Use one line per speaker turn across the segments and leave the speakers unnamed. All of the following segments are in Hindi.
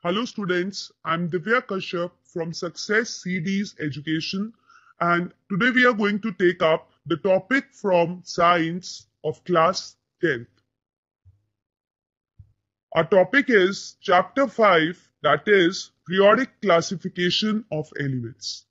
Hello students, I'm Divya Kashyap from Success CDs Education and today we are going to take up the topic from Science of class 10th. Our topic is chapter 5, that is periodic classification of elements.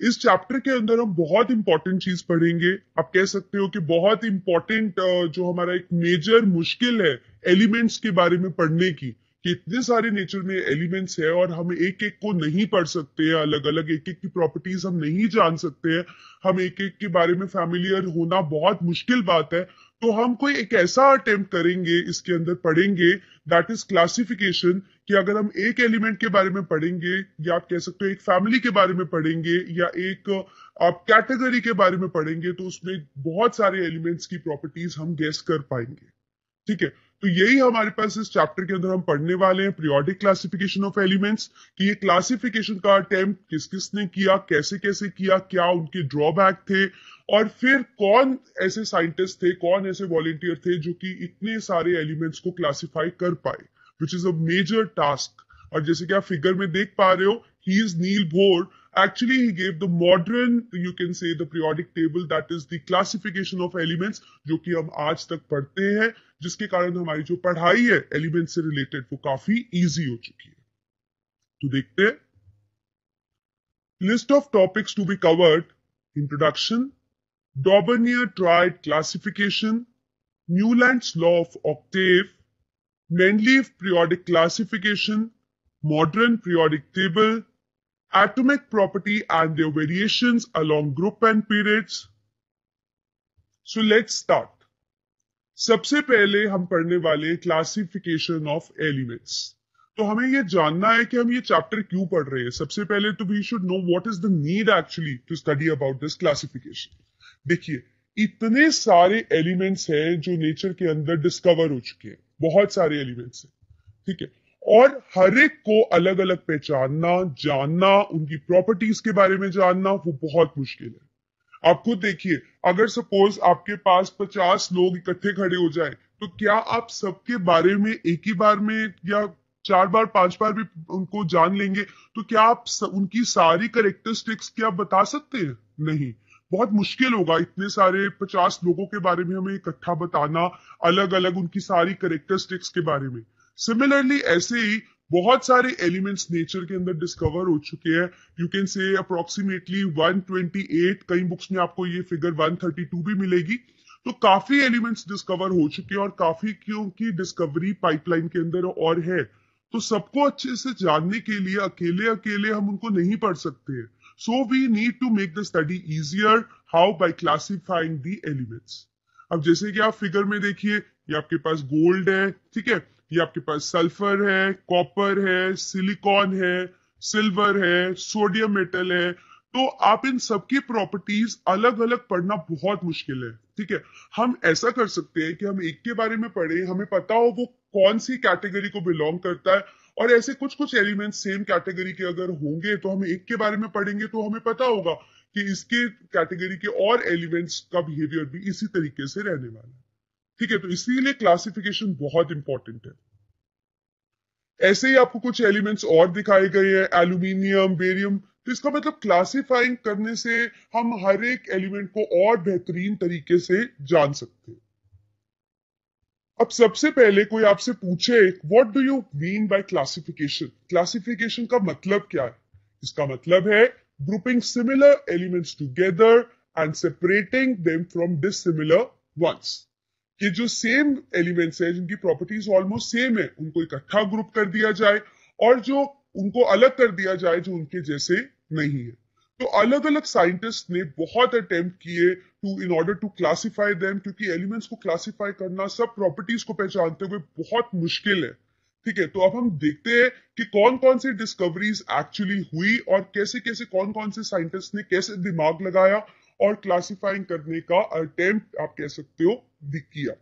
इस चैप्टर के अंदर हम बहुत इंपॉर्टेंट चीज पढ़ेंगे। आप कह सकते हो कि बहुत इंपॉर्टेंट जो हमारा एक मेजर मुश्किल है एलिमेंट्स के बारे में पढ़ने की, कि इतने सारे नेचर में एलिमेंट्स है और हम एक एक को नहीं पढ़ सकते हैं, अलग अलग एक एक की प्रॉपर्टीज हम नहीं जान सकते हैं, हम एक एक के बारे में फैमिलियर होना बहुत मुश्किल बात है। तो हम कोई एक ऐसा अटेम्प्ट करेंगे, इसके अंदर पढ़ेंगे, दैट इज क्लासिफिकेशन, कि अगर हम एक एलिमेंट के बारे में पढ़ेंगे या आप कह सकते हो एक फैमिली के बारे में पढ़ेंगे या एक आप कैटेगरी के बारे में पढ़ेंगे तो उसमें बहुत सारे एलिमेंट्स की प्रॉपर्टीज हम गेस कर पाएंगे। ठीक है, तो यही हमारे पास इस चैप्टर के अंदर हम पढ़ने वाले हैं, पीरियोडिक क्लासिफिकेशन ऑफ एलिमेंट्स, कि ये क्लासिफिकेशन का अटेम्प्ट किस किसने किया, कैसे कैसे किया, क्या उनके ड्रॉबैक थे, और फिर कौन ऐसे साइंटिस्ट थे, कौन ऐसे वॉलेंटियर थे जो कि इतने सारे एलिमेंट्स को क्लासिफाई कर पाए, which is a major task. और जैसे कि आप फिगर में देख पा रहे हो, he is Niels Bohr. Actually, he gave the modern, you can say, the periodic table, that is the classification of elements, जो कि हम आज तक पढ़ते हैं, जिसके कारण हमारी जो पढ़ाई है एलिमेंट से रिलेटेड वो काफी इजी हो चुकी है। तो देखते हैं list of topics to be covered. Introduction, Dobereiner triad classification, Newlands law of octave, Mendeleev periodic classification, modern periodic table, atomic property and their variations along group and periods. So let's start. सबसे पहले हम पढ़ने वाले क्लासिफिकेशन ऑफ एलिमेंट्स। तो हमें ये जानना है कि हम ये चैप्टर क्यों पढ़ रहे हैं। सबसे पहले तो we should know what is the need actually to study about this classification. देखिए, इतने सारे एलिमेंट्स हैं जो नेचर के अंदर डिस्कवर हो चुके हैं, बहुत सारे एलिमेंट्स हैं, ठीक है, और हर एक को अलग अलग पहचानना, जानना, उनकी प्रॉपर्टीज के बारे में जानना वो बहुत मुश्किल है। आप खुद देखिए, अगर सपोज आपके पास 50 लोग इकट्ठे खड़े हो जाए तो क्या आप सबके बारे में एक ही बार में या 4 बार 5 बार भी उनको जान लेंगे? तो क्या आप उनकी सारी करेक्टरिस्टिक्स क्या बता सकते हैं? नहीं, बहुत मुश्किल होगा इतने सारे 50 लोगों के बारे में हमें इकट्ठा बताना, अलग अलग उनकी सारी करेक्टरिस्टिक्स के बारे में। सिमिलरली ऐसे ही बहुत सारे एलिमेंट्स नेचर के अंदर डिस्कवर हो चुके हैं। यू कैन से अप्रोक्सीमेटली 128, कई बुक्स में आपको ये फिगर 132 भी मिलेगी। तो काफी एलिमेंट्स डिस्कवर हो चुके हैं और काफी क्योंकि डिस्कवरी पाइपलाइन के अंदर और है, तो सबको अच्छे से जानने के लिए अकेले अकेले हम उनको नहीं पढ़ सकते हैं। So we need to make the study easier. How? By classifying the elements. अब जैसे कि आप फिगर में देखिए, ये आपके पास गोल्ड है, ठीक है, ये आपके पास सल्फर है, कॉपर है, सिलिकॉन है, सिल्वर है, सोडियम मेटल है। तो आप इन सबकी प्रॉपर्टीज अलग अलग पढ़ना बहुत मुश्किल है, ठीक है। हम ऐसा कर सकते हैं कि हम एक के बारे में पढ़े, हमें पता हो वो कौन सी कैटेगरी को बिलोंग करता है, और ऐसे कुछ कुछ एलिमेंट्स सेम कैटेगरी के अगर होंगे तो हम एक के बारे में पढ़ेंगे तो हमें पता होगा कि इसके कैटेगरी के और एलिमेंट्स का बिहेवियर भी इसी तरीके से रहने वाला है, ठीक है। तो इसीलिए क्लासिफिकेशन बहुत इंपॉर्टेंट है। ऐसे ही आपको कुछ एलिमेंट्स और दिखाए गए हैं, एल्यूमिनियम, बेरियम। तो इसका मतलब क्लासिफाइंग करने से हम हर एक एलिमेंट को और बेहतरीन तरीके से जान सकते हैं। अब सबसे पहले कोई आपसे पूछे what do you mean by classification, classification का मतलब क्या है? इसका मतलब है grouping similar elements together and separating them from dissimilar ones. कि जो सेम एलिमेंट्स है, जिनकी प्रॉपर्टीज ऑलमोस्ट सेम है, उनको इकट्ठा ग्रुप कर दिया जाए, और जो उनको अलग कर दिया जाए जो उनके जैसे नहीं है। तो अलग अलग साइंटिस्ट ने बहुत अटेम्प्ट किए to in order to classify them, क्योंकि एलिमेंट्स को क्लासिफाई करना, सब प्रॉपर्टीज को पहचानते हुए बहुत मुश्किल है, ठीक है। तो अब हम देखते हैं कि कौन कौन सी डिस्कवरीज एक्चुअली हुई और कैसे कैसे कौन कौन से साइंटिस्ट ने कैसे दिमाग लगाया और क्लासिफाइंग करने का अटेम्प्ट आप कह सकते हो किया।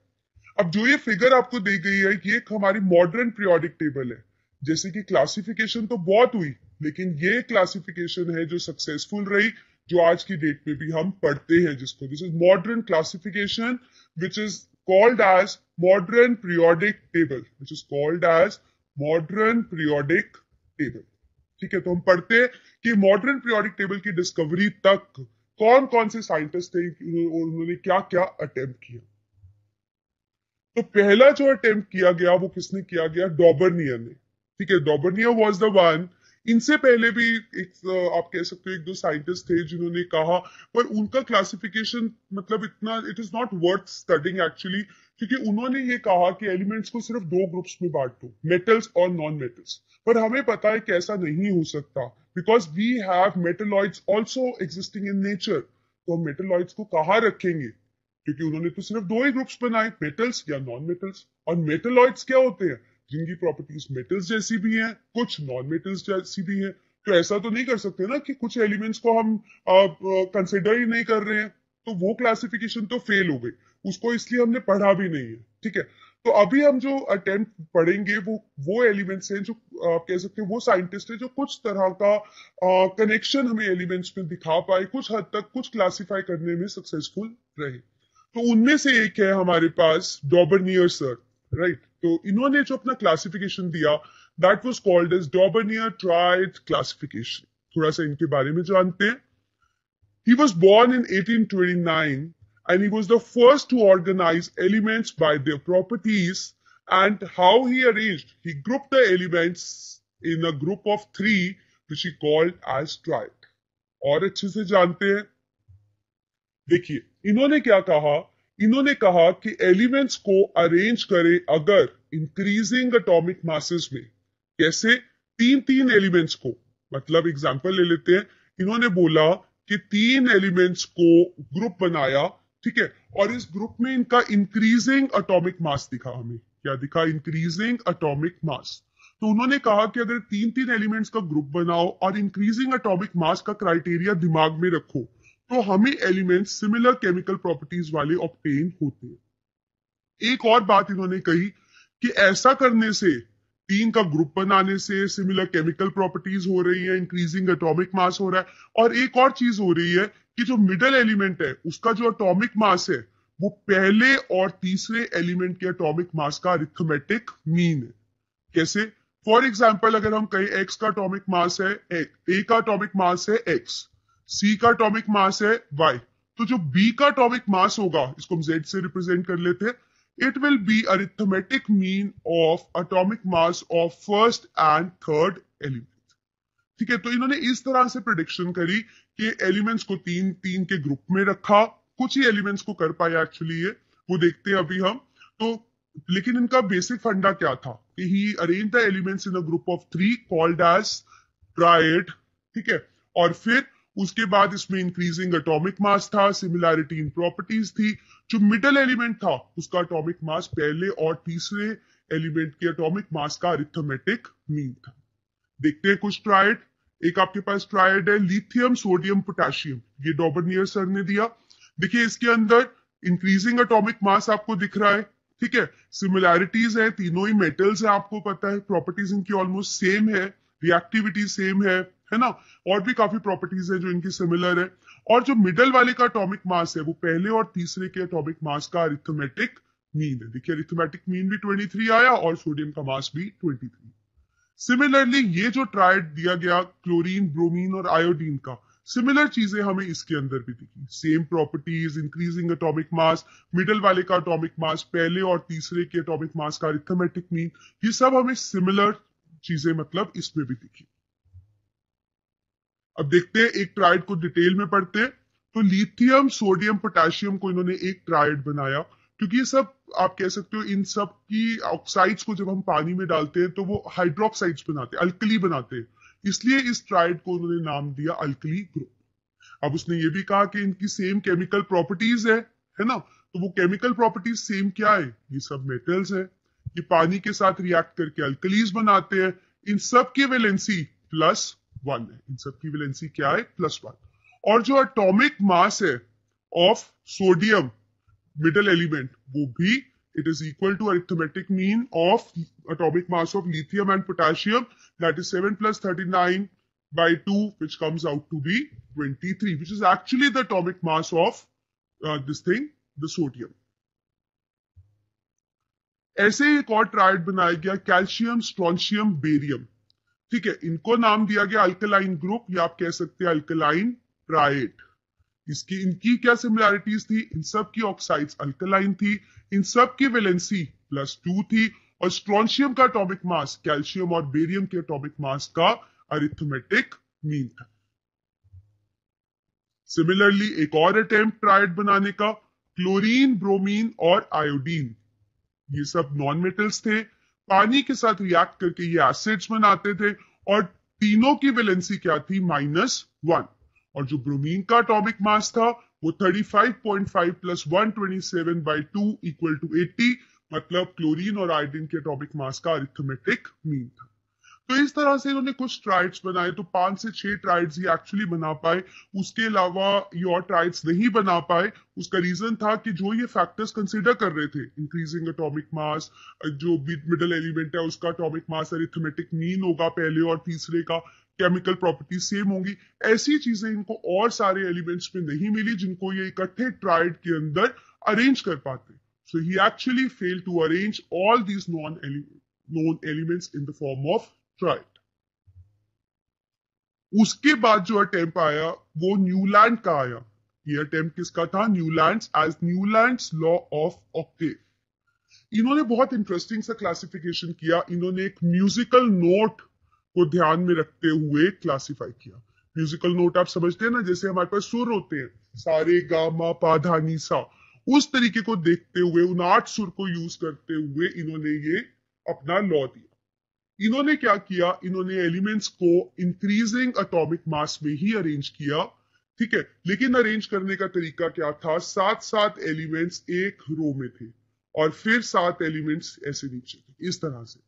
अब जो ये फिगर आपको दी गई है, ये एक हमारी मॉडर्न पीरियोडिक टेबल है। जैसे कि क्लासिफिकेशन तो बहुत हुई, लेकिन ये क्लासिफिकेशन है जो सक्सेसफुल रही, जो आज की डेट में भी हम पढ़ते हैं, जिसको this is modern classification which is called as modern periodic table, which is called as modern periodic table. ठीक है, तो हम पढ़ते हैं कि मॉडर्न पीरियोडिक टेबल की डिस्कवरी तक कौन कौन से साइंटिस्ट थे और उन्होंने क्या क्या अटेम्प्ट किया। तो पहला जो अटेम्प्ट किया गया वो किसने किया गया, डॉबर्नियर ने। ठीक है, डॉबर्नियर वाज द वन। इनसे पहले भी एक आप कह सकते हो एक दो साइंटिस्ट थे जिन्होंने कहा, पर उनका क्लासिफिकेशन मतलब इतना it is not worth studying actually, क्योंकि उन्होंने ये कहा कि एलिमेंट्स को सिर्फ दो ग्रुप्स में बांट दो, मेटल्स और नॉन मेटल्स। पर हमें पता है कि ऐसा नहीं हो सकता, because we have metalloids also existing in nature. तो हम मेटलॉइड्स को कहाँ रखेंगे, क्योंकि उन्होंने तो सिर्फ दो ही ग्रुप्स बनाए, मेटल्स या नॉन मेटल्स। और मेटलॉइड्स क्या होते हैं, जिनकी प्रॉपर्टीज मेटल्स जैसी भी हैं, कुछ नॉन मेटल्स जैसी भी हैं। तो ऐसा तो नहीं कर सकते ना कि कुछ एलिमेंट्स को हम कंसिडर ही नहीं कर रहे हैं, तो वो क्लासिफिकेशन तो फेल हो गई, उसको इसलिए हमने पढ़ा भी नहीं है। ठीक है, तो अभी हम जो अटेम्प्ट पढ़ेंगे वो एलिमेंट्स हैं जो आप कह सकते हैं वो साइंटिस्ट है जो कुछ तरह का कनेक्शन हमें एलिमेंट्स में दिखा पाए, कुछ हद तक कुछ क्लासिफाई करने में सक्सेसफुल रहे। तो उनमें से एक है हमारे पास डॉबर्नियर सर, राइट। तो इन्होंने जो अपना क्लासिफिकेशन दिया that was called as Dobereiner triad classification. थोड़ा सा इनके बारे में जानते हैं। He was born in 1829 and he was the first to organize elements by their properties and how he arranged. He grouped the elements in a group of three which he called as triad. और अच्छे से जानते हैं, देखिए इन्होंने क्या कहा, इन्होंने कहा कि एलिमेंट्स को अरेंज करें अगर इंक्रीजिंग एटॉमिक मासेस में। कैसे, तीन तीन एलिमेंट्स को, मतलब एग्जांपल ले लेते हैं, इन्होंने बोला कि तीन एलिमेंट्स को ग्रुप बनाया, ठीक है, और इस ग्रुप में इनका इंक्रीजिंग एटॉमिक मास दिखा, हमें क्या दिखा, इंक्रीजिंग एटॉमिक मास। तो उन्होंने कहा कि अगर तीन तीन एलिमेंट्स का ग्रुप बनाओ और इंक्रीजिंग एटॉमिक मास का क्राइटेरिया दिमाग में रखो, तो हमें एलिमेंट्स सिमिलर केमिकल प्रॉपर्टीज वाले ऑब्टेन होते हैं। एक और बात इन्होंने कही कि ऐसा करने से, तीन का ग्रुप बनाने से सिमिलर केमिकल प्रॉपर्टीज हो रही है, इंक्रीजिंग एटॉमिक मास हो रहा है, और एक और चीज हो रही है कि जो मिडल एलिमेंट है उसका जो एटॉमिक मास है वो पहले और तीसरे एलिमेंट के एटॉमिक मास का अरिथमेटिक मीन है। कैसे, फॉर एग्जाम्पल अगर हम कहें एक्स का एटॉमिक मास है, ए का एटॉमिक मास है एक्स, सी का एटॉमिक मास है वाई, तो जो बी का एटॉमिक मास होगा, इसको हम जेड से रिप्रेजेंट कर लेते हैं, it will be arithmetic mean of atomic mass of first and third element। ठीक है, तो इन्होंने इस तरह से प्रिडिक्शन करी कि एलिमेंट्स को तीन तीन के ग्रुप में रखा, कुछ ही एलिमेंट्स को कर पाया एक्चुअली ये, वो देखते हैं अभी हम। तो लेकिन इनका बेसिक फंडा क्या था कि he arrange the elements in a group of three called as triad. ठीक है, और फिर उसके बाद इसमें इंक्रीजिंग एटॉमिक मास था, सिमिलैरिटी इन प्रॉपर्टीज थी। जो मिडल एलिमेंट था उसका एटॉमिक मास पहले और तीसरे एलिमेंट के एटॉमिक मास का अरिथमेटिक मीन था। देखते हैं कुछ ट्राइड। एक आपके पास ट्राइड है लिथियम सोडियम पोटेशियम, ये डॉबर्नियर सर ने दिया। देखिए इसके अंदर इंक्रीजिंग एटॉमिक मास आपको दिख रहा है, ठीक है, सिमिलैरिटीज है, तीनों ही मेटल्स है, आपको पता है प्रॉपर्टीज इनकी ऑलमोस्ट सेम है, रिएक्टिविटी सेम है ना, और भी काफी प्रॉपर्टीज है जो इनकी सिमिलर है। और जो मिडल वाले का एटॉमिक मास है वो पहले और तीसरे के एटॉमिक मास का अरिथमेटिक मीन है। देखिए अरिथमेटिक मीन भी 23 आया और सोडियम का मास भी 23। सिमिलरली ये जो ट्राइड दिया गया क्लोरीन ब्रोमीन और आयोडीन का, सिमिलर चीजें हमें इसके अंदर भी दिखी, सेम प्रॉपर्टीज, इंक्रीजिंग एटॉमिक मास, मिडल वाले का एटॉमिक मास पहले और तीसरे के एटॉमिक मास का अरिथमेटिक मीन, ये सब हमें सिमिलर चीजें मतलब इसमें भी दिखी। अब देखते हैं एक ट्राइड को डिटेल में पढ़ते हैं। तो लिथियम सोडियम पोटेशियम को इन्होंने एक ट्राइड बनाया, क्योंकि ये सब आप कह सकते हो इन सब की ऑक्साइड्स को जब हम पानी में डालते हैं तो वो हाइड्रोक्साइड्स बनाते हैं, अल्कली बनाते हैं, इसलिए इस ट्राइड को उन्होंने नाम दिया अल्कली ग्रुप। अब उसने ये भी कहा कि इनकी सेम केमिकल प्रॉपर्टीज है ना, तो वो केमिकल प्रॉपर्टीज सेम क्या है, ये सब मेटल्स है, ये पानी के साथ रिएक्ट करके अल्कलीज बनाते हैं, इन सब की वैलेंसी +1 है, इन सब की वैलेंसी क्या है, +1। और जो एटॉमिक मास है ऑफ सोडियम मिडल एलिमेंट वो भी it is equal to arithmetic mean of atomic mass of lithium and potassium, that is 7 + 39 by 2, which comes out to be 23, which is actually the atomic mass of this thing, the sodium. ऐसे ही एक और ट्राइड बनाया गया, कैल्शियम, स्ट्रोंशियम, बेरियम। ठीक है, इनको नाम दिया गया अल्कलाइन ग्रुप, या आप कह सकते हैं अल्कलाइन ट्राइड। इनकी क्या सिमिलैरिटीज थी? इन सब की ऑक्साइड्स अल्कलाइन थी, इन सब की वैलेंसी +2 थी, और स्ट्रोंशियम का एटॉमिक मास कैल्शियम और बेरियम के एटॉमिक मास का अरिथमेटिक मीन था। सिमिलरली एक और अटेम्प्ट ट्राइड बनाने का, क्लोरीन, ब्रोमीन और आयोडीन, ये सब नॉन मेटल्स थे, पानी के साथ रिएक्ट करके ये एसिड्स बनाते थे, और तीनों की वैलेंसी क्या थी? -1। और जो ब्रोमीन का एटॉमिक मास था वो 35.5 + 127/2 = 80, मतलब क्लोरीन और आयोडीन के एटॉमिक मास का अरिथमेटिक मीन था। तो इस तरह से इन्होंने कुछ ट्राइड्स बनाए, तो 5 से 6 ट्राइड्स ये एक्चुअली बना पाए, उसके अलावा ये और ट्राइड्स नहीं बना पाए। उसका रीजन था कि जो ये फैक्टर्स कंसीडर कर रहे थे, इंक्रीजिंग एटॉमिक मास, जो मिडल एलिमेंट है उसका एटॉमिक मास अरिथमेटिक मीन होगा पहले और तीसरे का, केमिकल प्रॉपर्टी सेम होंगी, ऐसी चीजें इनको और सारे एलिमेंट्स में नहीं मिली जिनको ये इकट्ठे ट्राइड के अंदर अरेंज कर पाते। So he actually fail to arrange all these known elements in the form of triad. उसके बाद जो अटेम्प्ट आया वो न्यूलैंड का आया। ये अटेम्प्ट किसका था? Newlands, as Newlands law of octave. इन्होंने बहुत इंटरेस्टिंग सा क्लासिफिकेशन किया। इन्होंने एक म्यूजिकल नोट को ध्यान में रखते हुए क्लासिफाई किया। म्यूजिकल नोट आप समझते हैं ना, जैसे हमारे पास सुर होते हैं, सारे गा मा पा धा नी सा, उस तरीके को देखते हुए, उन 8 सुर को यूज करते हुए इन्होंने ये अपना लॉ दिया। इन्होंने क्या किया? इन्होंने एलिमेंट्स को इंक्रीजिंग एटॉमिक मास में ही अरेंज किया। ठीक है, लेकिन अरेंज करने का तरीका क्या था? 7 एलिमेंट्स एक रो में थे और फिर 7 एलिमेंट्स ऐसे नीचे थे, इस तरह से।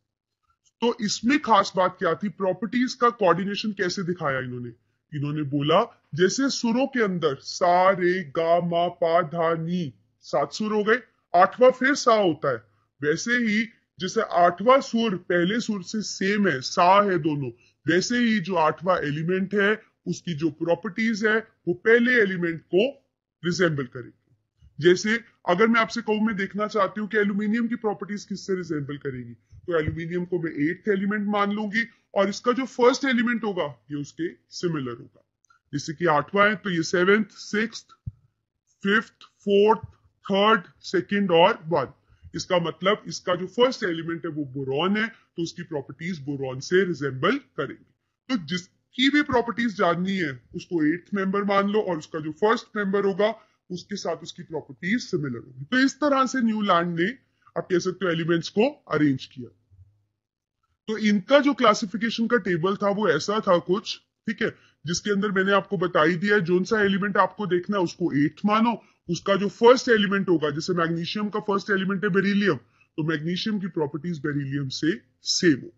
तो इसमें खास बात क्या थी? प्रॉपर्टीज का कोऑर्डिनेशन कैसे दिखाया इन्होंने? इन्होंने बोला जैसे सुरों के अंदर सा रे गा मा पा धा नी 7 सुर हो गए, 8वां फिर सा होता है, वैसे ही जैसे 8वां सुर पहले सुर से सेम है, सा है दोनों, वैसे ही जो 8वां एलिमेंट है उसकी जो प्रॉपर्टीज है वो पहले एलिमेंट को रिजेंबल करेगी। जैसे अगर मैं आपसे कहूं, मैं देखना चाहती हूँ कि एल्यूमिनियम की प्रॉपर्टीज किससे रिजेंबल करेगी, तो एल्यूमिनियम को मैं 8th एलिमेंट मान लूंगी और इसका जो फर्स्ट एलिमेंट होगा ये उसके सिमिलर होगा। जैसे कि 8वां है तो ये 7th, 6th, 5th, 4th, 3rd, 2nd और 1। इसका मतलब इसका जो फर्स्ट एलिमेंट है वो बोरॉन है, तो उसकी प्रॉपर्टीज बोरॉन से रिजेंबल करेंगी। तो जिसकी भी प्रॉपर्टीज जाननी है उसको 8th मेंबर मान लो और उसका जो फर्स्ट मेंबर होगा उसके साथ उसकी प्रॉपर्टीज सिमिलर होगी। तो इस तरह से न्यूलैंड ने, आप कह सकते हो, एलिमेंट्स को अरेंज किया। तो इनका जो क्लासिफिकेशन का टेबल था वो ऐसा था कुछ, ठीक है, जिसके अंदर मैंने आपको बताई दिया है जोन सा एलिमेंट आपको देखना है उसको 8th मानो, उसका जो फर्स्ट एलिमेंट होगा, जैसे मैग्नीशियम का फर्स्ट एलिमेंट है बेरिलियम, तो मैग्नीशियम की प्रॉपर्टीज बेरिलियम से सेम हो।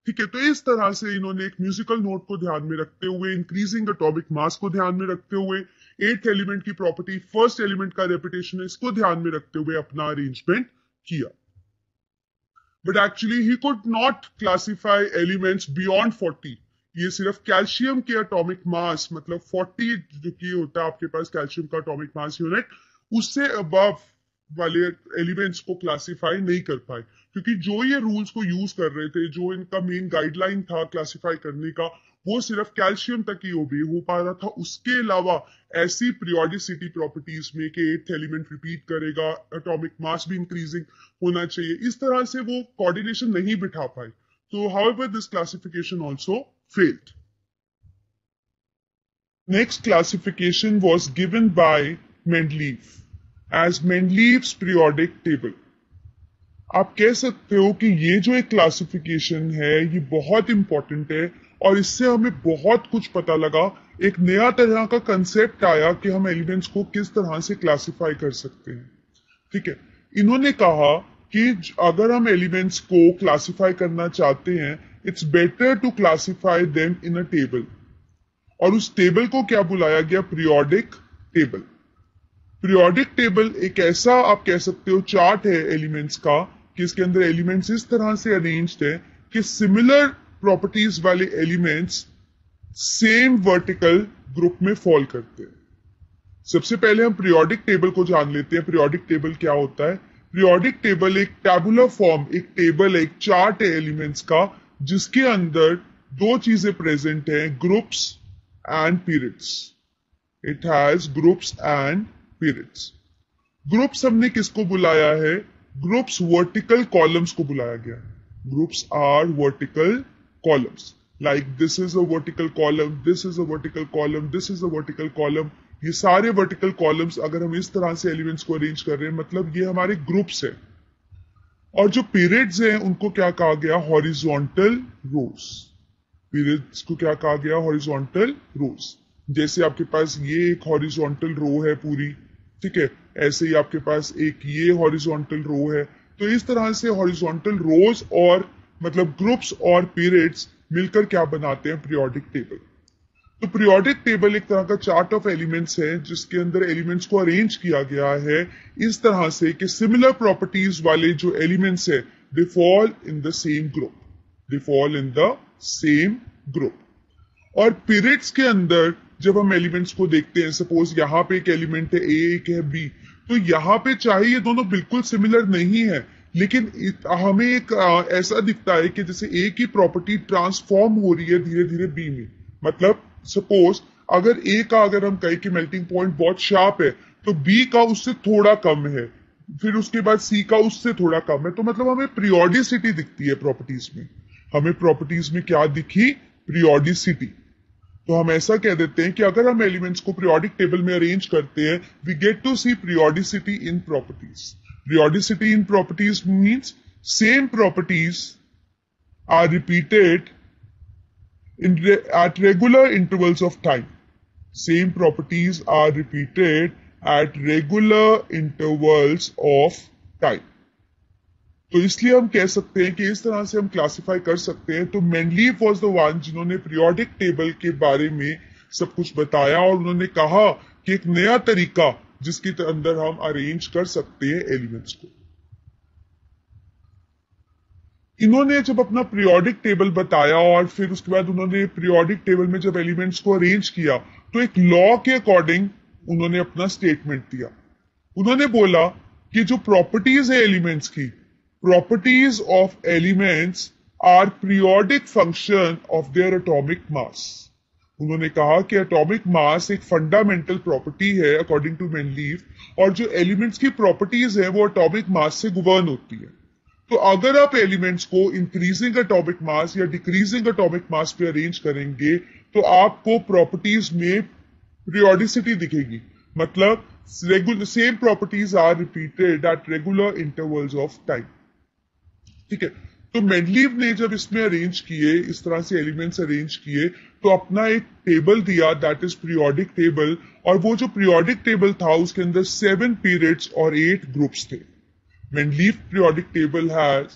ठीक है, तो इस तरह से इन्होंने एक म्यूजिकल नोट को ध्यान में रखते हुए, इंक्रीजिंग एटॉमिक मास को ध्यान में रखते हुए, 8th एलिमेंट की प्रॉपर्टी, फर्स्ट एलिमेंट का रेपिटेशन है, इसको ध्यान में रखते हुए अपना अरेंजमेंट किया। But actually he could not classify elements beyond 40। ये सिर्फ कैल्शियम के एटॉमिक मास, मतलब 40 जो की होता है आपके पास कैल्शियम का एटॉमिक मास यूनिट, उससे अबव वाले एलिमेंट्स को क्लासिफाई नहीं कर पाए, क्योंकि जो ये रूल्स को यूज कर रहे थे, जो इनका मेन गाइडलाइन था क्लासिफाई करने का, वो सिर्फ कैल्शियम तक ही ओबे हो पा रहा था। उसके अलावा ऐसी पीरियोडिसिटी प्रॉपर्टीज में कि 8th एलिमेंट रिपीट करेगा, एटॉमिक मास भी इंक्रीजिंग होना चाहिए, इस तरह से वो कोऑर्डिनेशन नहीं बिठा पाए। So, however, this classification also failed. Next classification was given by Mendeleev as Mendeleev's periodic table. आप कह सकते हो कि ये जो एक क्लासिफिकेशन है ये बहुत इंपॉर्टेंट है और इससे हमें बहुत कुछ पता लगा। एक नया तरह का कंसेप्ट आया कि हम एलिमेंट्स को किस तरह से क्लासिफाई कर सकते हैं। ठीक है, इन्होंने कहा कि अगर हम एलिमेंट्स को क्लासिफाई करना चाहते हैं, it's better to classify them in a table. और उस टेबल को क्या बुलाया गया? Periodic table. पीरियोडिक टेबल एक ऐसा, आप कह सकते हो, चार्ट है एलिमेंट्स का कि इसके अंदर एलिमेंट्स इस तरह से अरेंज्ड है कि सिमिलर प्रॉपर्टीज वाले एलिमेंट्स सेम वर्टिकल ग्रुप में फॉल करते हैं। सबसे पहले हम पीरियोडिक टेबल को जान लेते हैं। पीरियोडिक टेबल क्या होता है? पीरियोडिक टेबल एक टैबुलर फॉर्म, एक टेबल, एक चार्ट है एलिमेंट्स का, जिसके अंदर दो चीजें प्रेजेंट हैं, groups and periods. It has groups and periods. Groups हमने किसको बुलाया है? ग्रुप्स वर्टिकल कॉलम्स को बुलाया गया। Groups are vertical columns, like this is a vertical column, this is a vertical column, this is a vertical column. ये सारे वर्टिकल कॉलम्स अगर हम इस तरह से एलिमेंट्स को अरेंज कर रहे हैं, मतलब ये हमारे ग्रुप्स है। और जो पीरियड्स हैं उनको क्या कहा गया? हॉरिजॉन्टल रोज। पीरियड्स को क्या कहा गया? हॉरिजॉन्टल रोज। जैसे आपके पास ये एक हॉरिजॉन्टल रो है पूरी, ठीक है, ऐसे ही आपके पास एक ये हॉरिजॉन्टल रो है। तो इस तरह से हॉरिजॉन्टल रोज और मतलब ग्रुप्स और पीरियड्स मिलकर क्या बनाते हैं? Periodic table. तो पीरियोडिक टेबल एक तरह का चार्ट ऑफ एलिमेंट्स है, जिसके अंदर एलिमेंट्स को अरेंज किया गया है इस तरह से कि सिमिलर प्रॉपर्टीज वाले जो एलिमेंट्स है, they fall in the same group, they fall in the same group. और पीरियड्स के अंदर जब हम एलिमेंट्स को देखते हैं, सपोज यहाँ पे एक एलिमेंट है ए, एक है बी, तो यहाँ पे चाहे ये दोनों बिल्कुल सिमिलर नहीं है, लेकिन हमें एक ऐसा दिखता है कि जैसे ए की प्रॉपर्टी ट्रांसफॉर्म हो रही है धीरे धीरे बी में। मतलब सपोज अगर ए का अगर हम कहें कि मेल्टिंग पॉइंट बहुत शार्प है, तो बी का उससे थोड़ा कम है, फिर उसके बाद सी का उससे थोड़ा कम है। तो मतलब हमें पीरियोडिसिटी दिखती है प्रॉपर्टीज में। हमें प्रॉपर्टीज में क्या दिखी? पीरियोडिसिटी। तो हम ऐसा कह देते हैं कि अगर हम एलिमेंट्स को पीरियोडिक टेबल में अरेंज करते हैं, we get to see periodicity in properties. Periodicity in properties means same properties are repeated at regular intervals of time. Same properties are repeated at regular intervals of time. तो इसलिए हम कह सकते हैं कि इस तरह से हम क्लासिफाई कर सकते हैं। तो मेंडलीव वाज द वन जिन्होंने पीरियोडिक टेबल के बारे में सब कुछ बताया, और उन्होंने कहा कि एक नया तरीका जिसके अंदर हम अरेंज कर सकते हैं एलिमेंट्स को। इन्होंने जब अपना पीरियोडिक टेबल बताया और फिर उसके बाद उन्होंने पीरियोडिक टेबल में जब एलिमेंट्स को अरेंज किया, तो एक लॉ के अकॉर्डिंग उन्होंने अपना स्टेटमेंट दिया। उन्होंने बोला कि जो प्रॉपर्टीज है एलिमेंट्स की, properties of elements are periodic function of their atomic mass. उन्होंने कहा कि एटॉमिक मास एक फंडामेंटल प्रॉपर्टी है अकॉर्डिंग टू मेंडलीव, और जो एलिमेंट्स की प्रॉपर्टीज है वो एटॉमिक मास से गवर्न होती है। तो अगर आप एलिमेंट्स को इंक्रीजिंग एटॉमिक मास या डिक्रीजिंग एटॉमिक मास पे अरेंज करेंगे, तो आपको प्रॉपर्टीज में पीरियोडिसिटी दिखेगी। मतलब same properties are repeated at regular intervals of time. ठीक है, तो मेंडलीव ने जब इसमें अरेंज किए, इस तरह से एलिमेंट्स अरेंज किए, तो अपना एक टेबल दिया, दैट इज पीरियोडिक टेबल। और वो जो पीरियोडिक टेबल था उसके अंदर 7 पीरियड्स और 8 ग्रुप्स थे। Mendeleev periodic table has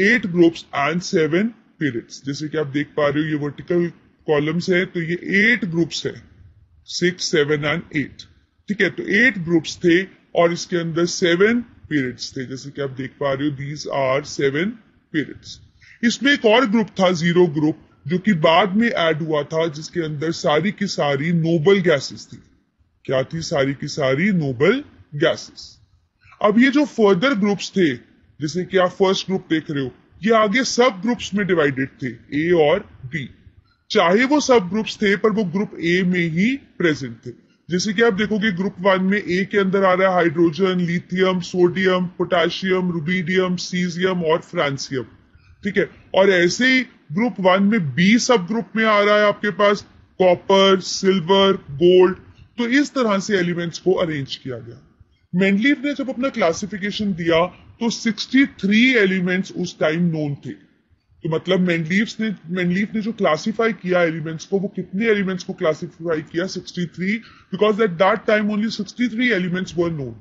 8 groups and 7 periods. जैसे कि आप देख पा रहे हो ये वर्टिकल कॉलम्स है, तो ये 8 ग्रुप्स है, 6, 7 and 8। ठीक है, तो 8 ग्रुप्स थे और इसके अंदर 7 पीरियड्स थे। जैसे कि आप देख पा रहे हो, these are 7 periods। इसमें एक और ग्रुप था, 0 ग्रुप, जो कि बाद में ऐड हुआ था, जिसके अंदर सारी की सारी नोबल गैसेस थी। क्या थी? सारी की सारी नोबल गैसेस। अब ये जो फर्दर ग्रुप्स थे, जैसे कि आप फर्स्ट ग्रुप देख रहे हो, ये आगे सब ग्रुप्स में डिवाइडेड थे, ए और बी। चाहे वो सब ग्रुप्स थे, पर वो ग्रुप ए में ही प्रेजेंट थे। जैसे कि आप देखोगे ग्रुप 1 में ए के अंदर आ रहा है hydrogen, lithium, sodium, potassium, rubidium, caesium और फ्रांसियम। ठीक है, और ऐसे ही ग्रुप 1 में बी सब ग्रुप में आ रहा है आपके पास कॉपर, सिल्वर, गोल्ड। तो इस तरह से एलिमेंट्स को अरेंज किया गया। मेंडलीव ने जब अपना क्लासिफिकेशन दिया तो 63 एलिमेंट्स उस टाइम नोन थे। तो मतलब मेंडलीव ने जो क्लासिफाई किया एलिमेंट्स को, वो कितने एलिमेंट्स को क्लासिफाई किया? 63, because at that time only 63 elements were known.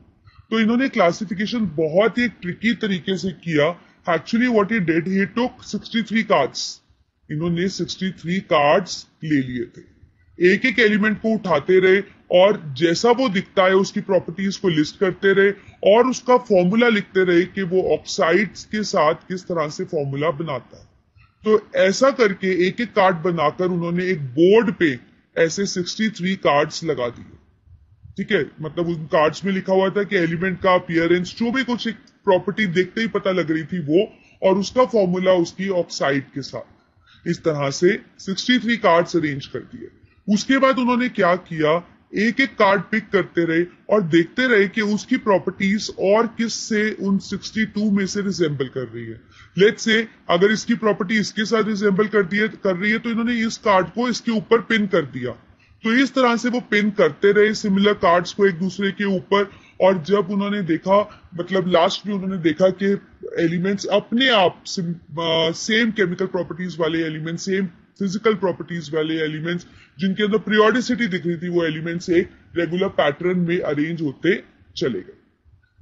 तो इन्होंने क्लासिफिकेशन बहुत ही ट्रिकी तरीके से किया। Actually what he did, he took 63 cards. इन्होंने 63 कार्ड्स ले लिए थे, एक एक एलिमेंट को उठाते रहे और जैसा वो दिखता है उसकी प्रॉपर्टीज को लिस्ट करते रहे और उसका फॉर्मूला लिखते रहे कि वो ऑक्साइड्स के साथ किस तरह से फॉर्मूला बनाता है। तो ऐसा करके एक एक कार्ड बनाकर उन्होंने एक बोर्ड पे ऐसे 63 कार्ड्स लगा दिए। ठीक है, मतलब उन कार्ड्स में लिखा हुआ था कि एलिमेंट का अपीयरेंस, जो भी कुछ एक प्रॉपर्टी देखते ही पता लग रही थी वो, और उसका फॉर्मूला उसकी ऑक्साइड के साथ। इस तरह से 63 कार्ड्स अरेंज कर दिए। उसके बाद उन्होंने क्या किया, एक एक कार्ड पिक करते रहे और देखते रहे कि उसकी प्रॉपर्टीज और किस से उन 62 में से रिजेंबल कर रही है। लेट्स से अगर इसकी प्रॉपर्टी इसके साथ रिजेंबल कर रही है तो इन्होंने इस कार्ड को इसके ऊपर पिन कर दिया। तो इस तरह से वो पिन करते रहे सिमिलर कार्ड्स को एक दूसरे के ऊपर, और जब उन्होंने देखा, मतलब लास्ट में उन्होंने देखा कि एलिमेंट्स अपने आप सेम केमिकल प्रॉपर्टीज वाले एलिमेंट्स, सेम फिजिकल प्रॉपर्टीज वाले एलिमेंट्स जिनके अंदर पीरियोडिसिटी दिख रही थी, वो एलिमेंट्स एक रेगुलर पैटर्न में अरेंज होते चले गए।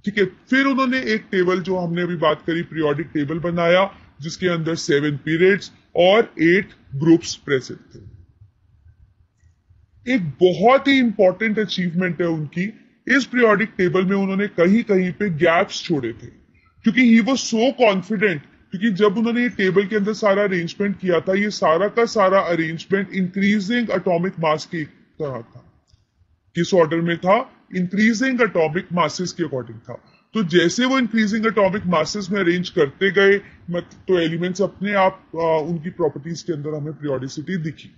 ठीक है, फिर उन्होंने एक टेबल, जो हमने अभी बात करी, पीरियोडिक टेबल बनाया जिसके अंदर 7 पीरियड्स और 8 ग्रुप्स प्रेजेंट थे। एक बहुत ही इंपॉर्टेंट अचीवमेंट है उनकी, इस पीरियोडिक टेबल में उन्होंने कहीं कहीं पे गैप्स छोड़े थे, क्योंकि ही वाज सो कॉन्फिडेंट, क्योंकि जब उन्होंने ये टेबल के अंदर सारा अरेंजमेंट किया था, ये सारा का सारा अरेंजमेंट इंक्रीजिंग एटॉमिक मास की तरह था। किस ऑर्डर में था? इंक्रीजिंग एटॉमिक मासेस के अकॉर्डिंग था। तो जैसे वो इंक्रीजिंग एटॉमिक मासेस में अरेंज करते गए, तो एलिमेंट्स अपने आप उनकी प्रॉपर्टीज के अंदर हमें पीरियोडिसिटी दिखी।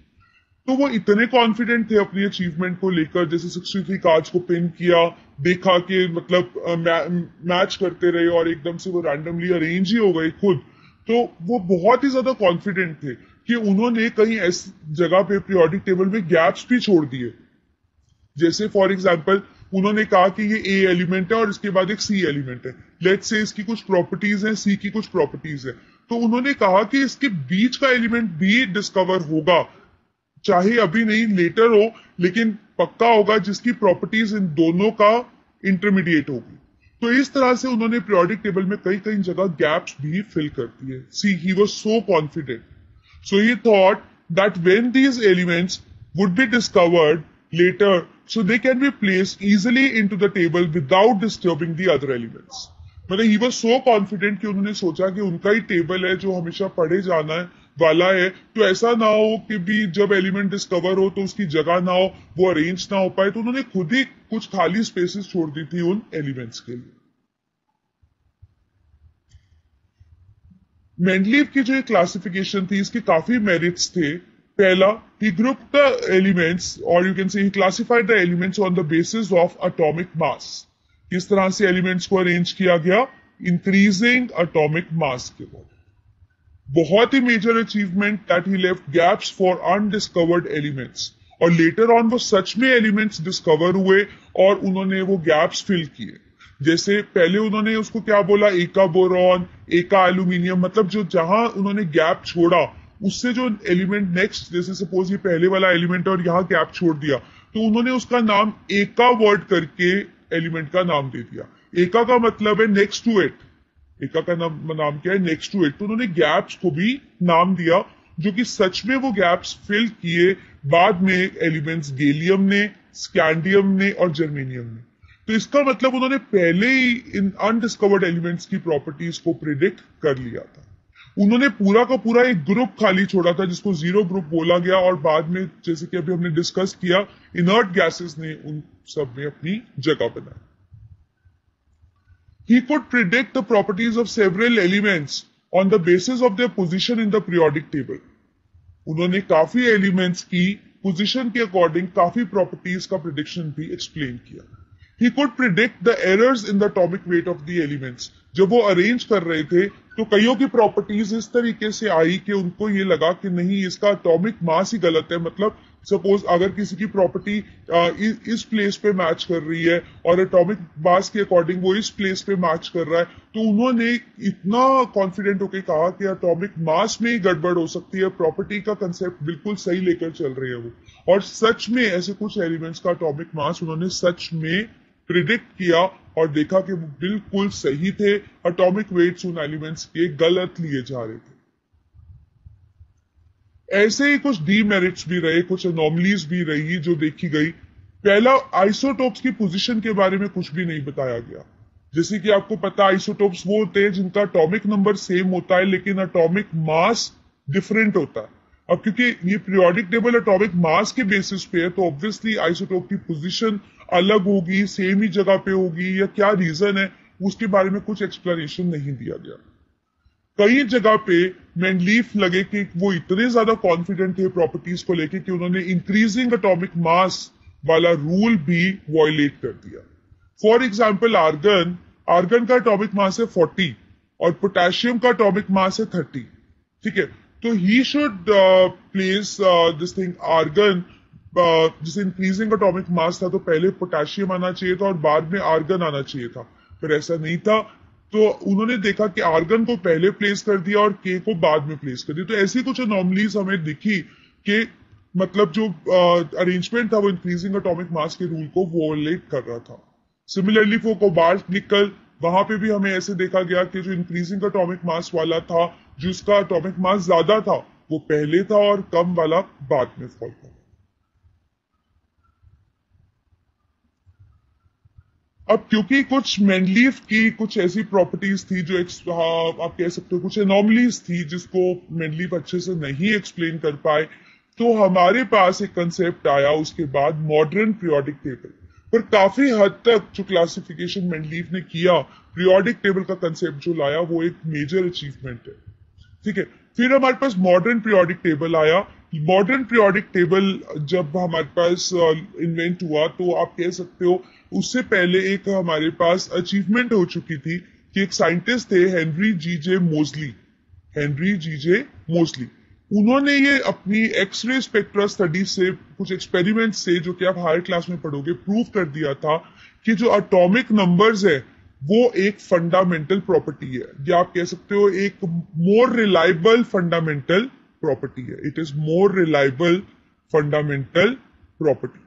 तो वो इतने कॉन्फिडेंट थे अपनी अचीवमेंट को लेकर, जैसे 63 कार्ड्स को पिन किया, देखा कि मतलब मैच करते रहे और एकदम से वो रैंडमली अरेंज ही हो गए खुद। तो वो बहुत ही ज्यादा कॉन्फिडेंट थे कि उन्होंने कहीं ऐसी जगह पे पीरियोडिक टेबल में गैप्स भी छोड़ दिए। जैसे फॉर एग्जाम्पल उन्होंने कहा कि ये ए एलिमेंट है और इसके बाद एक सी एलिमेंट है, लेट्स से इसकी कुछ प्रॉपर्टीज है, सी की कुछ प्रॉपर्टीज है, तो उन्होंने कहा कि इसके बीच का एलिमेंट भी डिस्कवर होगा, चाहे अभी नहीं लेटर हो, लेकिन पक्का होगा, जिसकी प्रॉपर्टीज इन दोनों का इंटरमीडिएट होगी। तो इस तरह से उन्होंने पीरियोडिक टेबल में कई कई जगह गैप्स भी फिल कर दिए। See he was so confident, so he thought that when these elements would be discovered later, so they can be placed easily into the table without disturbing the other elements. मतलब he was so confident कि उन्होंने सोचा कि उनका ही टेबल है जो हमेशा पढ़े जाना है वाला है, तो ऐसा ना हो कि भी जब एलिमेंट डिस्कवर हो तो उसकी जगह ना हो, वो अरेंज ना हो पाए, तो उन्होंने खुद ही कुछ खाली स्पेसेस छोड़ दी थी उन एलिमेंट्स के लिए। मेंडलीव की जो क्लासिफिकेशन थी, इसके काफी मेरिट्स थे। पहला, he grouped the elements, or you can say he classified the elements on the basis of atomic mass. किस तरह से एलिमेंट्स को अरेंज किया गया? इंक्रीजिंग एटॉमिक मास के बाद। बहुत ही major achievement that he left gaps for undiscovered elements, और लेटर ऑन वो सच में एलिमेंट्स डिस्कवर हुए और उन्होंने वो गैप्स फिल किए। जैसे पहले उन्होंने उसको क्या बोला, एका बोरॉन, एका एल्यूमिनियम, मतलब जो जहां उन्होंने गैप छोड़ा उससे जो एलिमेंट नेक्स्ट, जैसे सपोज ये पहले वाला एलिमेंट और यहाँ गैप छोड़ दिया, तो उन्होंने उसका नाम एका वर्ड करके एलिमेंट का नाम दे दिया। एका का मतलब है नेक्स्ट टू इट, एका का नाम क्या है? Next to it. तो उन्होंने गैप्स को भी नाम दिया, जो कि सच में वो गैप्स फिल किए बाद में एलिमेंट्स गैलियम ने, स्कैंडियम ने और जर्मेनियम ने। तो इसका मतलब उन्होंने पहले ही इन अनडिस्कवर्ड एलिमेंट्स की प्रॉपर्टीज को प्रिडिक्ट कर लिया था। उन्होंने पूरा का पूरा एक ग्रुप खाली छोड़ा था जिसको जीरो ग्रुप बोला गया, और बाद में जैसे कि अभी हमने डिस्कस किया, इनर्ट गैसेस ने उन सब में अपनी जगह बनाई। He could predict the properties of several elements on the basis of their position in the periodic table. उन्होंने काफी एलिमेंट्स की पोजीशन के अकॉर्डिंग काफी प्रॉपर्टीज का प्रिडिक्शन भी एक्सप्लेन किया। He could predict the errors in the atomic weight of the elements. जब वो अरेंज कर रहे थे तो कईयों की प्रॉपर्टीज इस तरीके से आई कि उनको ये लगा कि नहीं, इसका एटॉमिक मास ही गलत है। मतलब सपोज अगर किसी की प्रॉपर्टी इस प्लेस पे मैच कर रही है और एटॉमिक मास के अकॉर्डिंग वो इस प्लेस पे मैच कर रहा है, तो उन्होंने इतना कॉन्फिडेंट होकर कहा कि एटॉमिक मास में ही गड़बड़ हो सकती है, प्रॉपर्टी का कंसेप्ट बिल्कुल सही लेकर चल रही है वो। और सच में ऐसे कुछ एलिमेंट्स का एटॉमिक मास उन्होंने सच में प्रिडिक्ट किया और देखा कि वो बिल्कुल सही थे। एटॉमिक वेट्स उन एलिमेंट्स के गलत लिए जा रहे थे। ऐसे ही कुछ डीमेरिट्स भी रहे, कुछ एनोमलीज भी रही जो देखी गई। पहला, आइसोटोप्स की पोजीशन के बारे में कुछ भी नहीं बताया गया। जैसे कि आपको पता, आइसोटोप्स वो होते हैं जिनका एटॉमिक नंबर सेम होता है लेकिन एटॉमिक मास डिफरेंट होता है। अब क्योंकि ये पीरियोडिक टेबल एटॉमिक मास के बेसिस पे है तो ऑब्वियसली आइसोटोप की पोजीशन अलग होगी, सेम ही जगह पे होगी, या क्या रीजन है उसके बारे में कुछ एक्सप्लेनेशन नहीं दिया गया। कई जगह पे मेंडलीफ लगे कि वो इतने ज्यादा कॉन्फिडेंट थे प्रॉपर्टीज को लेके कि उन्होंने इंक्रीजिंग एटॉमिक मास वाला रूल भी वॉयलेट कर दिया। फॉर एग्जाम्पल आर्गन, आर्गन का एटॉमिक मास है 40 और पोटेशियम का एटॉमिक मास है 30, ठीक है। तो he should place this thing argon, जैसे इंक्रीजिंग एटॉमिक मास था तो पहले पोटेशियम आना चाहिए था और बाद में आर्गन आना चाहिए था, पर ऐसा नहीं था। तो उन्होंने देखा कि आर्गन को पहले प्लेस कर दिया और के को बाद में प्लेस कर दिया। तो ऐसी कुछ अनॉमलीज हमें दिखी कि मतलब जो अरेंजमेंट था वो इंक्रीजिंग एटॉमिक मास के रूल को वॉयलेट कर रहा था। सिमिलरली फॉर कोबाल्ट निकल, वहां पे भी हमें ऐसे देखा गया कि जो इंक्रीजिंग एटॉमिक मास वाला था, जिसका एटॉमिक मास ज्यादा था वो पहले था और कम वाला बाद में फॉल था। अब क्योंकि कुछ मेंडलीफ की कुछ ऐसी प्रॉपर्टीज थी जो आप कह सकते हो कुछ एनॉमलीज थी जिसको मेंडलीफ अच्छे से नहीं एक्सप्लेन कर पाए, तो हमारे पास एक कंसेप्ट आया उसके बाद मॉडर्न पीरियोडिक टेबल। पर काफी हद तक जो क्लासिफिकेशन मेंडलीफ ने किया, पीरियोडिक टेबल का कंसेप्ट जो लाया वो एक मेजर अचीवमेंट है, ठीक है। फिर हमारे पास मॉडर्न पीरियोडिक टेबल आया। मॉडर्न पीरियोडिक टेबल जब हमारे पास इन्वेंट हुआ तो आप कह सकते हो उससे पहले एक हमारे पास अचीवमेंट हो चुकी थी कि एक साइंटिस्ट थे हेनरी जी जे मोजली, हेनरी जी जे मोजली। उन्होंने ये अपनी एक्सरे स्पेक्ट्रा स्टडी से कुछ एक्सपेरिमेंट से, जो कि आप हायर क्लास में पढ़ोगे, प्रूव कर दिया था कि जो एटॉमिक नंबर्स है वो एक फंडामेंटल प्रॉपर्टी है, या आप कह सकते हो एक मोर रिलायबल फंडामेंटल प्रॉपर्टी है। It is more reliable fundamental property.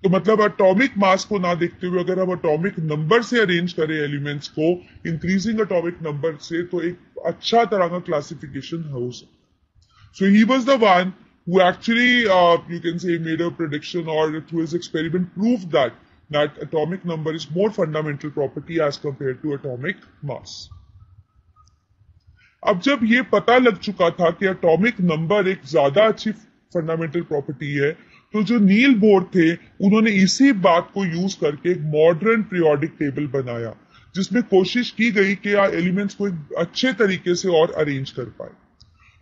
तो मतलब एटॉमिक मास को ना देखते हुए अगर हम एटॉमिक नंबर से अरेंज करें एलिमेंट्स को, इंक्रीजिंग एटॉमिक नंबर से, तो एक अच्छा तरह का क्लासिफिकेशन हो सकता है। So he was the one who actually you can say made a prediction or through his experiment proved that atomic number is more fundamental property as compared to atomic mass. अब जब ये पता लग चुका था कि एटॉमिक नंबर एक ज्यादा अच्छी फंडामेंटल प्रॉपर्टी है, तो जो नील बोर थे उन्होंने इसी बात को यूज करके एक मॉडर्न पीरियोडिक टेबल बनाया जिसमें कोशिश की गई कि एलिमेंट्स को एक अच्छे तरीके से और अरेंज कर पाए।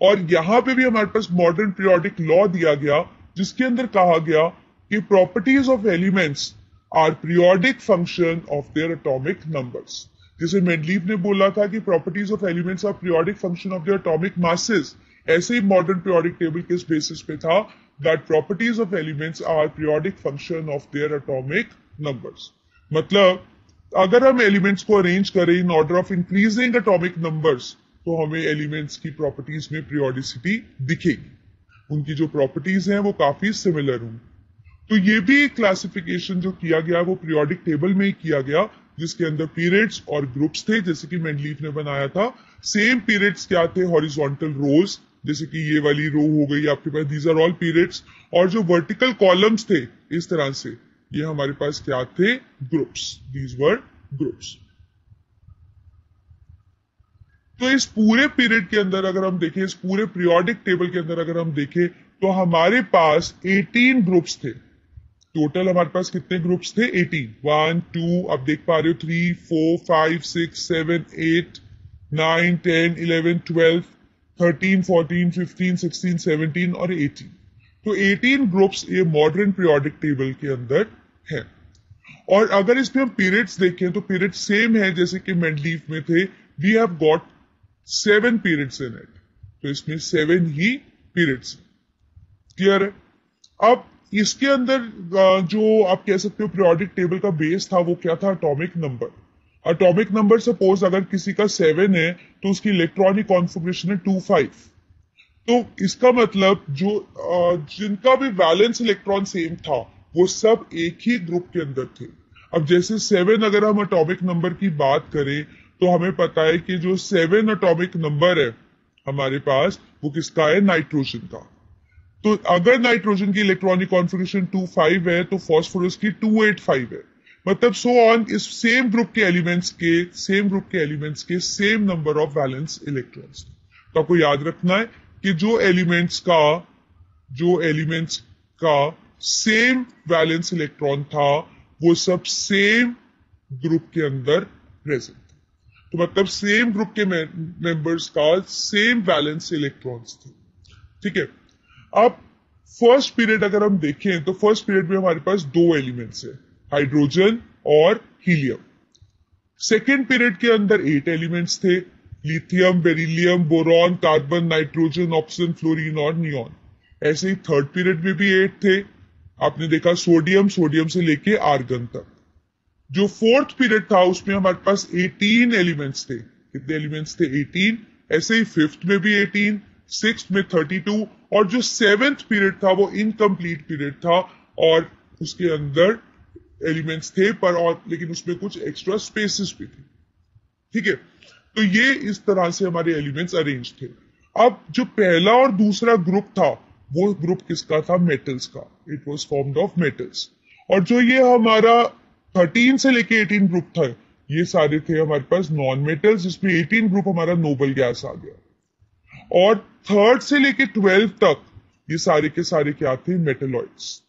और यहां पे भी हमारे पास मॉडर्न पीरियोडिक लॉ दिया गया जिसके अंदर कहा गया कि properties of elements are periodic function of their atomic numbers. जैसे मेंडलीफ ने बोला था कि properties of elements are periodic function of their atomic masses, ऐसे ही मॉडर्न पीरियोडिक टेबल किस बेसिस पे था, that properties of elements are periodic function of their atomic numbers. मतलब अगर हम एलिमेंट्स को अरेंज करें in order of increasing atomic numbers तो हमें एलिमेंट्स की प्रॉपर्टीज में पीरियोडिसिटी दिखेगी, उनकी जो प्रॉपर्टीज हैं वो काफी सिमिलर होंगी। तो ये भी क्लासिफिकेशन जो किया गया वो पीरियोडिक टेबल में ही किया गया जिसके अंदर पीरियड्स और ग्रुप्स थे, जैसे कि मेंडलीफ ने बनाया था। सेम पीरियड्स क्या थे, हॉरिजॉन्टल रोज, जैसे कि ये वाली रो हो गई आपके पास, दीज आर ऑल पीरियड्स। और जो वर्टिकल कॉलम्स थे इस तरह से, ये हमारे पास क्या थे, ग्रुप्स, दीज वर ग्रुप्स। तो इस पूरे पीरियड के अंदर अगर हम देखें, इस पूरे पीरियोडिक टेबल के अंदर अगर हम देखें तो हमारे पास 18 ग्रुप्स थे। टोटल हमारे पास कितने ग्रुप्स थे, 18। 1 2 आप देख पा रहे हो, 3 4 5 6 7 8 9 10 11 12 13 14 15 16 17 और 18। तो 18 ग्रुप्स ये मॉडर्न पीरियोडिक टेबल के अंदर है। और अगर इसमें हम पीरियड्स देखें तो पीरियड सेम है जैसे कि मेंडलीफ में थे। We have got 7 periods in it, तो इसमें 7 ही पीरियड्स। क्लियर है। अब इसके अंदर जो आप कह सकते हो पीरियोडिक टेबल का बेस था वो क्या था, atomic number. Atomic number suppose अगर किसी का 7 है तो उसकी इलेक्ट्रॉनिक कॉन्फ़िगरेशन है 25। तो इसका मतलब जो जिनका भी वैलेंस इलेक्ट्रॉन सेम था वो सब एक ही ग्रुप के अंदर थे। अब जैसे 7 अगर हम एटॉमिक नंबर की बात करें तो हमें पता है कि जो 7 एटॉमिक नंबर है हमारे पास वो किसका है, नाइट्रोजन का। तो अगर नाइट्रोजन की इलेक्ट्रॉनिक कॉन्फ़िगरेशन 25 है तो फास्फोरस की 285 है। मतलब सो ऑन, इस सेम ग्रुप के एलिमेंट्स के same number of valence electrons. तो आपको याद रखना है कि जो एलिमेंट्स का सेम वैलेंस इलेक्ट्रॉन था वो सब सेम ग्रुप के अंदर प्रेजेंट था। तो मतलब सेम ग्रुप के मेंबर्स का सेम वैलेंस इलेक्ट्रॉन्स थे। ठीक है, अब फर्स्ट पीरियड अगर हम देखें तो फर्स्ट पीरियड में हमारे पास दो एलिमेंट्स है, हाइड्रोजन और हीलियम। सेकेंड पीरियड के अंदर 8 एलिमेंट्स थे, lithium, beryllium, boron, carbon, nitrogen, oxygen, fluorine और नियॉन। ऐसे ही थर्ड पीरियड में भी 8 थे, आपने देखा सोडियम से लेके आर्गन तक। जो फोर्थ पीरियड था उसमें हमारे पास 18 एलिमेंट्स थे। कितने एलिमेंट्स थे? 18। ऐसे ही फिफ्थ में भी 18, सिक्स्थ में 32 और जो सेवेंथ पीरियड था वो इनकम्प्लीट पीरियड था और उसके अंदर एलिमेंट्स थे लेकिन उसमें कुछ एक्स्ट्रा स्पेसेस भी थे। ठीक है, तो ये इस तरह से हमारे एलिमेंट्स अरेंज थे। अब जो पहला और दूसरा ग्रुप था वो ग्रुप किसका था? मेटल्स का। It was formed of metals. और जो ये हमारा 13 से लेके 18 ग्रुप था ये सारे थे हमारे पास नॉन मेटल्स, जिसमें 18 ग्रुप हमारा नोबल गैस आ गया। और थर्ड से लेके 12 तक ये सारे के सारे क्या थे? मेटलॉइड्स।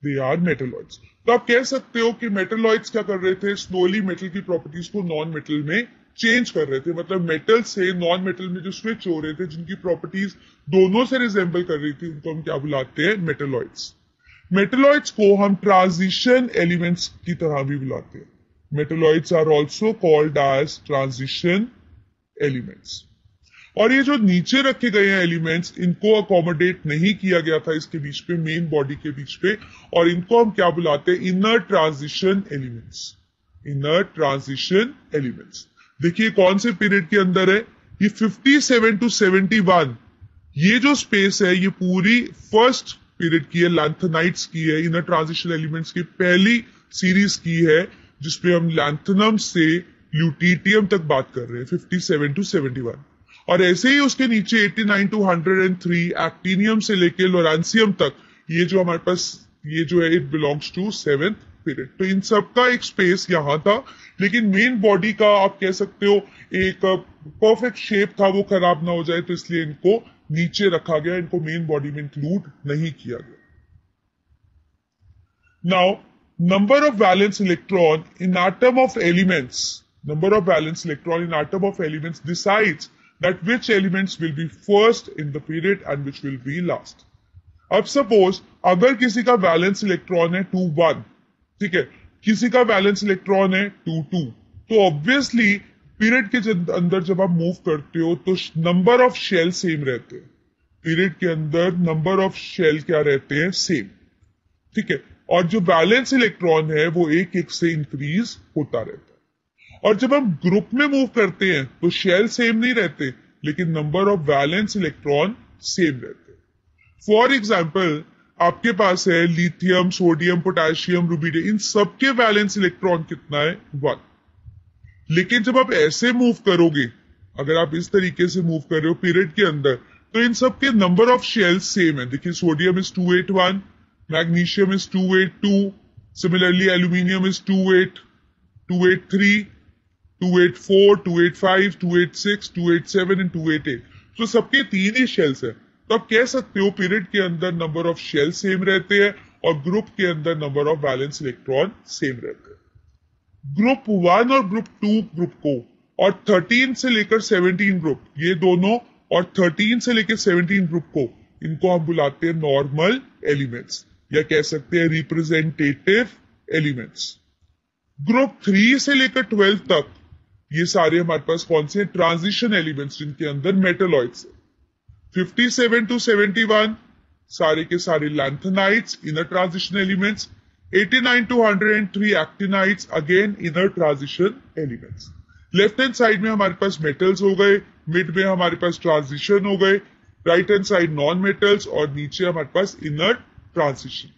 They are metalloids. तो आप कह सकते हो कि मेटलॉइड्स क्या कर रहे थे? स्लोली मेटल की प्रॉपर्टीज को नॉन मेटल में चेंज कर रहे थे। मतलब मेटल से नॉन मेटल में जो स्विच हो रहे थे, जिनकी प्रॉपर्टीज दोनों से रिजेंबल कर रही थी, उनको हम क्या बुलाते हैं? मेटलॉइड्स। मेटलॉइड्स को हम ट्रांजिशन एलिमेंट्स की तरह भी बुलाते हैं। Metalloids are also called as transition elements. और ये जो नीचे रखे गए हैं एलिमेंट्स, इनको अकोमोडेट नहीं किया गया था इसके बीच पे, मेन बॉडी के बीच पे, और इनको हम क्या बुलाते हैं? Inner transition elements. Inner transition elements. देखिए कौन से पीरियड के अंदर है? ये 57 to 71 ये जो स्पेस है ये पूरी फर्स्ट पीरियड की है, लैंथेनाइट्स की है, इनर ट्रांजिशन एलिमेंट्स की पहली सीरीज की है, जिसपे हम लैंथेनम से ल्यूटिटियम तक बात कर रहे हैं, 57 to 71। और ऐसे ही उसके नीचे 89 to 103 एक्टिनियम से लेके लोरेंसियम तक, ये जो हमारे पास ये जो है it belongs to 7th period. तो इन सब का एक स्पेस यहां था, लेकिन मेन बॉडी का आप कह सकते हो एक परफेक्ट शेप था, वो खराब ना हो जाए, तो इसलिए इनको नीचे रखा गया, इनको मेन बॉडी में इंक्लूड नहीं किया गया। Now number of valence electron in atom of elements, number of valence electron in atom of elements decides that which elements will be first in the period and which will be last. अब सपोज अगर किसी का वैलेंस इलेक्ट्रॉन है 2 1, ठीक है, किसी का वैलेंस इलेक्ट्रॉन है 2 2, तो ऑब्वियसली पीरियड के अंदर जब आप मूव करते हो तो नंबर ऑफ शेल सेम रहते हैं। पीरियड के अंदर नंबर ऑफ शेल क्या रहते हैं? सेम। ठीक है, और जो वैलेंस इलेक्ट्रॉन है वो एक एक से इंक्रीज होता रहता है। और जब हम ग्रुप में मूव करते हैं तो शेल सेम नहीं रहते, लेकिन number of valence electron same रहते हैं। फॉर एग्जाम्पल आपके पास है लिथियम, सोडियम, पोटेशियम, रुबिडियम, इन सबके वैलेंस इलेक्ट्रॉन कितना है? 1। लेकिन जब आप ऐसे मूव करोगे, अगर आप इस तरीके से मूव कर रहे हो पीरियड के अंदर, तो इन सबके नंबर ऑफ शेल सेम है। देखिए sodium is 281, magnesium is 282, similarly aluminium is 283, 284, 285, 286, 287 and 288। तो सबके 3 ही शेल्स है। तो आप कह सकते हो पीरियड के अंदर नंबर ऑफ शेल सेम रहते हैं और ग्रुप के अंदर number of valence electron same रहते हैं। ग्रुप 1 और ग्रुप 2 ग्रुप को, और 13 से लेकर 17 ग्रुप, ये दोनों, और 13 से लेकर 17 ग्रुप को, इनको हम बुलाते हैं नॉर्मल एलिमेंट्स, या कह सकते हैं रिप्रेजेंटेटिव एलिमेंट्स। ग्रुप 3 से लेकर 12 तक ये सारे हमारे पास कौन से? ट्रांजिशन एलिमेंट्स, जिनके अंदर मेटलॉइड्स है। 57 to 71 सारे के सारे lanthanides, inner transition elements. 89 to 103 actinides, again inner transition elements. Left hand side में हमारे पास मेटल्स हो गए, मिड में हमारे पास ट्रांजिशन हो गए, right hand side non metals, और नीचे हमारे पास इनर ट्रांजिशन।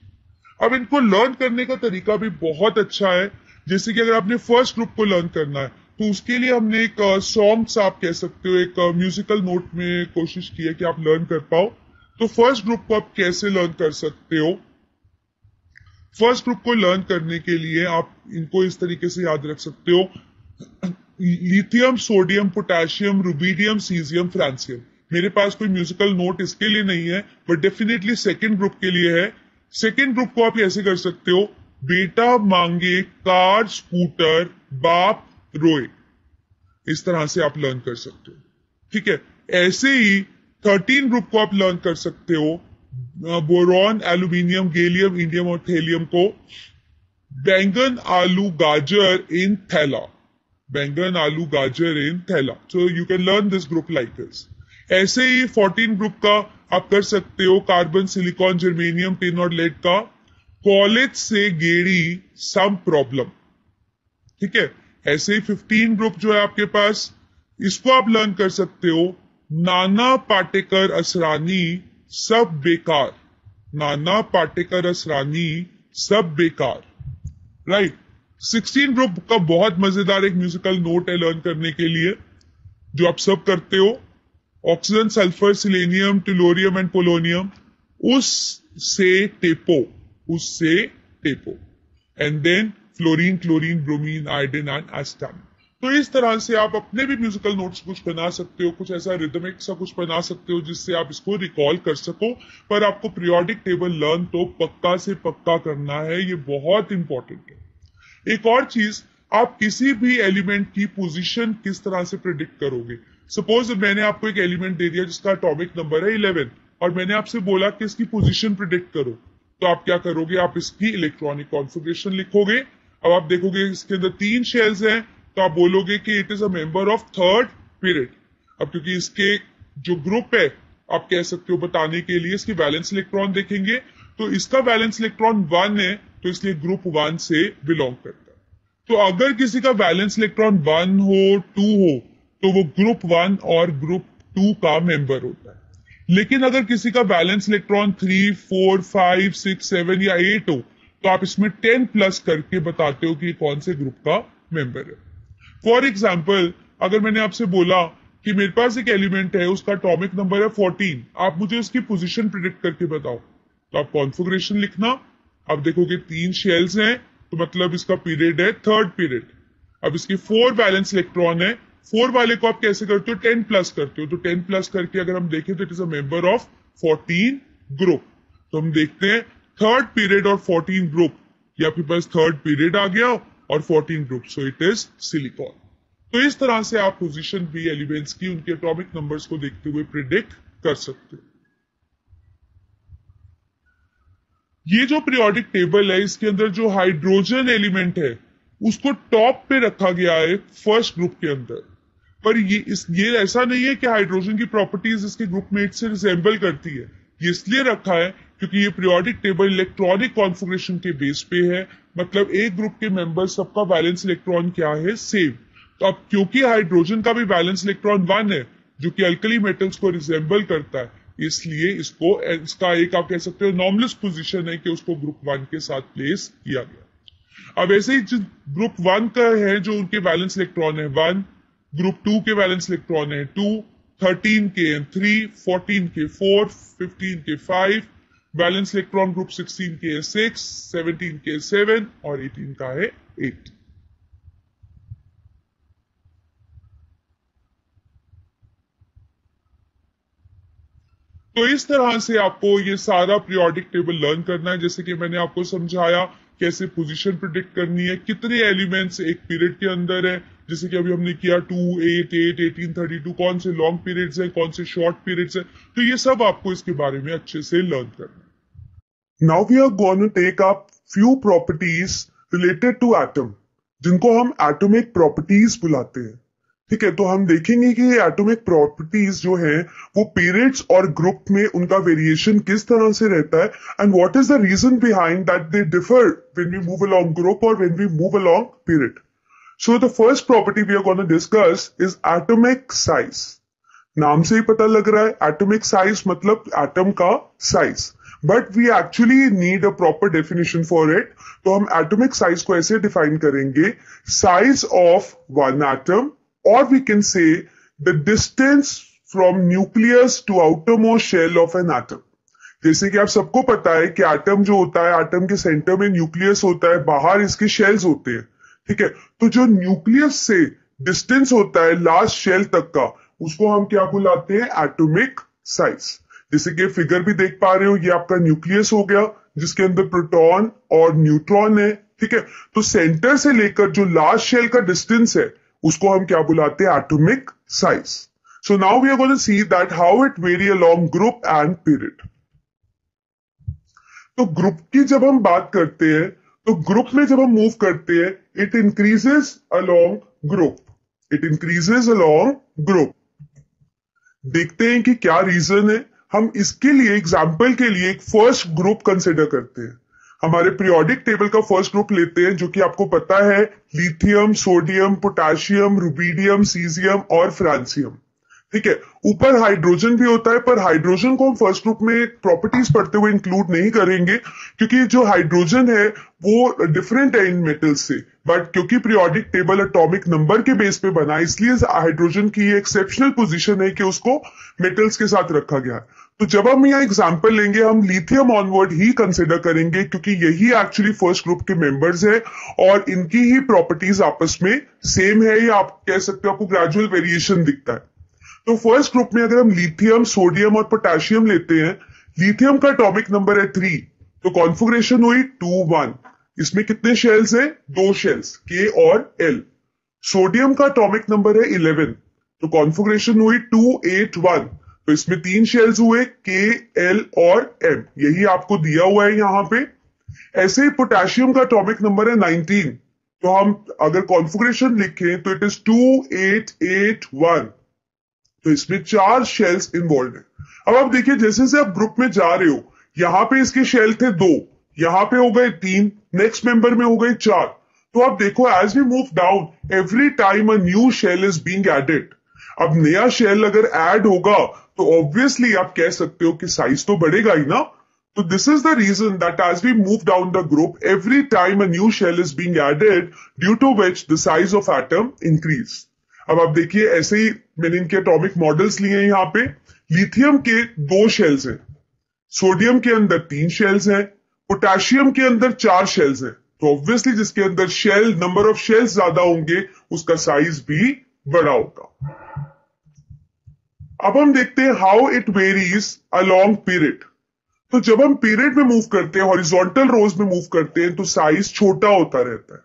अब इनको लर्न करने का तरीका भी बहुत अच्छा है। जैसे कि अगर आपने फर्स्ट ग्रुप को लर्न करना है तो उसके लिए हमने एक सॉन्ग्स आप कह सकते हो, एक म्यूजिकल नोट में कोशिश की है कि आप लर्न कर पाओ। तो फर्स्ट ग्रुप को आप कैसे लर्न कर सकते हो? फर्स्ट ग्रुप को लर्न करने के लिए आप इनको इस तरीके से याद रख सकते हो, lithium, sodium, potassium, rubidium, caesium, francium. मेरे पास कोई म्यूजिकल नोट इसके लिए नहीं है, बट डेफिनेटली सेकेंड ग्रुप के लिए है। सेकेंड ग्रुप को आप ऐसे कर सकते हो, बेटा मांगे कार स्कूटर बाप रोए। इस तरह से आप लर्न कर सकते हो, ठीक है। ऐसे ही 13 ग्रुप को आप लर्न कर सकते हो, बोरॉन, एल्यूमिनियम, गैलियम, इंडियम और थेलियम को। बैंगन, आलू, गाजर इन थैला, बैंगन, आलू, गाजर इन थैला। So you can learn this group like this. ऐसे ही 14 ग्रुप का आप कर सकते हो, कार्बन, सिलिकॉन, जर्मेनियम, टिन और लेड का। कॉलेज से गेड़ी सम प्रॉब्लम, ठीक है। ऐसे ही 15 ग्रुप जो है आपके पास, इसको आप लर्न कर सकते हो, नाना पाटेकर असरानी सब बेकार, नाना पाटेकर असरानी सब बेकार, राइट। 16 ग्रुप का बहुत मजेदार एक म्यूजिकल नोट है लर्न करने के लिए, जो आप सब करते हो, oxygen, sulphur, selenium, tellurium and polonium, उस से टेपो, उससे टेपो, and then fluorine, chlorine, bromine, iodine and astatine. तो इस तरह से आप अपने भी म्यूजिकल नोट्स कुछ बना सकते हो, कुछ ऐसा रिदमिक सा कुछ बना सकते हो जिससे आप इसको रिकॉल कर सको। पर आपको पीरियोडिक टेबल लर्न तो पक्का से पक्का करना है, ये बहुत इंपॉर्टेंट है। एक और चीज, आप किसी भी एलिमेंट की पोजीशन किस तरह से प्रिडिक्ट करोगे। सपोज मैंने आपको एक एलिमेंट दे दिया जिसका एटॉमिक नंबर है 11 और मैंने आपसे बोला कि इसकी पोजीशन प्रिडिक्ट करो, तो आप क्या करोगे, आप इसकी इलेक्ट्रॉनिक कॉन्फ़िगरेशन लिखोगे। अब आप देखोगे इसके अंदर 3 शेल्स हैं, तो आप बोलोगे कि it is a member of third period. अब क्योंकि इसके जो ग्रुप है, आप कह सकते हो बताने के लिए इसकी वैलेंस इलेक्ट्रॉन देखेंगे, तो इसका वैलेंस इलेक्ट्रॉन 1 है, तो इसलिए ग्रुप 1 से बिलोंग करता है। तो अगर किसी का वैलेंस इलेक्ट्रॉन 1 हो, 2 हो, तो वो ग्रुप 1 और ग्रुप 2 का मेंबर होता है। लेकिन अगर किसी का वैलेंस इलेक्ट्रॉन 3, 4, 5, 6, 7 या 8 हो, तो आप इसमें 10 प्लस करके बताते हो कि कौन से ग्रुप का मेंबर है। फॉर एग्जाम्पल, अगर मैंने आपसे बोला कि मेरे पास एक एलिमेंट है, उसका एटॉमिक नंबर है 14, आप मुझे उसकी पोजीशन प्रिडिक्ट करके बताओ, तो आप कॉन्फ़िगरेशन लिखना। अब देखोगे 3 शेल्स हैं, तो मतलब इसका पीरियड है थर्ड पीरियड। अब इसके 4 वैलेंस इलेक्ट्रॉन है, 4 वाले को आप कैसे करते हो, 10 प्लस करते हो। तो 10 प्लस करके अगर हम देखें तो it is a member of 14 group. तो हम देखते हैं थर्ड पीरियड और 14 ग्रुप, ये आपके पास थर्ड पीरियड आ गया और 14 group, so it is silicon. तो इस तरह से आप पोजीशन भी एलिमेंट्स की उनके एटॉमिक नंबर्स को देखते हुए प्रिडिक्ट कर सकते हो। ये जो पीरियोडिक टेबल है, इसके अंदर जो हाइड्रोजन एलिमेंट है उसको टॉप पे रखा गया है फर्स्ट ग्रुप के अंदर। पर ये ऐसा नहीं है कि हाइड्रोजन की प्रॉपर्टीज इसके ग्रुप मेट से रिजेंबल करती है। ये इसलिए रखा है क्योंकि ये पीरियोडिक टेबल इलेक्ट्रॉनिक कॉन्फ़िगरेशन के बेस पे है, मतलब एक ग्रुप के मेंबर सबका वैलेंस इलेक्ट्रॉन क्या है, सेम। तो अब क्योंकि हाइड्रोजन का भी वैलेंस इलेक्ट्रॉन 1 है, जो कि अल्कली मेटल्स को रिजेंबल करता है, इसलिए इसका एक आप कह सकते हो नॉर्मलस पोजीशन है कि उसको ग्रुप 1 के साथ प्लेस किया गया। अब ऐसे ही ग्रुप 1 का है जो उनके वैलेंस इलेक्ट्रॉन है 1, ग्रुप 2 के वैलेंस इलेक्ट्रॉन है 2, 13 के 3, 14 के 4, 15 के 5, वैलेंस इलेक्ट्रॉन ग्रुप 16 के 6, 17 के 7 और 18 का है 8। तो इस तरह से आपको ये सारा पीरियोडिक टेबल लर्न करना है। जैसे कि मैंने आपको समझाया कैसे पोजीशन प्रिडिक्ट करनी है, कितने एलिमेंट्स एक पीरियड के अंदर है, जैसे कि अभी हमने किया 2, 8, 8, 18, 32, कौन से लॉन्ग पीरियड्स हैं, कौन से शॉर्ट पीरियड्स हैं। तो ये सब आपको इसके बारे में अच्छे से लर्न करना है। Now we are going to take up few properties related to atom, जिनको हम एटॉमिक प्रॉपर्टीज बुलाते हैं। ठीक है, तो हम देखेंगे कि ये एटॉमिक प्रॉपर्टीज जो है वो पीरियड्स और ग्रुप में उनका वेरिएशन किस तरह से रहता है, and what is the reason behind that they differ when we move along group और when we move along period. So the first property we are going to discuss is atomic size. नाम से ही पता लग रहा है एटॉमिक साइज मतलब एटम का size, but we actually need a proper definition for it. तो हम एटॉमिक साइज को ऐसे डिफाइन करेंगे, size of one atom, or we can say the distance from nucleus to outermost shell of an atom। जैसे कि आप सबको पता है कि एटम जो होता है, एटम के सेंटर में न्यूक्लियस होता है, बाहर इसके शेल्स होते हैं। ठीक है, तो जो न्यूक्लियस से डिस्टेंस होता है लास्ट शेल तक का, उसको हम क्या बुलाते हैं, एटॉमिक साइज। जैसे कि फिगर भी देख पा रहे हो, ये आपका न्यूक्लियस हो गया जिसके अंदर प्रोटॉन और न्यूट्रॉन है, ठीक है। तो सेंटर से लेकर जो लास्ट शेल का डिस्टेंस है उसको हम क्या बुलाते हैं, atomic size. So now we are going to see that how it vary along group and period. तो ग्रुप की जब हम बात करते हैं, तो ग्रुप में जब हम मूव करते हैं, it increases along group, it increases along group. देखते हैं कि क्या रीजन है। हम इसके लिए एग्जाम्पल के लिए एक फर्स्ट ग्रुप कंसिडर करते हैं। हमारे पीरियोडिक टेबल का फर्स्ट ग्रुप लेते हैं, जो कि आपको पता है lithium, sodium, potassium, rubidium, caesium और फ्रांसियम, ठीक है। ऊपर हाइड्रोजन भी होता है, पर हाइड्रोजन को हम फर्स्ट ग्रुप में प्रॉपर्टीज पढ़ते हुए इंक्लूड नहीं करेंगे, क्योंकि जो हाइड्रोजन है वो डिफरेंट है इन मेटल्स से। बट क्योंकि पीरियोडिक टेबल एटॉमिक नंबर के बेस पे बना, इसलिए हाइड्रोजन की ये एक्सेप्शनल पोजीशन है कि उसको मेटल्स के साथ रखा गया है। तो जब हम यहाँ एग्जाम्पल लेंगे, हम लिथियम ऑनवर्ड ही कंसिडर करेंगे, क्योंकि यही एक्चुअली फर्स्ट ग्रुप के मेंबर्स है और इनकी ही प्रॉपर्टीज आपस में सेम है, या आप कह सकते हो आपको ग्रेजुअल वेरिएशन दिखता है। तो फर्स्ट ग्रुप में अगर हम लिथियम, सोडियम और पोटेशियम लेते हैं, लिथियम का एटॉमिक नंबर है 3, तो कॉन्फिगरेशन हुई 2 1। इसमें कितने शेल्स हैं, 2 शेल्स, के और एल। सोडियम का एटॉमिक नंबर है 11, तो कॉन्फिगरेशन हुई 2 8 1, तो इसमें 3 शेल्स हुए, के एल और एम। यही आपको दिया हुआ है यहां पे। ऐसे ही पोटेशियम का एटॉमिक नंबर है 19, तो हम अगर कॉन्फिगरेशन लिखें तो इट इज 2 8 8 1, तो इसमें 4 शेल्स इन्वॉल्व है। अब आप देखिए, जैसे जैसे आप ग्रुप में जा रहे हो, यहां पे इसके शेल थे 2, यहां पे हो गए 3, नेक्स्ट मेंबर में हो गए 4। तो आप देखो, as we move down every time a new shell is being added. अब नया शेल अगर ऐड होगा तो ऑब्वियसली आप कह सकते हो कि साइज तो बढ़ेगा ही ना। तो this is the reason that as we move down the group, every time a new shell is being added, due to which the size of atom increase. अब आप देखिए, ऐसे ही मैंने इनके एटॉमिक मॉडल्स लिए हैं। यहाँ पे लिथियम के 2 शेल्स हैं, सोडियम के अंदर 3 शेल्स हैं, पोटेशियम के अंदर 4 शेल्स हैं। तो ऑब्वियसली जिसके अंदर शेल नंबर ऑफ शेल्स ज्यादा होंगे उसका साइज भी बड़ा होगा। अब हम देखते हैं how it varies along period. तो जब हम पीरियड में मूव करते हैं, हॉरिजॉन्टल रोज में मूव करते हैं, तो साइज छोटा होता रहता है।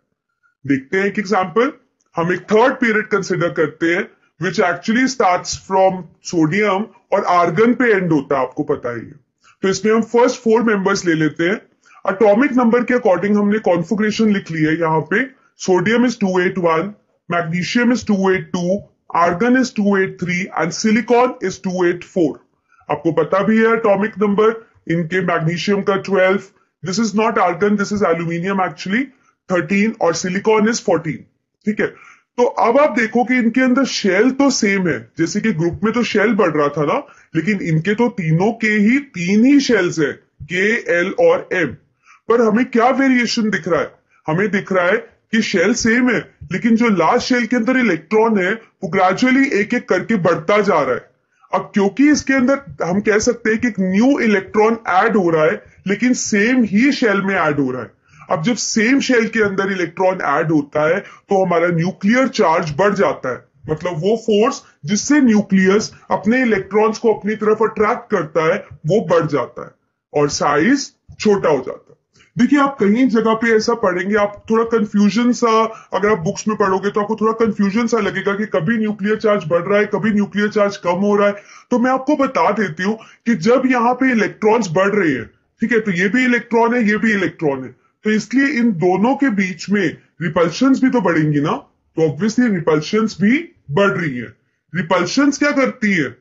देखते हैं एक एग्जांपल। हम एक थर्ड पीरियड कंसिडर करते हैं, which actually starts from sodium और आर्गन पे एंड होता है, आपको पता ही है। तो इसमें हम फर्स्ट 4 मेंबर्स ले लेते हैं। एटॉमिक नंबर के अकॉर्डिंग हमने कॉन्फिगरेशन लिख ली है यहाँ पे। Sodium is 281, magnesium is 282, argon is 283 and silicon is 284। आपको पता भी है एटॉमिक नंबर इनके, मैग्नीशियम का 12, this is not argon, this is aluminium actually, 13, और सिलिकॉन इज 14, ठीक है। तो अब आप देखो कि इनके अंदर शेल तो सेम है, जैसे कि ग्रुप में तो शेल बढ़ रहा था ना, लेकिन इनके तो तीनों के ही 3 ही शेल्स है, के एल और एम। पर हमें क्या वेरिएशन दिख रहा है, हमें दिख रहा है कि शेल सेम है, लेकिन जो लास्ट शेल के अंदर इलेक्ट्रॉन है वो ग्रेजुअली एक एक करके बढ़ता जा रहा है। अब क्योंकि इसके अंदर हम कह सकते हैं कि एक न्यू इलेक्ट्रॉन ऐड हो रहा है, लेकिन सेम ही शेल में ऐड हो रहा है। अब जब सेम शेल के अंदर इलेक्ट्रॉन ऐड होता है तो हमारा न्यूक्लियर चार्ज बढ़ जाता है, मतलब वो फोर्स जिससे न्यूक्लियस अपने इलेक्ट्रॉन्स को अपनी तरफ अट्रैक्ट करता है वो बढ़ जाता है और साइज छोटा हो जाता है। देखिए, आप कहीं जगह पे ऐसा पढ़ेंगे, आप थोड़ा कंफ्यूजन सा, अगर आप बुक्स में पढ़ोगे तो आपको थोड़ा कंफ्यूजन सा लगेगा कि कभी न्यूक्लियर चार्ज बढ़ रहा है, कभी न्यूक्लियर चार्ज कम हो रहा है। तो मैं आपको बता देती हूँ कि जब यहाँ पे इलेक्ट्रॉन्स बढ़ रहे हैं, ठीक है, तो ये भी इलेक्ट्रॉन है, ये भी इलेक्ट्रॉन है, तो इसलिए इन दोनों के बीच में रिपल्शंस भी तो बढ़ेंगी ना। तो ऑब्वियसली रिपल्शंस भी बढ़ रही है। रिपल्शंस क्या करती है,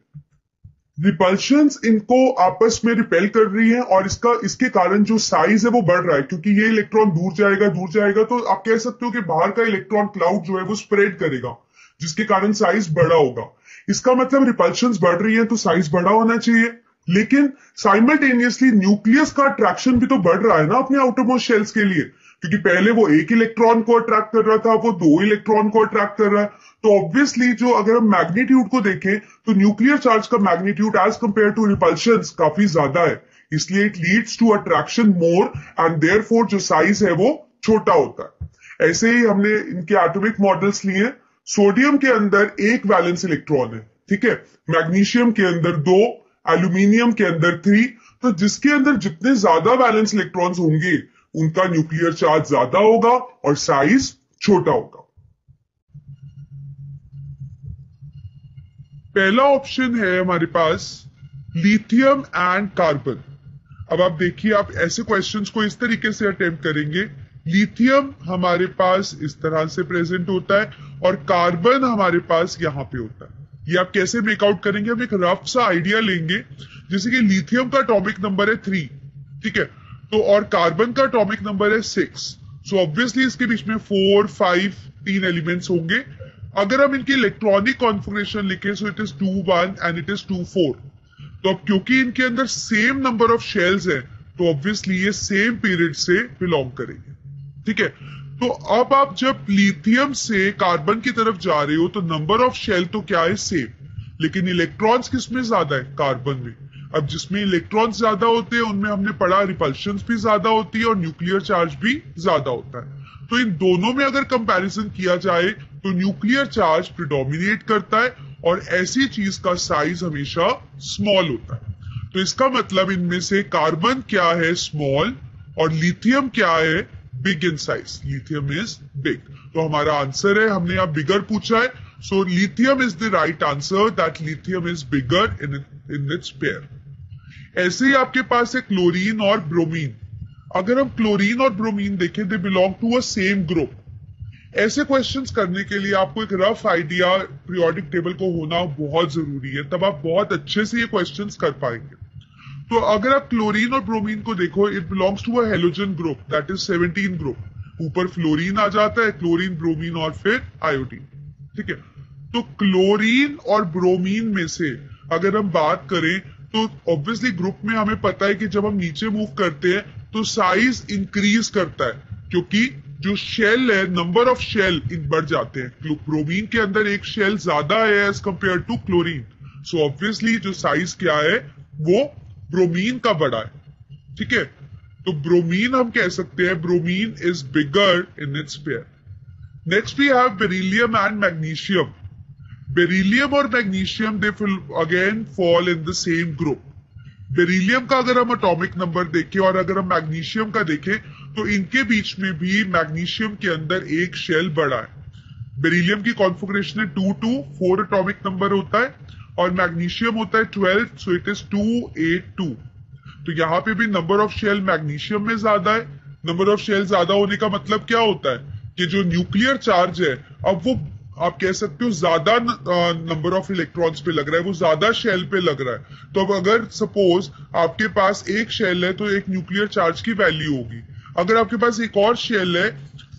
रिपल्शंस इनको आपस में रिपेल कर रही है और इसके कारण जो साइज है वो बढ़ रहा है, क्योंकि ये इलेक्ट्रॉन दूर जाएगा, तो आप कह सकते हो कि बाहर का इलेक्ट्रॉन क्लाउड जो है वो स्प्रेड करेगा, जिसके कारण साइज बड़ा होगा। इसका मतलब रिपल्शंस बढ़ रही है तो साइज बड़ा होना चाहिए। लेकिन साइमल्टेनियसली न्यूक्लियस का अट्रैक्शन भी तो बढ़ रहा है ना अपने आउटरमोस्ट शेल्स के लिए, क्योंकि पहले वो एक इलेक्ट्रॉन को अट्रैक्ट कर रहा था, वो 2 इलेक्ट्रॉन को अट्रैक्ट कर रहा है। तो ऑब्वियसली जो अगर हम मैग्नीट्यूड को देखें तो न्यूक्लियर चार्ज का magnitude as compare to repulsions काफी ज्यादा है, इसलिए it leads to attraction more and therefore जो साइज है वो छोटा होता है। ऐसे ही हमने इनके एटॉमिक मॉडल्स लिए। सोडियम के अंदर एक वैलेंस इलेक्ट्रॉन है, ठीक है। मैग्नीशियम के अंदर 2, एल्यूमिनियम के अंदर 3। तो जिसके अंदर जितने ज्यादा वैलेंस इलेक्ट्रॉन्स होंगे उनका न्यूक्लियर चार्ज ज्यादा होगा और साइज छोटा होगा। पहला ऑप्शन है हमारे पास लिथियम एंड कार्बन। अब आप देखिए, आप ऐसे क्वेश्चंस को इस तरीके से अटेम्प्ट करेंगे। लिथियम हमारे पास इस तरह से प्रेजेंट होता है और कार्बन हमारे पास यहां पे होता है। ये आप कैसे मेकआउट करेंगे? हम एक रफ सा आइडिया लेंगे, जैसे कि लिथियम का एटॉमिक नंबर है 3, ठीक है, तो और कार्बन का एटॉमिक नंबर है 6। सो ऑब्वियसली इसके बीच में 4, 5 3 एलिमेंट्स होंगे। अगर हम इनकी इलेक्ट्रॉनिक कॉन्फ़िगरेशन लिखें, so it is 2 1 and it is 2 4। तो अब क्योंकि इनके अंदर सेम नंबर ऑफ शेल्स है, तो ऑब्वियसली ये सेम पीरियड से बिलोंग करेंगे, ठीक है। तो अब आप जब लिथियम से कार्बन की तरफ जा रहे हो तो नंबर ऑफ शेल तो क्या है? सेम, लेकिन इलेक्ट्रॉन्स किसमें ज्यादा है? कार्बन में। अब जिसमें इलेक्ट्रॉन्स ज्यादा होते हैं उनमें हमने पढ़ा रिपल्शन भी ज्यादा होती है और न्यूक्लियर चार्ज भी ज्यादा होता है। तो इन दोनों में अगर कंपैरिजन किया जाए तो न्यूक्लियर चार्ज प्रिडोमिनेट करता है और ऐसी चीज का साइज हमेशा स्मॉल होता है। तो इसका मतलब इनमें से कार्बन क्या है? स्मॉल, और लिथियम क्या है? Big in size. Lithium is big. तो हमारा आंसर है, हमने यहाँ बिगर पूछा है, so lithium is the right answer, that lithium is bigger in its pair. ऐसे ही आपके पास है क्लोरीन और ब्रोमीन। अगर हम क्लोरीन और ब्रोमीन देखें, they belong to a same group. ऐसे क्वेश्चंस करने के लिए आपको एक रफ आइडिया पीरियोडिक टेबल को होना बहुत जरूरी है, तब आप बहुत अच्छे से ये क्वेश्चंस कर पाएंगे। तो अगर आप क्लोरीन और ब्रोमीन को देखो, it belongs to a halogen group, that is 17 group. ऊपर फ्लोरीन आ जाता है, क्लोरीन, ब्रोमीन और फिर आयोडीन, ठीक है। तो क्लोरीन और ब्रोमीन में से अगर हम बात करें तो ऑब्वियसली ग्रुप में हमें पता है कि जब हम नीचे मूव करते हैं तो साइज इंक्रीज करता है, क्योंकि जो शेल है, नंबर ऑफ शेल बढ़ जाते हैं। ब्रोमीन के अंदर एक शेल ज्यादा है as compare to chlorine, so obviously जो साइज क्या है वो ब्रोमीन का बड़ा है, ठीक है। तो ब्रोमीन हम कह सकते हैं bromine is bigger in its pair. Next we have beryllium and magnesium. Beryllium और magnesium they again fall in the same group. Beryllium का अगर हम एटॉमिक नंबर देखें और अगर हम मैग्नीशियम का देखें तो इनके बीच में भी मैग्नीशियम के अंदर एक शेल बड़ा है। बेरिलियम की कॉन्फ़िगरेशन है 2 2, 4 एटॉमिक नंबर होता है और मैग्नीशियम होता है 12, सो इट इज 2 8 2। तो यहाँ पे भी नंबर ऑफ शेल मैग्नीशियम में ज्यादा है। नंबर ऑफ शेल ज्यादा होने का मतलब क्या होता है कि जो न्यूक्लियर चार्ज है, अब वो आप कह सकते हो ज्यादा नंबर ऑफ इलेक्ट्रॉन्स पे लग रहा है, वो ज्यादा शेल पे लग रहा है। तो अब अगर सपोज आपके पास एक शेल है तो एक न्यूक्लियर चार्ज की वैल्यू होगी। अगर आपके पास एक और शेल है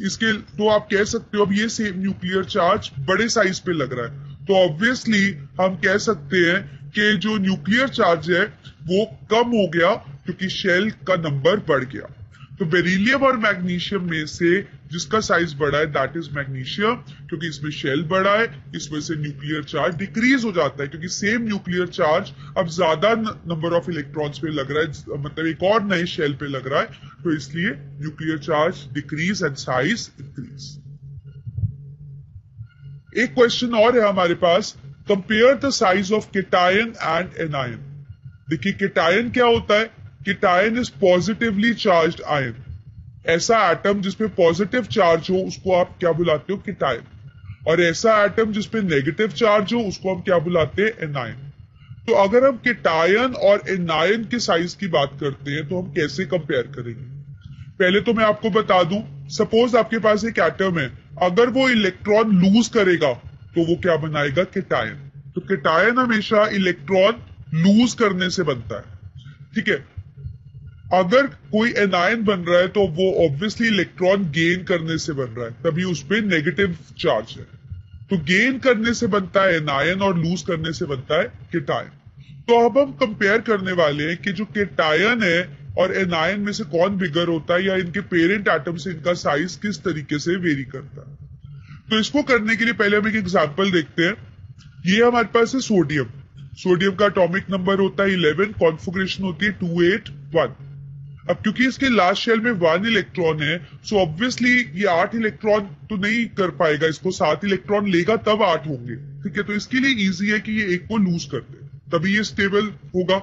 इसके, तो आप कह सकते हो अब ये सेम न्यूक्लियर चार्ज बड़े साइज पे लग रहा है, तो ऑब्वियसली हम कह सकते हैं कि जो न्यूक्लियर चार्ज है वो कम हो गया क्योंकि शेल का नंबर बढ़ गया। तो बेरिलियम और मैग्नीशियम में से जिसका साइज बड़ा है दैट इज मैग्नीशियम, क्योंकि इसमें शेल बड़ा है, इसमें से न्यूक्लियर चार्ज डिक्रीज हो जाता है क्योंकि सेम न्यूक्लियर चार्ज अब ज्यादा नंबर ऑफ इलेक्ट्रॉन्स पे लग रहा है, मतलब एक और नए शेल पे लग रहा है, तो इसलिए nuclear charge decrease and size increase. एक क्वेश्चन और है हमारे पास, compare the size of cation and anion. देखिए केटायन क्या होता है? Cation is positively charged ion. ऐसा एटम जिसपे पॉजिटिव चार्ज हो उसको आप क्या बुलाते हो? केटायन। और ऐसा एटम जिसपे नेगेटिव चार्ज हो उसको हम क्या बुलाते हैं? एनायन। तो अगर हम केटायन और एनायन के साइज की बात करते हैं तो हम कैसे कंपेयर करेंगे? पहले तो मैं आपको बता दूं, सपोज आपके पास एक एटम है, अगर वो इलेक्ट्रॉन लूज करेगा तो वो क्या बनाएगा? केटायन। तो केटायन हमेशा इलेक्ट्रॉन लूज करने से बनता है, ठीक है। अगर कोई एनायन बन रहा है तो वो ऑब्वियसली इलेक्ट्रॉन गेन करने से बन रहा है, तभी उस पर नेगेटिव चार्ज है। तो गेन करने से बनता है एनायन और लूज करने से बनता है केटायन। तो अब हम कंपेयर करने वाले हैं कि जो केटायन है और एनायन में से कौन बिगर होता है, या इनके पेरेंट एटम से इनका साइज किस तरीके से वेरी करता है। तो इसको करने के लिए पहले हम एक एग्जांपल देखते हैं। ये हमारे पास है सोडियम। सोडियम का एटॉमिक नंबर होता है 11, कॉन्फ़िगरेशन होती है 281। अब क्योंकि इसके लास्ट शेल में 1 इलेक्ट्रॉन है, सो ऑब्वियसली ये 8 इलेक्ट्रॉन तो नहीं कर पाएगा, इसको 7 इलेक्ट्रॉन लेगा तब 8 होंगे। ठीक है, तो इसके लिए इजी है कि ये एक को लूज कर दे, तभी ये स्टेबल होगा।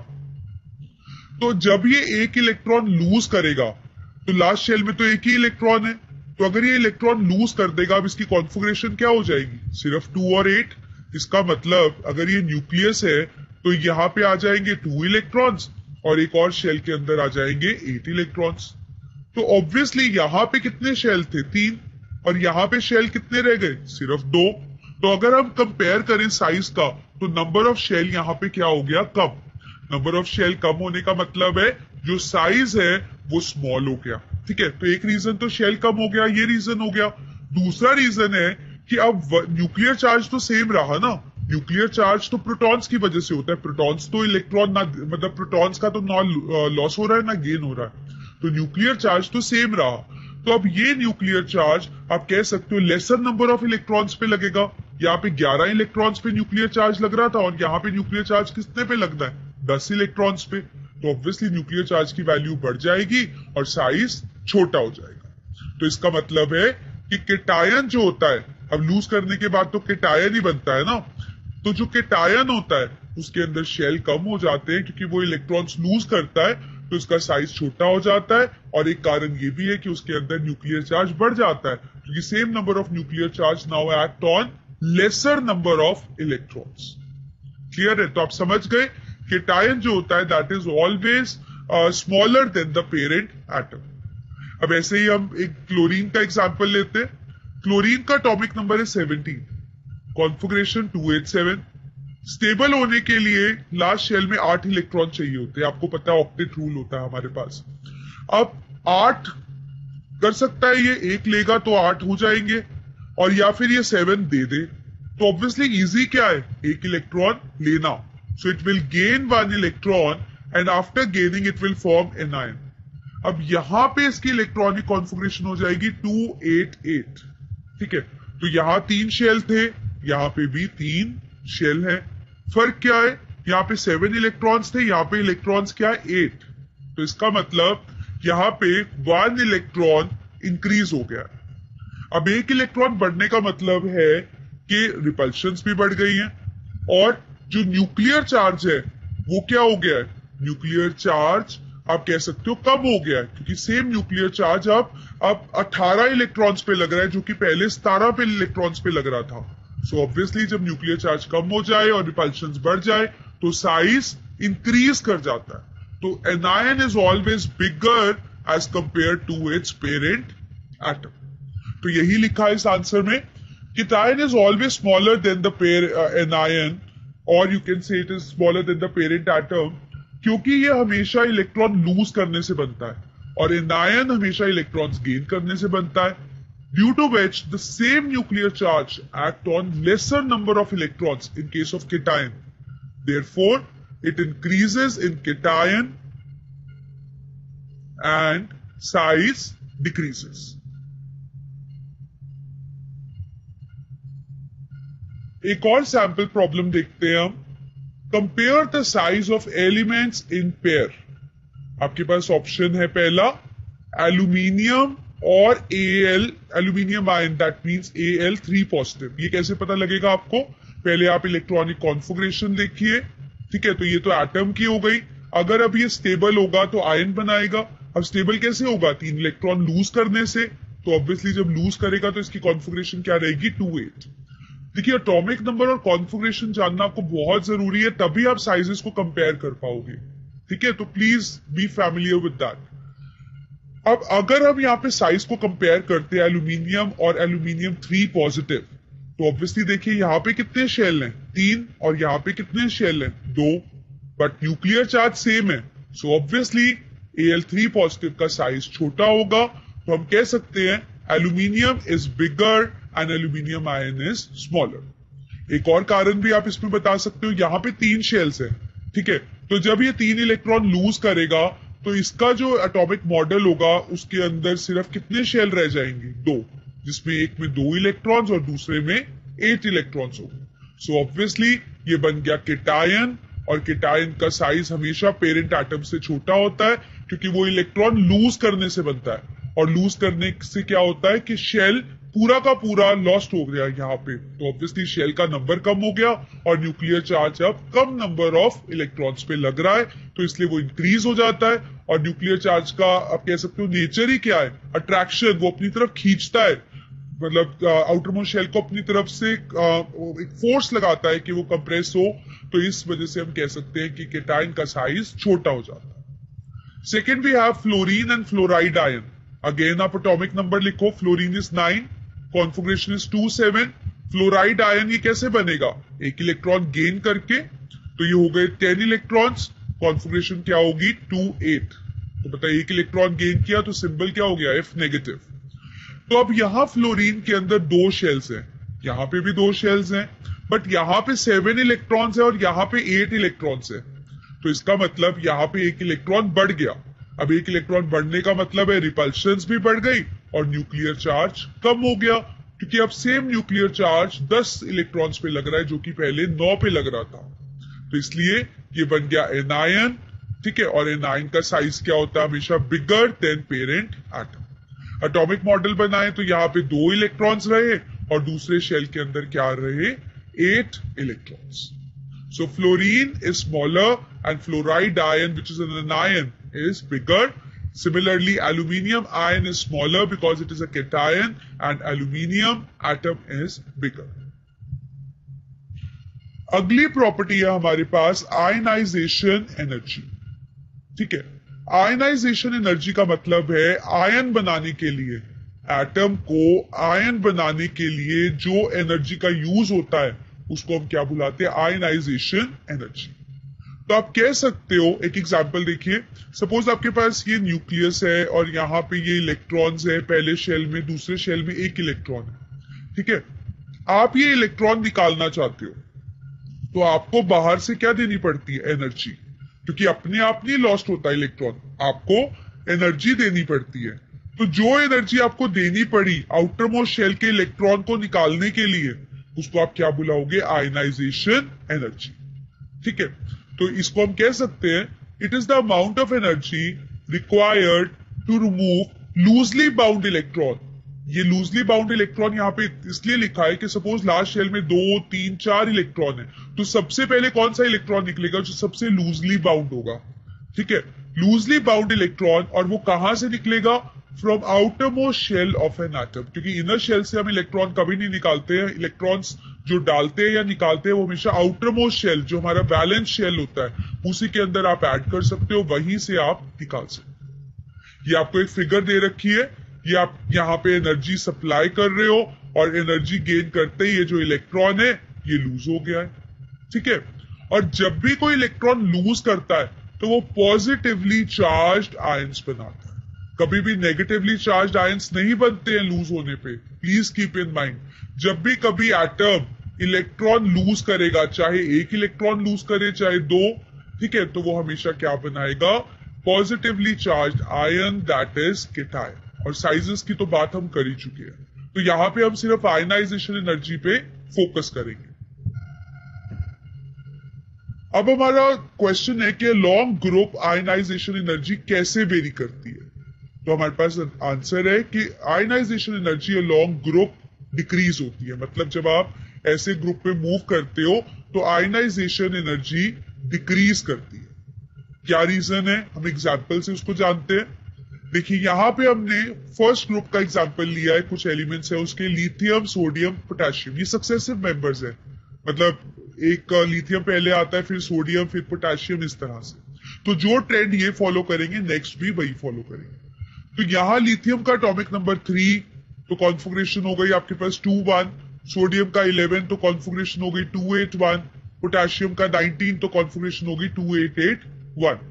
तो जब ये एक इलेक्ट्रॉन लूज करेगा तो लास्ट शेल में तो एक ही इलेक्ट्रॉन है, तो अगर ये इलेक्ट्रॉन लूज कर देगा, अब इसकी कॉन्फ़िगरेशन क्या हो जाएगी, सिर्फ 2 और 8। इसका मतलब अगर ये न्यूक्लियस है तो यहाँ पे आ जाएंगे 2 इलेक्ट्रॉन्स और एक और शेल के अंदर आ जाएंगे 8 इलेक्ट्रॉन्स। तो ऑब्वियसली यहाँ पे कितने शेल थे, 3, और यहाँ पे शेल कितने रह गए, सिर्फ 2। तो अगर हम कंपेयर करें साइज का तो नंबर ऑफ शेल यहाँ पे क्या हो गया, कम। नंबर ऑफ शेल कम होने का मतलब है जो साइज है वो स्मॉल हो गया। ठीक है, तो एक रीजन तो शेल कम हो गया, ये रीजन हो गया। दूसरा रीजन है कि अब न्यूक्लियर चार्ज तो सेम रहा ना, न्यूक्लियर चार्ज तो प्रोटॉन्स की वजह से होता है, प्रोटॉन्स तो इलेक्ट्रॉन ना, मतलब प्रोटॉन्स का तो ना लॉस हो रहा है ना गेन हो रहा है, तो न्यूक्लियर चार्ज तो सेम रहा। तो अब ये न्यूक्लियर चार्ज आप कह सकते हो लेसर नंबर ऑफ इलेक्ट्रॉन्स पे लगेगा। यहाँ पे 11 इलेक्ट्रॉन्स पे न्यूक्लियर चार्ज लग रहा था और यहाँ पे न्यूक्लियर चार्ज कितने पे लगना है, 10 इलेक्ट्रॉन्स पे। तो ऑब्वियसली न्यूक्लियर चार्ज की वैल्यू बढ़ जाएगी और साइज छोटा हो जाएगा। तो इसका मतलब है कि केटायन जो होता है, अब लूज करने के बाद तो केटायन ही बनता है ना, तो जो केटायन होता है उसके अंदर शेल कम हो जाते हैं क्योंकि वो इलेक्ट्रॉन्स लूज करता है, तो उसका साइज छोटा हो जाता है। और एक कारण ये भी है कि उसके अंदर न्यूक्लियर चार्ज बढ़ जाता है क्योंकि same number of nuclear charge now act on laser number of electrons. Clear है? तो आप समझ गए केटायन जो होता है that is always smaller than the parent atom. अब ऐसे ही हम एक क्लोरीन का एग्जांपल लेते हैं। क्लोरीन का एटॉमिक नंबर है 17, कॉन्फ़िगरेशन 287। स्टेबल होने के लिए लास्ट शेल में 8 इलेक्ट्रॉन चाहिए होते हैं, आपको पता है ऑक्टेट रूल होता है हमारे पास। अब 8 कर सकता है ये, 1 लेगा तो 8 हो जाएंगे, और या फिर ये 7 दे दे। तो ऑब्वियसली इजी क्या है, 1 इलेक्ट्रॉन लेना। So it will gain 1 electron and after gaining it will form anion. अब यहां पे इसकी इलेक्ट्रॉनिक कॉन्फ़िगरेशन हो जाएगी 288। ठीक है, तो यहां 3 शेल थे, यहां पे भी 3 शेल है। फर्क क्या है, यहाँ पे 7 इलेक्ट्रॉन्स थे, यहाँ पे इलेक्ट्रॉन्स क्या है, 8। तो इसका मतलब यहाँ पे 1 इलेक्ट्रॉन इंक्रीज हो गया। अब 1 इलेक्ट्रॉन बढ़ने का मतलब है कि रिपल्शंस भी बढ़ गई हैं और जो न्यूक्लियर चार्ज है वो क्या हो गया है, न्यूक्लियर चार्ज आप कह सकते हो कम हो गया है क्योंकि सेम न्यूक्लियर चार्ज अब 18 इलेक्ट्रॉन्स पे लग रहा है जो कि पहले 17 पे इलेक्ट्रॉन्स पे लग रहा था। सो ऑब्वियसली जब न्यूक्लियर चार्ज कम हो जाए और रिपल्शंस बढ़ जाए तो साइज इंक्रीज कर जाता है। तो anion is always bigger as compare to its parent atom. तो यही लिखा है इस आंसर में, cation is always smaller than the anion, और you can say it is smaller than the parent atom, क्योंकि ये हमेशा इलेक्ट्रॉन लूज करने से बनता है और एनायन हमेशा इलेक्ट्रॉन्स गेन करने से बनता है। Due to which the same nuclear charge act on lesser number of electrons in case of cation. Therefore, it increases in cation and size decreases. एक और सैंपल प्रॉब्लम देखते हैं हम। Compare the size of elements in pair. आपके पास ऑप्शन है पहला एल्यूमिनियम और Al, aluminium ion, that means Al3 positive. ये कैसे पता लगेगा आपको, पहले आप इलेक्ट्रॉनिक कॉन्फ़िगरेशन देखिए। ठीक है, तो ये तो एटम की हो गई। अगर अब ये स्टेबल होगा तो आयन बनाएगा। अब स्टेबल कैसे होगा, 3 इलेक्ट्रॉन लूज करने से। तो ऑब्वियसली जब लूज करेगा तो इसकी कॉन्फ़िगरेशन क्या रहेगी, 28। देखिए एटॉमिक नंबर और कॉन्फ़िगरेशन जानना आपको बहुत जरूरी है, तभी आप साइजेस को कंपेयर कर पाओगे। ठीक है, तो please be familiar with that. अब अगर हम यहाँ पे साइज को कंपेयर करते हैं एल्यूमिनियम और एल्यूमिनियम 3 पॉजिटिव, तो ऑब्वियसली देखिए यहाँ पे कितने शेल हैं, 3, और यहाँ पे कितने शेल हैं, 2, बट न्यूक्लियर चार्ज सेम है। सो ऑब्वियसली Al3 पॉजिटिव का साइज छोटा होगा। तो हम कह सकते हैं aluminium is bigger and aluminium ion is smaller. एक और कारण भी आप इसमें बता सकते हो, यहाँ पे 3 शेल्स हैं। ठीक है, तो जब ये 3 इलेक्ट्रॉन लूज करेगा तो इसका जो एटॉमिक मॉडल होगा उसके अंदर सिर्फ कितने शेल रह जाएंगे, 2, जिसमें एक में 2 इलेक्ट्रॉन्स और दूसरे में 8 इलेक्ट्रॉन्स होंगे। सो ऑब्वियसली ये बन गया केटायन और केटायन का साइज हमेशा पेरेंट एटम से छोटा होता है, क्योंकि वो इलेक्ट्रॉन लूज करने से बनता है, और लूज करने से क्या होता है कि शेल पूरा का पूरा लॉस्ट हो गया यहाँ पे, तो ऑब्वियसली शेल का नंबर कम हो गया और न्यूक्लियर चार्ज अब कम नंबर ऑफ इलेक्ट्रॉन्स पे लग रहा है, तो इसलिए वो इंक्रीज हो जाता है। और न्यूक्लियर चार्ज का आप कह सकते हो नेचर ही क्या है, अट्रैक्शन, वो अपनी तरफ खींचता है, मतलब आउटर मोस्ट शेल को अपनी तरफ से एक फोर्स लगाता है कि वो कंप्रेस हो, तो इस वजह से हम कह सकते हैं कि केटायन का साइज छोटा हो जाता है। Second we have fluorine and fluoride ion. Again आप एटॉमिक नंबर लिखो, fluorine is 9, configuration is 2 7। Fluoride ion ये कैसे बनेगा, एक इलेक्ट्रॉन गेन करके, तो ये हो गए 10 इलेक्ट्रॉन्स, कॉन्फिगरेशन क्या होगी 2 8। तो बताइए एक इलेक्ट्रॉन गेन किया तो सिंबल क्या हो गया, F नेगेटिव। तो अब यहां फ्लोरीन के अंदर 2 शेल्स हैं, यहां पे भी 2 शेल्स हैं, बट यहां पे 7 इलेक्ट्रॉन्स है और यहां पे 8 इलेक्ट्रॉन्स है, तो इसका मतलब यहां पे एक इलेक्ट्रॉन बढ़ गया। अब एक इलेक्ट्रॉन बढ़ने का मतलब है रिपल्शंस भी बढ़ गई और न्यूक्लियर चार्ज कम हो गया, क्योंकि अब सेम न्यूक्लियर चार्ज 10 इलेक्ट्रॉन्स पे लग रहा है जो कि पहले 9 पे लग रहा था, तो इसलिए ये बन गया एनायन। ठीक है, और एनायन का साइज क्या होता है, हमेशा bigger than parent atom. Atomic model बनाए तो यहाँ पे 2 इलेक्ट्रॉन्स रहे और दूसरे शेल के अंदर क्या रहे, 8 electrons. So fluorine is smaller and fluoride ion, which is an anion, is bigger. Similarly, aluminium ion is smaller because it is a cation and aluminium atom is bigger. अगली प्रॉपर्टी है हमारे पास आयनाइजेशन एनर्जी। ठीक है, आयनाइजेशन एनर्जी का मतलब है आयन बनाने के लिए, एटम को आयन बनाने के लिए जो एनर्जी का यूज होता है उसको हम क्या बुलाते हैं, आयनाइजेशन एनर्जी। तो आप कह सकते हो, एक एग्जांपल देखिए, सपोज आपके पास ये न्यूक्लियस है और यहाँ पे ये इलेक्ट्रॉन्स है, पहले शेल में, दूसरे शेल में एक इलेक्ट्रॉन है। ठीक है, आप ये इलेक्ट्रॉन निकालना चाहते हो तो आपको बाहर से क्या देनी पड़ती है, एनर्जी, क्योंकि अपने आप नहीं लॉस्ट होता इलेक्ट्रॉन, आपको एनर्जी देनी पड़ती है। तो जो एनर्जी आपको देनी पड़ी आउटर मोस्ट शेल के इलेक्ट्रॉन को निकालने के लिए, उसको आप क्या बुलाओगे, आयनाइजेशन एनर्जी। ठीक है, तो इसको हम कह सकते हैं it is the amount of energy required to remove loosely bound electron. ये लूजली बाउंड इलेक्ट्रॉन यहाँ पे इसलिए लिखा है कि सपोज लास्ट शेल में 2 3 4 इलेक्ट्रॉन है, तो सबसे पहले कौन सा इलेक्ट्रॉन निकलेगा, जो सबसे लूजली बाउंड होगा। ठीक है, लूजली बाउंड इलेक्ट्रॉन, और वो कहां से निकलेगा, from outer most shell of an atom, क्योंकि इनर शेल से हम इलेक्ट्रॉन कभी नहीं निकालते हैं, इलेक्ट्रॉन्स जो डालते हैं या निकालते हैं वो हमेशा आउटर मोस्ट शेल, जो हमारा बैलेंस शेल होता है, उसी के अंदर आप ऐड कर सकते हो, वहीं से आप निकाल सकते हो। ये आपको एक फिगर दे रखी है, ये आप यहाँ पे एनर्जी सप्लाई कर रहे हो और एनर्जी गेन करते ही ये जो इलेक्ट्रॉन है ये लूज हो गया है। ठीक है, और जब भी कोई इलेक्ट्रॉन लूज करता है तो वो पॉजिटिवली चार्ज्ड आयंस बनाता है, कभी भी नेगेटिवली चार्ज्ड आयंस नहीं बनते हैं लूज होने पे, प्लीज कीप इन माइंड। जब भी कभी एटम इलेक्ट्रॉन लूज करेगा, चाहे एक इलेक्ट्रॉन लूज करे चाहे 2, ठीक है, तो वो हमेशा क्या बनाएगा, positively charged ion, that is cation. और साइजेस की तो बात हम कर ही चुके हैं, तो यहां पे हम सिर्फ आयनाइजेशन एनर्जी पे फोकस करेंगे। अब हमारा क्वेश्चन है कि लॉन्ग ग्रुप आयनाइजेशन एनर्जी कैसे वेरी करती है, तो हमारे पास आंसर है कि ionization energy long group decrease होती है, मतलब जब आप ऐसे ग्रुप पे मूव करते हो तो आयनाइजेशन एनर्जी डिक्रीज करती है। क्या रीजन है, हम एग्जाम्पल से उसको जानते हैं। देखिए यहाँ पे हमने फर्स्ट ग्रुप का एग्जाम्पल लिया है, कुछ एलिमेंट्स है उसके, लिथियम, सोडियम, पोटेशियम, ये सक्सेसिव मेंबर्स है, मतलब एक लिथियम पहले आता है, फिर सोडियम, फिर पोटेशियम, इस तरह से। तो जो ट्रेंड ये फॉलो करेंगे नेक्स्ट भी वही फॉलो करेंगे। तो यहाँ लिथियम का एटॉमिक नंबर 3, तो कॉन्फिगरेशन हो गई आपके पास 2 1, सोडियम का 11, तो कॉन्फिगरेशन हो गई 2 8 1, पोटेशियम का 19, तो कॉन्फिगरेशन हो गई 2 8 8 1।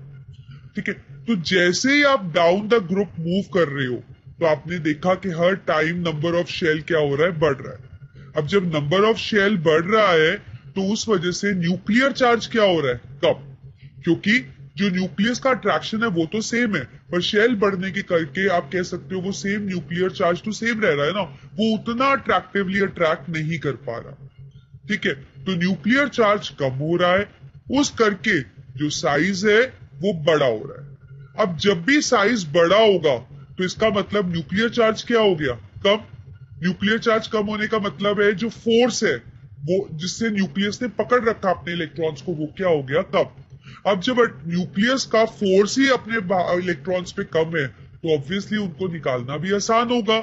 ठीक है, तो जैसे ही आप डाउन द ग्रुप मूव कर रहे हो तो आपने देखा कि हर टाइम नंबर ऑफ शेल क्या हो रहा है, बढ़ रहा है। अब जब नंबर ऑफ शेल बढ़ रहा है तो उस वजह से न्यूक्लियर चार्ज क्या हो रहा है, कम, क्योंकि जो न्यूक्लियस का अट्रैक्शन है वो तो सेम है, पर शेल बढ़ने के करके आप कह सकते हो वो सेम न्यूक्लियर चार्ज तो सेम रह रहा है ना, वो उतना अट्रैक्टिवली अट्रैक्ट नहीं कर पा रहा। ठीक है, तो न्यूक्लियर चार्ज कम हो रहा है, उस करके जो साइज है वो बड़ा हो रहा है। अब जब भी साइज बड़ा होगा तो इसका मतलब न्यूक्लियर चार्ज क्या हो गया, कम। न्यूक्लियर चार्ज कम होने का मतलब है जो फोर्स है वो जिससे न्यूक्लियस ने पकड़ रखा अपने इलेक्ट्रॉन्स को, वो क्या हो गया, कम। अब जब न्यूक्लियस का फोर्स ही अपने इलेक्ट्रॉन्स पे कम है तो ऑब्वियसली उनको निकालना भी आसान होगा,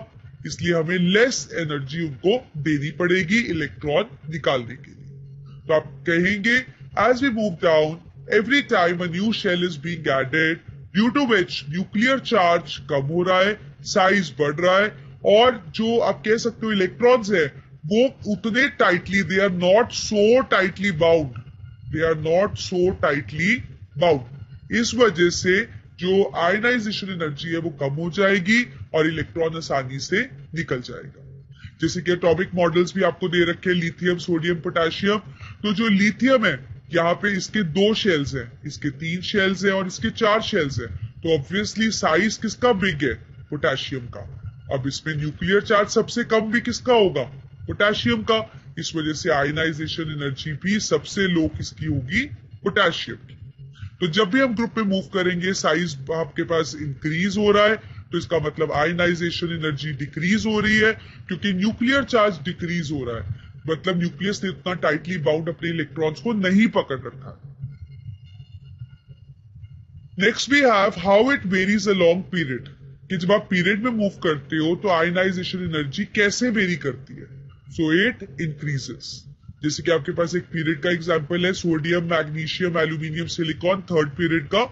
इसलिए हमें लेस एनर्जी उनको देनी पड़ेगी इलेक्ट्रॉन निकालने के लिए। तो आप कहेंगे as we move down every time a new shell is being added due to which nuclear charge कम हो रहा है, साइज बढ़ रहा है, और जो आप कह सकते हो इलेक्ट्रॉन्स है वो उतने tightly, they are not so tightly bound, they are not so tightly bound. इस वजह से जो आयनाइजेशन एनर्जी है वो कम हो जाएगी और इलेक्ट्रॉन आसानी से निकल जाएगा। जैसे कि एटॉमिक मॉडल्स भी आपको दे रखे हैं, लिथियम, सोडियम, पोटेशियम। तो जो लिथियम है यहाँ पे इसके 2 शेल्स हैं, इसके 3 शेल्स हैं और इसके 4 शेल्स हैं, तो ऑब्वियसली साइज किसका बिग है, पोटेशियम का। अब इसमें न्यूक्लियर चार्ज सबसे कम भी किसका होगा, पोटेशियम का। इस वजह से आयनाइजेशन एनर्जी भी सबसे लो किसकी होगी, पोटेशियम की। तो जब भी हम ग्रुप में मूव करेंगे साइज आपके पास इंक्रीज हो रहा है तो इसका मतलब आयनाइजेशन एनर्जी डिक्रीज हो रही है, क्योंकि न्यूक्लियर चार्ज डिक्रीज हो रहा है, मतलब न्यूक्लियस ने उतना टाइटली बाउंड अपने इलेक्ट्रॉन्स को नहीं पकड़ रखा। Next we have how it varies along period, कि जब आप पीरियड में मूव करते हो तो आयनाइजेशन एनर्जी कैसे वेरी करती है। So it increases. जैसे कि आपके पास एक पीरियड का एग्जांपल है sodium, magnesium, aluminium, silicon, third period का,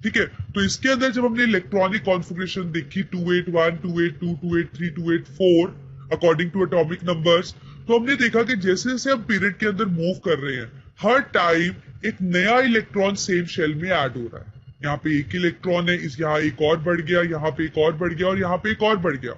ठीक है। तो इसके अंदर जब हमने इलेक्ट्रॉनिक कॉन्फ़िगरेशन देखी 281, 282, 283, 284 अकॉर्डिंग टू एटॉमिक नंबर्स, तो हमने देखा कि जैसे जैसे हम पीरियड के अंदर मूव कर रहे हैं हर टाइम एक नया इलेक्ट्रॉन सेम शेल में ऐड हो रहा है। यहाँ पे एक इलेक्ट्रॉन है, इस यहाँ एक और बढ़ गया, यहाँ पे एक और बढ़ गया और यहाँ पे एक और बढ़ गया।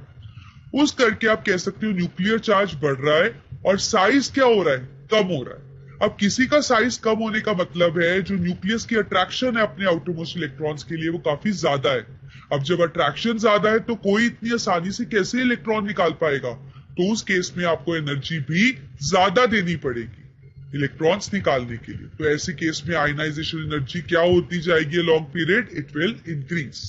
उस करके आप कह सकते हो न्यूक्लियर चार्ज बढ़ रहा है और साइज क्या हो रहा है, कम हो रहा है। अब किसी का साइज कम होने का मतलब है जो न्यूक्लियस की अट्रैक्शन है अपने आउटरमोस्ट इलेक्ट्रॉन्स के लिए वो काफी ज्यादा है। अब जब अट्रैक्शन ज्यादा है तो कोई इतनी आसानी से कैसे इलेक्ट्रॉन निकाल पाएगा, तो उस केस में आपको एनर्जी भी ज्यादा देनी पड़ेगी इलेक्ट्रॉन्स निकालने के लिए। तो ऐसे केस में आयनाइजेशन एनर्जी क्या होती जाएगी long period, it will increase.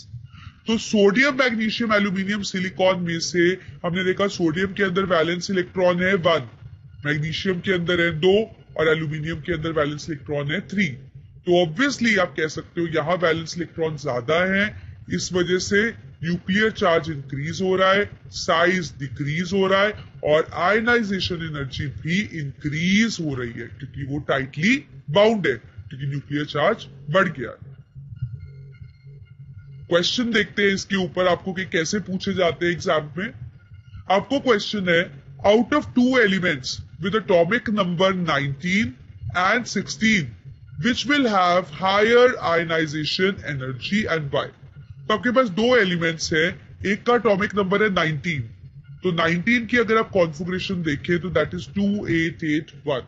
तो सोडियम, मैग्नीशियम, एल्यूमिनियम, सिलिकॉन में से हमने देखा सोडियम के अंदर वैलेंस इलेक्ट्रॉन है 1, मैग्नीशियम के अंदर है 2 और एल्यूमिनियम के अंदर वैलेंस इलेक्ट्रॉन है 3। तो ऑब्वियसली आप कह सकते हो यहाँ वैलेंस इलेक्ट्रॉन ज्यादा है, इस वजह से न्यूक्लियर चार्ज इंक्रीज हो रहा है, साइज डिक्रीज हो रहा है और आयनाइजेशन एनर्जी भी इंक्रीज हो रही है क्योंकि वो टाइटली बाउंड है, क्योंकि न्यूक्लियर चार्ज बढ़ गया है। क्वेश्चन देखते हैं इसके ऊपर आपको कि कैसे पूछे जाते हैं एग्जाम में। आपको क्वेश्चन है out of 2 elements with atomic number 19 and 16 which will have higher ionization energy and why। तो आपके पास 2 एलिमेंट्स है, एक का एटॉमिक नंबर है 19, तो 19 की अगर आप कॉन्फ़िगरेशन देखें तो दैट इज 2881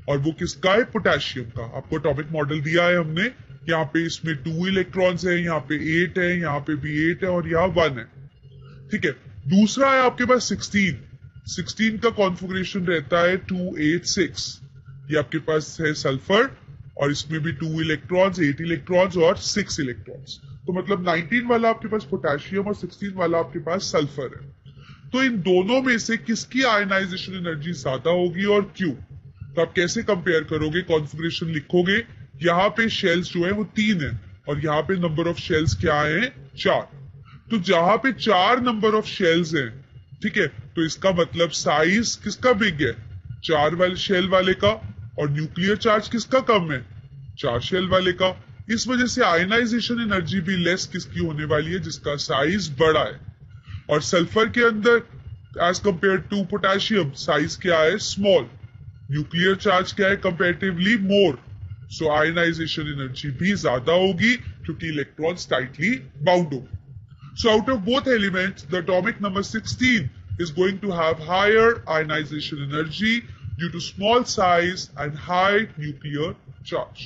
और वो किसका है, पोटेशियम का। आपको एटॉमिक मॉडल दिया है हमने, यहाँ पे इसमें 2 इलेक्ट्रॉन्स है, यहाँ पे 8 है, यहाँ पे भी 8 है और यहाँ 1 है, ठीक है। दूसरा है आपके पास 16 का कॉन्फ़िगरेशन रहता है 286, ये आपके पास है सल्फर और इसमें भी 2 इलेक्ट्रॉन्स, 8 इलेक्ट्रॉन्स और 6 इलेक्ट्रॉन्स। तो मतलब 19 वाला आपके पास पोटेशियम और 16 वाला आपके पास सल्फर है। तो इन दोनों में से किसकी आयनाइजेशन एनर्जी ज्यादा होगी और क्यों? तो आप कैसे कंपेयर करोगे, कॉन्फ़िगरेशन लिखोगे, यहाँ पे शेल्स जो है वो 3 है और यहाँ पे नंबर ऑफ शेल्स क्या है, 4। तो जहां पे 4 नंबर ऑफ शेल्स हैं, ठीक है, तो इसका मतलब साइज किसका बिग है, 4 वाले शेल वाले का, और न्यूक्लियर चार्ज किसका कम है, 4 शेल वाले का। इस वजह से आयनाइजेशन एनर्जी भी लेस किसकी होने वाली है, जिसका साइज बड़ा है। और सल्फर के अंदर as compare to potassium size क्या है, स्मॉल, न्यूक्लियर चार्ज क्या है, comparatively more. So ionization energy भी ज्यादा होगी क्योंकि इलेक्ट्रॉन्स टाइटली बाउंड होंगे। So out of both elements, the atomic number 16 is going to have higher ionization energy due to small size and high nuclear charge.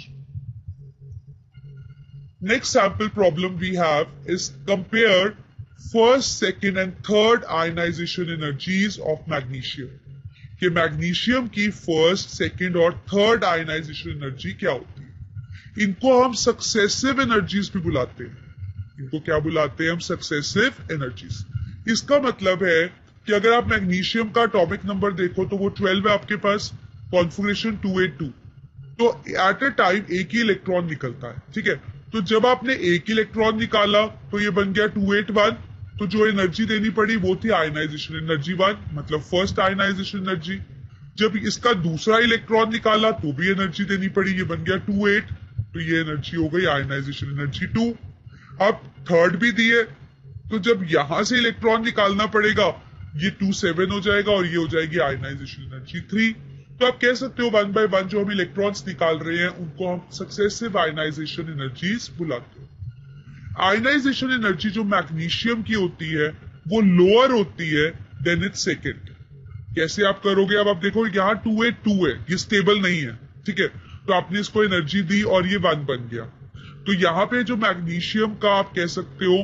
Next sample problem we have is compare first, second and third ionization energies of magnesium. कि मैग्नीशियम की फर्स्ट, सेकंड और थर्ड आयनाइजेशन एनर्जी क्या होती है। इनको हम सक्सेसिव एनर्जीज भी बुलाते हैं। इनको क्या बुलाते हैं हम? Successive energies. इसका मतलब है कि अगर आप मैग्नीशियम का एटॉमिक नंबर देखो तो वो 12 है आपके पास, कॉन्फिगरेशन 282। तो एट अ टाइम एक ही इलेक्ट्रॉन निकलता है, ठीक है। तो जब आपने एक इलेक्ट्रॉन निकाला तो ये बन गया 281। तो जो एनर्जी देनी पड़ी वो थी आयनाइजेशन एनर्जी 1, मतलब फर्स्ट आयनाइजेशन एनर्जी। जब इसका दूसरा इलेक्ट्रॉन निकाला तो भी एनर्जी देनी पड़ी, ये बन गया 28। तो ये एनर्जी हो गई आयनाइजेशन एनर्जी 2। अब थर्ड भी दिए, तो जब यहां से इलेक्ट्रॉन निकालना पड़ेगा ये 27 हो जाएगा और ये हो जाएगी आयनाइजेशन एनर्जी 3। तो आप कह सकते हो 1 बाय 1 जो हम इलेक्ट्रॉन्स निकाल रहे हैं उनको हम सक्सेसिव आयनाइजेशन एनर्जीज बुलाते हैं। आयनाइजेशन एनर्जी जो मैग्नीशियम की होती है वो लोअर होती है देन इट्स सेकेंड। कैसे आप करोगे? अब आप देखो यहाँ 282 है, ये स्टेबल नहीं है, ठीक है। तो आपने इसको एनर्जी दी और ये 1 बन गया। तो यहाँ पे जो मैग्नीशियम का आप कह सकते हो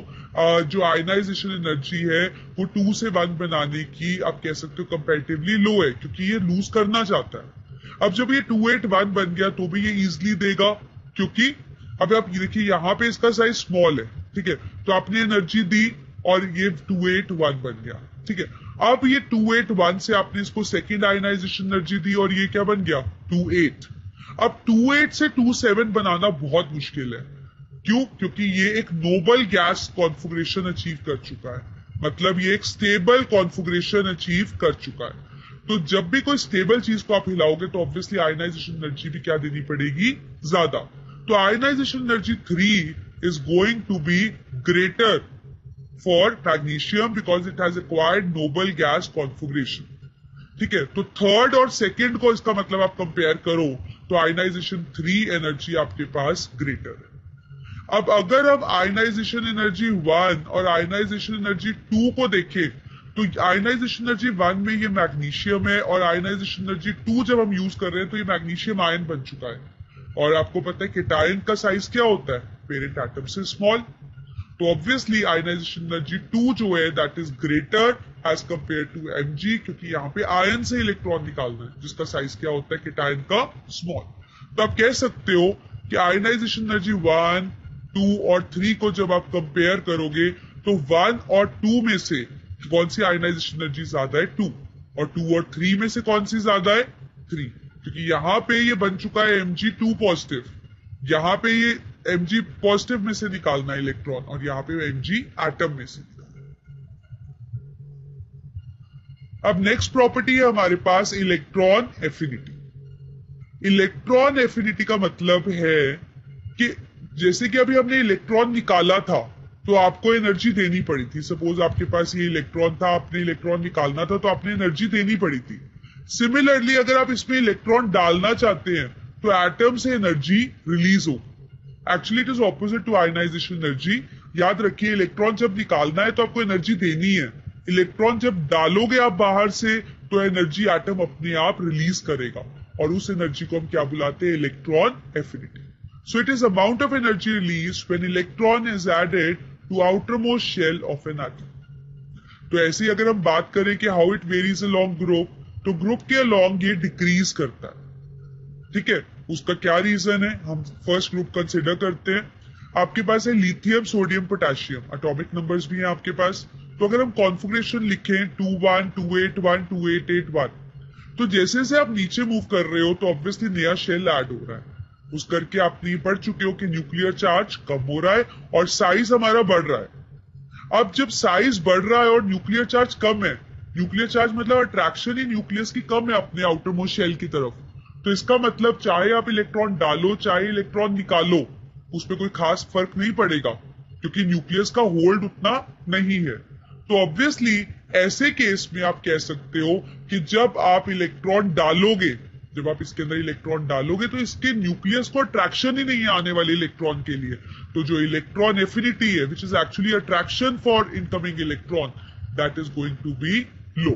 जो आयनाइजेशन एनर्जी है वो 2 से 1 बनाने की आप कह सकते हो कंपैरेटिवली लो है, क्योंकि ये लूज करना चाहता है। अब जब ये 281 बन गया तो भी ये इजिली देगा, क्योंकि अब आप देखिए यहाँ पे इसका साइज स्मॉल है, ठीक है। तो आपने एनर्जी दी और ये 281 बन गया, ठीक है। अब ये 281 से आपने इसको सेकेंड आयनाइजेशन एनर्जी दी और ये क्या बन गया? 28। अब 28 से 27 बनाना बहुत मुश्किल है। क्यों? क्योंकि ये एक नोबल गैस कॉन्फ़िगरेशन अचीव कर चुका है, मतलब ये एक स्टेबल कॉन्फ़िगरेशन अचीव कर चुका है। तो जब भी कोई स्टेबल चीज को आप हिलाओगे तो ऑब्वियसली आयनाइजेशन एनर्जी भी क्या देनी पड़ेगी? ज्यादा। तो ionization energy 3 is going to be greater for magnesium because it has acquired noble gas configuration, ठीक है। तो थर्ड और सेकेंड को इसका मतलब आप कंपेयर करो तो आयनाइजेशन 3 एनर्जी आपके पास ग्रेटर है। अब अगर हम आयनाइजेशन एनर्जी 1 और आयनाइजेशन एनर्जी 2 को देखें तो आयनाइजेशन एनर्जी 1 में ये मैग्नीशियम है और आयनाइजेशन एनर्जी 2 जब हम यूज कर रहे हैं तो ये मैग्नीशियम आयन बन चुका है। और आपको पता है केटायन का साइज क्या होता है? पेरेंट एटम से स्मॉल। तो ऑब्वियसली आयनाइजेशन एनर्जी 2 जो है that is greater as compare to Mg, क्योंकि यहाँ पे आयन से इलेक्ट्रॉन निकालना है जिसका साइज क्या होता है? केटायन का स्मॉल। तो आप कह सकते हो कि आयनाइजेशन एनर्जी 1, 2 और 3 को जब आप कंपेयर करोगे तो 1 और 2 में से कौन सी आयनाइजेशन एनर्जी ज्यादा है? 2। और 2 और 3 में से कौन सी ज्यादा है? 3। क्योंकि यहाँ पे ये बन चुका है Mg2 पॉजिटिव, यहाँ पे ये Mg पॉजिटिव में से निकालना है इलेक्ट्रॉन और यहाँ पे Mg एटम में से निकालना है। अब नेक्स्ट प्रॉपर्टी है हमारे पास इलेक्ट्रॉन एफिनिटी। इलेक्ट्रॉन एफिनिटी का मतलब है कि जैसे कि अभी हमने इलेक्ट्रॉन निकाला था तो आपको एनर्जी देनी पड़ी थी। सपोज आपके पास ये इलेक्ट्रॉन था, आपने इलेक्ट्रॉन निकालना था तो आपने एनर्जी देनी पड़ी थी। सिमिलरली अगर आप इसमें इलेक्ट्रॉन डालना चाहते हैं तो एटम से एनर्जी रिलीज हो। Actually it is opposite to ionization energy. याद रखिए इलेक्ट्रॉन जब निकालना है तो आपको एनर्जी देनी है, इलेक्ट्रॉन जब डालोगे आप बाहर से तो एनर्जी एटम अपने आप रिलीज करेगा और उस एनर्जी को हम क्या बुलाते हैं? Electron affinity. So it is amount of energy released when electron is added to outermost shell of an atom. तो ऐसे ही अगर हम बात करें कि how it varies along group, तो ग्रुप के along ये डिक्रीज करता है, ठीक है। उसका क्या रीजन है? हम फर्स्ट ग्रुप कंसिडर करते हैं। आपके पास है lithium, sodium, potassium, atomic numbers भी हैं आपके पास। तो अगर हम कॉन्फ़िगरेशन लिखें 21, 281, 2881, तो जैसे जैसे आप नीचे मूव कर रहे हो तो ऑब्वियसली नया शेल ऐड हो रहा है। उस करके आप नहीं पढ़ चुके हो कि न्यूक्लियर चार्ज कम हो रहा है और साइज हमारा बढ़ रहा है। अब जब साइज बढ़ रहा है और न्यूक्लियर चार्ज कम है, न्यूक्लियर चार्ज मतलब अट्रैक्शन ही न्यूक्लियस की कम है अपने आउटर मोस्ट शेल की तरफ, तो इसका मतलब चाहे आप इलेक्ट्रॉन डालो चाहे इलेक्ट्रॉन निकालो उस पर कोई खास फर्क नहीं पड़ेगा क्योंकि न्यूक्लियस का होल्ड उतना नहीं है। तो ऑब्वियसली ऐसे केस में आप कह सकते हो कि जब आप इलेक्ट्रॉन डालोगे, जब आप इसके अंदर इलेक्ट्रॉन डालोगे तो इसके न्यूक्लियस को अट्रैक्शन ही नहीं है आने वाले इलेक्ट्रॉन के लिए। तो जो इलेक्ट्रॉन एफिनिटी है which is actually attraction for incoming electron that is going to be low,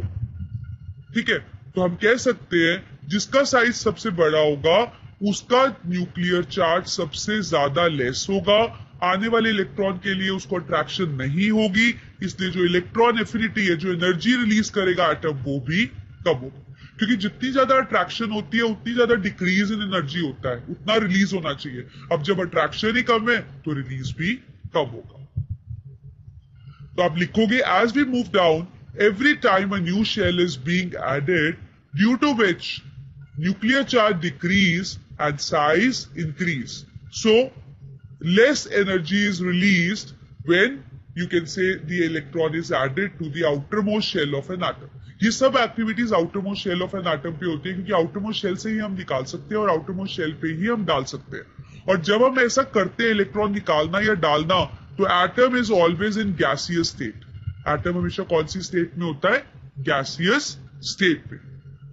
ठीक है। तो हम कह सकते हैं जिसका साइज सबसे बड़ा होगा उसका न्यूक्लियर चार्ज सबसे ज्यादा लेस होगा, आने वाले इलेक्ट्रॉन के लिए उसको अट्रैक्शन नहीं होगी, इसलिए जो इलेक्ट्रॉन एफिनिटी है, जो एनर्जी रिलीज करेगा एटम, वो भी कम होगा। क्योंकि जितनी ज्यादा अट्रैक्शन होती है उतनी ज्यादा डिक्रीज इन एनर्जी होता है, उतना रिलीज होना चाहिए। अब जब अट्रैक्शन ही कम है तो रिलीज भी कम होगा। तो आप लिखोगे as we move down every time a new shell is being added due to which nuclear charge decrease and size increase. So less energy is released when you can say the electron is added to the outermost shell of an atom. ये सब activities outermost shell of an atom पे होती है, क्योंकि outermost shell से ही हम निकाल सकते हैं और outermost shell पे ही हम डाल सकते हैं। और जब हम ऐसा करते हैं इलेक्ट्रॉन निकालना या डालना, तो atom is always in gaseous state. Atom हमेशा कौन सी स्टेट में होता है? गैसियस स्टेट में।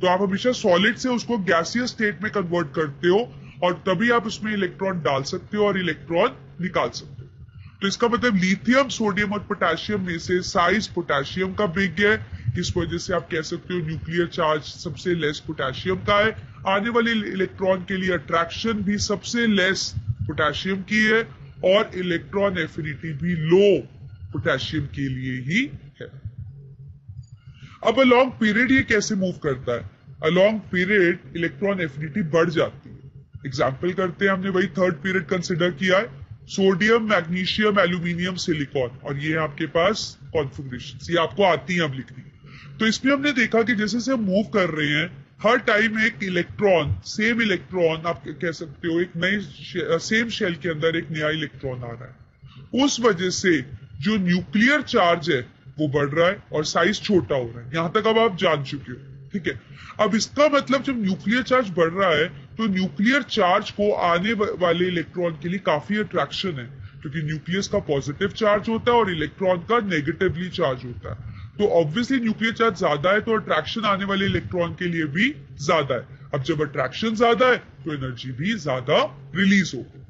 तो आप हमेशा सॉलिड से उसको गैसियस स्टेट में कन्वर्ट करते हो और तभी आप उसमें इलेक्ट्रॉन डाल सकते हो और इलेक्ट्रॉन निकाल सकते हो। तो इसका मतलब लिथियम, सोडियम और पोटेशियम में से साइज पोटेशियम का बिग है, इस वजह से आप कह सकते हो न्यूक्लियर चार्ज सबसे लेस पोटेशियम का है। आने वाले इलेक्ट्रॉन के लिए अट्रैक्शन भी सबसे लेस पोटेशियम की है और इलेक्ट्रॉन एफिनिटी भी लो पोटेशियम के लिए ही है। अब अलॉन्ग पीरियड ये कैसे मूव करता है? अलॉन्ग पीरियड इलेक्ट्रॉन एफिनिटी बढ़ जाती है। एग्जाम्पल करते हैं, हमने वही थर्ड पीरियड कंसिडर किया है, सोडियम, मैग्नीशियम, एल्यूमिनियम, सिलिकॉन, और ये आपके पास कॉन्फ़िगरेशंस, ये आपको आती हैं अब लिखनी। तो इसमें हमने देखा कि जैसे से हम मूव कर रहे हैं, हर टाइम एक इलेक्ट्रॉन, सेम इलेक्ट्रॉन आप कह सकते हो, एक नई सेम शेल के अंदर एक नया इलेक्ट्रॉन आ रहा है। उस वजह से जो न्यूक्लियर चार्ज है वो बढ़ रहा है और साइज छोटा हो रहा है। यहां तक अब आप जान चुके हो, ठीक है। अब इसका मतलब जब न्यूक्लियर चार्ज बढ़ रहा है तो न्यूक्लियर चार्ज को आने वाले इलेक्ट्रॉन के लिए काफी अट्रैक्शन है, क्योंकि न्यूक्लियस का पॉजिटिव चार्ज होता है और इलेक्ट्रॉन का नेगेटिवली चार्ज होता है। तो ऑब्वियसली न्यूक्लियर चार्ज ज्यादा है तो अट्रैक्शन आने वाले इलेक्ट्रॉन के लिए भी ज्यादा है। अब जब अट्रैक्शन ज्यादा है तो एनर्जी भी ज्यादा रिलीज होगी।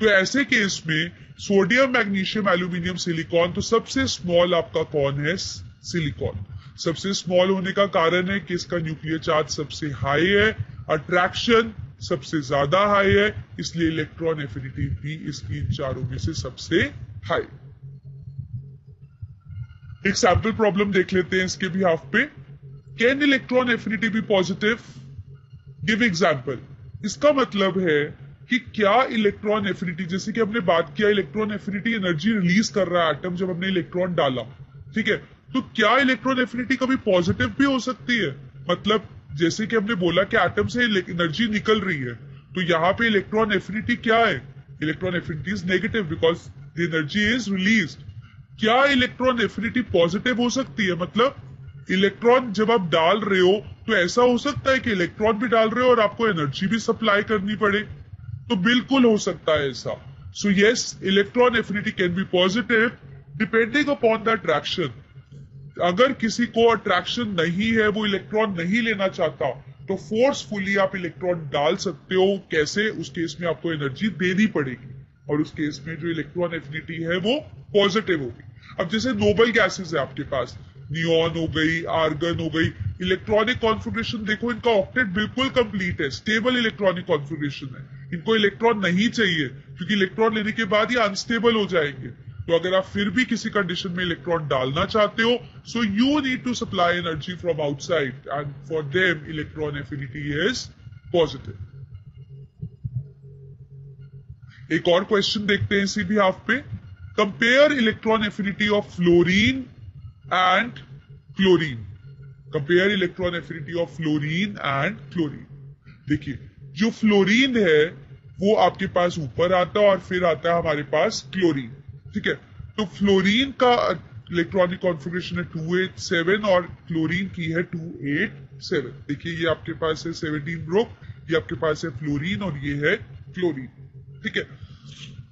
तो ऐसे केस में सोडियम, मैग्नीशियम, एल्यूमिनियम, सिलिकॉन, तो सबसे स्मॉल आपका कौन है? सिलिकॉन। सबसे स्मॉल होने का कारण है कि इसका न्यूक्लियर चार्ज सबसे हाई है, अट्रैक्शन सबसे ज्यादा हाई है, इसलिए इलेक्ट्रॉन एफिनिटी भी इसकी इन चारों में से सबसे हाई। एक सैंपल प्रॉब्लम देख लेते हैं इसके भी हाफ पे। Can electron affinity be positive? Give example. इसका मतलब है कि क्या इलेक्ट्रॉन एफिनिटी, जैसे कि हमने बात किया इलेक्ट्रॉन एफिनिटी एनर्जी रिलीज कर रहा है एटम जब हमने इलेक्ट्रॉन डाला, ठीक है, तो क्या इलेक्ट्रॉन एफिनिटी कभी पॉजिटिव भी हो सकती है? मतलब जैसे कि हमने बोला कि एटम से एनर्जी निकल रही है, तो यहाँ पे इलेक्ट्रॉन एफिनिटी क्या है? Electron affinity is negative because the energy is released. क्या इलेक्ट्रॉन एफिनिटी पॉजिटिव हो सकती है? मतलब इलेक्ट्रॉन जब आप डाल रहे हो तो ऐसा हो सकता है कि इलेक्ट्रॉन भी डाल रहे हो और आपको एनर्जी भी सप्लाई करनी पड़े? तो बिल्कुल हो सकता है ऐसा। So yes, electron affinity can be positive depending upon the attraction. अगर किसी को अट्रैक्शन नहीं है, वो इलेक्ट्रॉन नहीं लेना चाहता, तो फोर्सफुली आप इलेक्ट्रॉन डाल सकते हो। कैसे? उस केस में आपको एनर्जी देनी पड़ेगी और उस केस में जो इलेक्ट्रॉन एफिनिटी है वो पॉजिटिव होगी। अब जैसे नोबल गैसेस है आपके पास, नियॉन हो गई, आर्गन हो गई, इलेक्ट्रॉनिक कॉन्फ़िगरेशन देखो, इनका ऑक्टेट बिल्कुल कंप्लीट है, स्टेबल इलेक्ट्रॉनिक कॉन्फ़िगरेशन है। इनको इलेक्ट्रॉन नहीं चाहिए क्योंकि इलेक्ट्रॉन लेने के बाद ये अनस्टेबल हो जाएंगे। तो अगर आप फिर भी किसी कंडीशन में इलेक्ट्रॉन डालना चाहते हो, so you need to supply energy from outside and for them electron affinity is positive. एक और क्वेश्चन देखते हैं इसी भी हाफ पे। Compare electron affinity of fluorine and chlorine. Compare electron affinity of fluorine and chlorine. देखिए, जो फ्लोरीन है वो आपके पास ऊपर आता है और फिर आता है हमारे पास क्लोरीन, ठीक है। तो फ्लोरीन का इलेक्ट्रॉनिक कॉन्फ़िगरेशन है 287 और क्लोरीन की है 287। देखिए, ये आपके पास है 17 ब्रोक, ये आपके पास है फ्लोरीन और ये है क्लोरीन, ठीक है।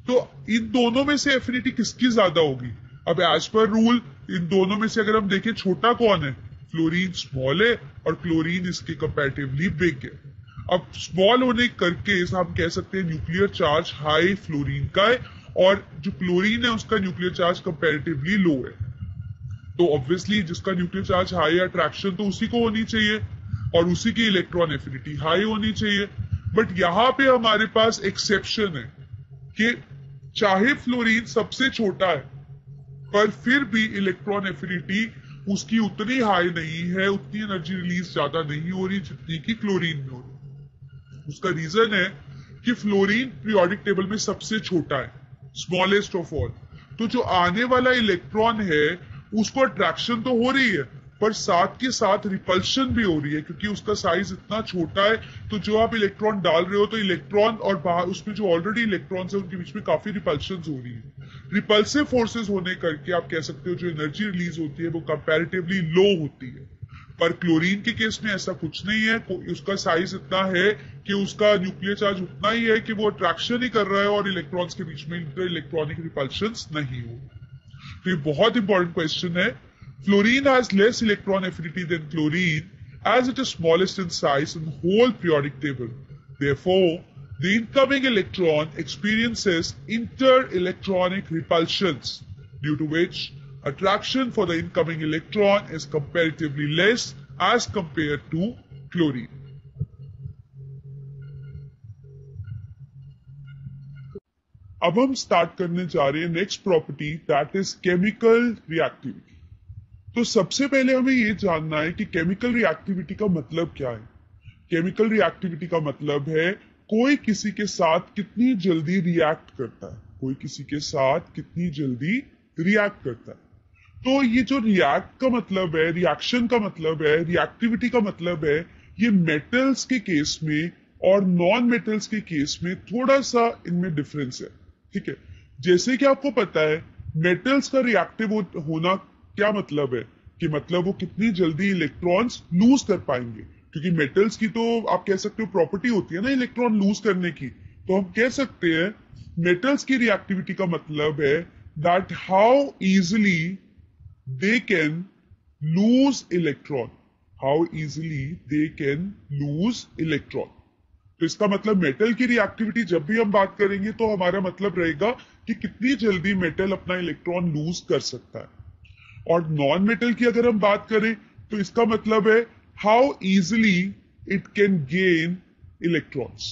तो इन दोनों में से एफिनिटी किसकी ज्यादा होगी? अब एज पर रूल इन दोनों में से अगर हम देखें, छोटा कौन है? फ्लोरीन स्मॉल है और क्लोरीन इसके कंपैरेटिवली बिग है। अब स्मॉल होने करके हम कह सकते हैं न्यूक्लियर चार्ज हाई फ्लोरीन का है और जो क्लोरीन है उसका न्यूक्लियर चार्ज कंपैरेटिवली लो है। तो ऑब्वियसली जिसका न्यूक्लियर चार्ज हाई है, अट्रैक्शन तो उसी को होनी चाहिए और उसी की इलेक्ट्रॉन एफिनिटी हाई होनी चाहिए। बट यहां पे हमारे पास एक्सेप्शन है कि चाहे फ्लोरीन सबसे छोटा है पर फिर भी इलेक्ट्रॉन एफिनिटी उसकी उतनी हाई नहीं है, उतनी एनर्जी रिलीज ज्यादा नहीं हो रही जितनी की क्लोरीन में हो रही। उसका रीजन है कि फ्लोरीन पीरियोडिक टेबल में सबसे छोटा है, स्मॉलेस्ट ऑफ ऑल। तो जो आने वाला इलेक्ट्रॉन है उसको अट्रैक्शन तो हो रही है, पर साथ के साथ रिपल्शन भी हो रही है, क्योंकि उसका साइज इतना छोटा है। तो जो आप इलेक्ट्रॉन डाल रहे हो तो इलेक्ट्रॉन और बाहर उसमें जो ऑलरेडी इलेक्ट्रॉन्स है उनके बीच में काफी रिपल्शन हो रही है। रिपल्सिव फोर्सेस होने करके आप कह सकते हो जो एनर्जी रिलीज होती है वो कंपैरेटिवली लो होती है। पर क्लोरीन के केस में ऐसा कुछ नहीं है, उसका साइज इतना है कि उसका न्यूक्लियर चार्ज उतना ही है कि वो अट्रैक्शन ही कर रहा है और इलेक्ट्रॉन्स के बीच में इलेक्ट्रॉनिक रिपल्शंस नहीं हो। तो ये बहुत इंपॉर्टेंट क्वेश्चन है। Fluorine has less electron affinity than chlorine as it is smallest in size in the whole periodic table. Therefore, the incoming electron experiences inter-electronic repulsions, due to which attraction for the incoming electron is comparatively less as compared to chlorine. अब हम स्टार्ट करने जा रहे हैं next property, that is chemical reactivity. तो सबसे पहले हमें यह जानना है कि केमिकल रिएक्टिविटी का मतलब क्या है। केमिकल रिएक्टिविटी का मतलब है कोई किसी के साथ कितनी जल्दी रिएक्ट करता है, कोई किसी के साथ कितनी जल्दी रिएक्ट करता है। तो ये जो रिएक्ट का मतलब है, रिएक्शन का मतलब है, रिएक्टिविटी का मतलब है, ये मेटल्स के केस में और नॉन मेटल्स के केस में थोड़ा सा इनमें डिफरेंस है। ठीक है, जैसे कि आपको पता है मेटल्स का रिएक्टिव होना क्या मतलब है कि मतलब वो कितनी जल्दी इलेक्ट्रॉन्स लूज कर पाएंगे, क्योंकि मेटल्स की तो आप कह सकते हो प्रॉपर्टी होती है ना इलेक्ट्रॉन लूज करने की। तो हम कह सकते हैं मेटल्स की रिएक्टिविटी का मतलब है that how easily they can lose electron, how easily they can lose electron. तो इसका मतलब मेटल की रिएक्टिविटी जब भी हम बात करेंगे तो हमारा मतलब रहेगा कि कितनी जल्दी मेटल अपना इलेक्ट्रॉन लूज कर सकता है। और नॉन मेटल की अगर हम बात करें तो इसका मतलब है how easily it can gain electrons,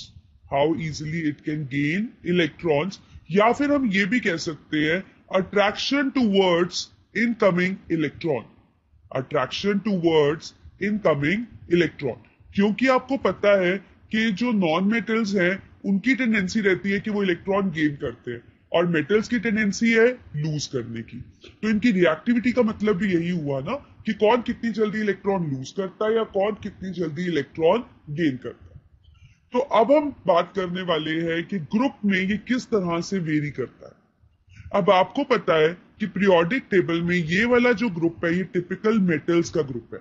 how easily it can gain electrons. या फिर हम ये भी कह सकते हैं attraction towards incoming electron, attraction towards incoming electron. क्योंकि आपको पता है कि जो नॉन मेटल्स हैं उनकी टेंडेंसी रहती है कि वो इलेक्ट्रॉन गेन करते हैं और मेटल्स की टेंडेंसी है लूज करने की। तो इनकी रिएक्टिविटी का मतलब भी यही हुआ ना कि कौन कितनी जल्दी इलेक्ट्रॉन लूज करता है या कौन कितनी जल्दी इलेक्ट्रॉन गेन करता है। तो अब हम बात करने वाले हैं कि ग्रुप में ये किस तरह से वेरी करता है। अब आपको पता है कि पीरियोडिक टेबल में ये वाला जो ग्रुप है ये टिपिकल मेटल्स का ग्रुप है,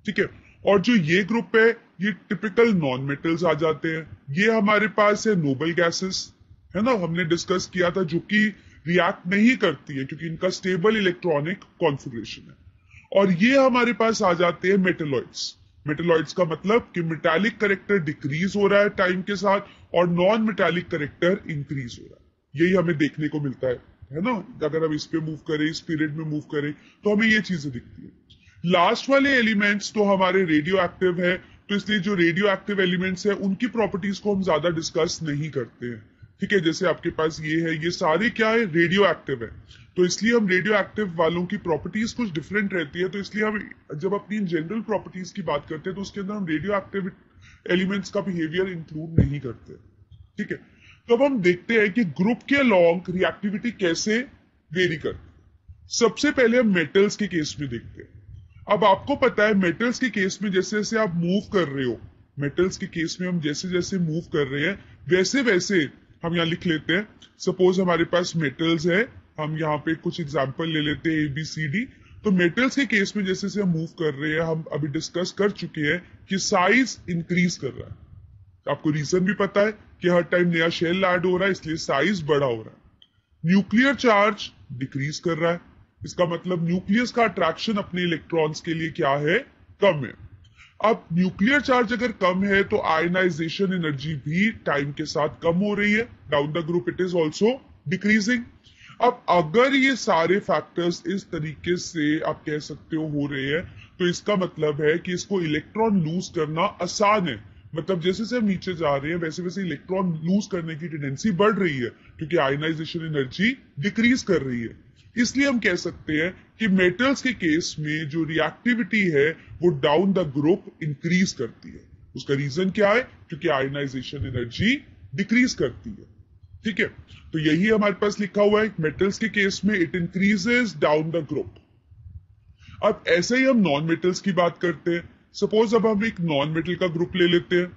ठीक है, और जो ये ग्रुप है ये टिपिकल नॉन मेटल्स आ जाते हैं। ये हमारे पास है नोबल गैसेस, है ना, हमने डिस्कस किया था, जो कि रिएक्ट नहीं करती है क्योंकि इनका स्टेबल इलेक्ट्रॉनिक कॉन्फ़िगरेशन है। और ये हमारे पास आ जाते हैं मेटेलॉइड्स। मेटेलॉइड्स का मतलब कि मेटालिक करेक्टर डिक्रीज हो रहा है टाइम के साथ और नॉन मेटालिक करेक्टर इंक्रीज हो रहा है। यही हमें देखने को मिलता है ना। अगर हम इस पे मूव करें, इस पीरियड में मूव करें तो हमें ये चीजें दिखती है। लास्ट वाले एलिमेंट्स तो हमारे रेडियो एक्टिव है, तो इसलिए जो रेडियो एक्टिव एलिमेंट्स है उनकी प्रॉपर्टीज को हम ज्यादा डिस्कस नहीं करते हैं। ठीक है, जैसे आपके पास ये है, ये सारे क्या है, रेडियो एक्टिव है, तो इसलिए हम रेडियो एक्टिव वालों की प्रॉपर्टीज कुछ डिफरेंट रहती है। तो इसलिए हम जब अपनी जनरल प्रॉपर्टीज की बात करते हैं तो उसके अंदर हम रेडियो एक्टिव एलिमेंट्स का बिहेवियर इंक्लूड नहीं करते। ठीक है, तो अब हम देखते हैं कि ग्रुप के अलॉन्ग रिएक्टिविटी कैसे वेरी करती है। सबसे पहले हम मेटल्स के केस में देखते हैं। अब आपको पता है मेटल्स के केस में जैसे जैसे आप मूव कर रहे हो, मेटल्स के केस में हम जैसे जैसे मूव कर रहे हैं वैसे वैसे हम यहाँ लिख लेते हैं। सपोज हमारे पास मेटल्स है, हम यहाँ पे कुछ एग्जांपल ले लेते हैं ABCD। तो मेटल्स के केस में जैसे जैसे हम मूव कर रहे हैं, हम अभी डिस्कस कर चुके हैं कि साइज इंक्रीज कर रहा है। आपको रीजन भी पता है कि हर टाइम नया शेल ऐड हो रहा है इसलिए साइज बड़ा हो रहा है। न्यूक्लियर चार्ज डिक्रीज कर रहा है, इसका मतलब न्यूक्लियस का अट्रैक्शन अपने इलेक्ट्रॉन्स के लिए क्या है, कम है। अब न्यूक्लियर चार्ज अगर कम है तो आयनाइजेशन एनर्जी भी टाइम के साथ कम हो रही है, down the group it is also decreasing. अब अगर ये सारे फैक्टर्स इस तरीके से आप कह सकते हो रहे हैं तो इसका मतलब है कि इसको इलेक्ट्रॉन लूज करना आसान है। मतलब जैसे जैसे हम नीचे जा रहे हैं वैसे वैसे इलेक्ट्रॉन लूज करने की टेंडेंसी बढ़ रही है क्योंकि आयनाइजेशन एनर्जी डिक्रीज कर रही है। इसलिए हम कह सकते हैं कि मेटल्स के केस में जो रिएक्टिविटी है वो डाउन द ग्रुप इंक्रीज करती है। उसका रीजन क्या है? क्योंकि आयनाइजेशन एनर्जी डिक्रीज करती है। ठीक है, तो यही हमारे पास लिखा हुआ है, मेटल्स के केस में it increases down the group. अब ऐसे ही हम नॉन मेटल्स की बात करते हैं। सपोज अब हम एक नॉन मेटल का ग्रुप ले लेते हैं,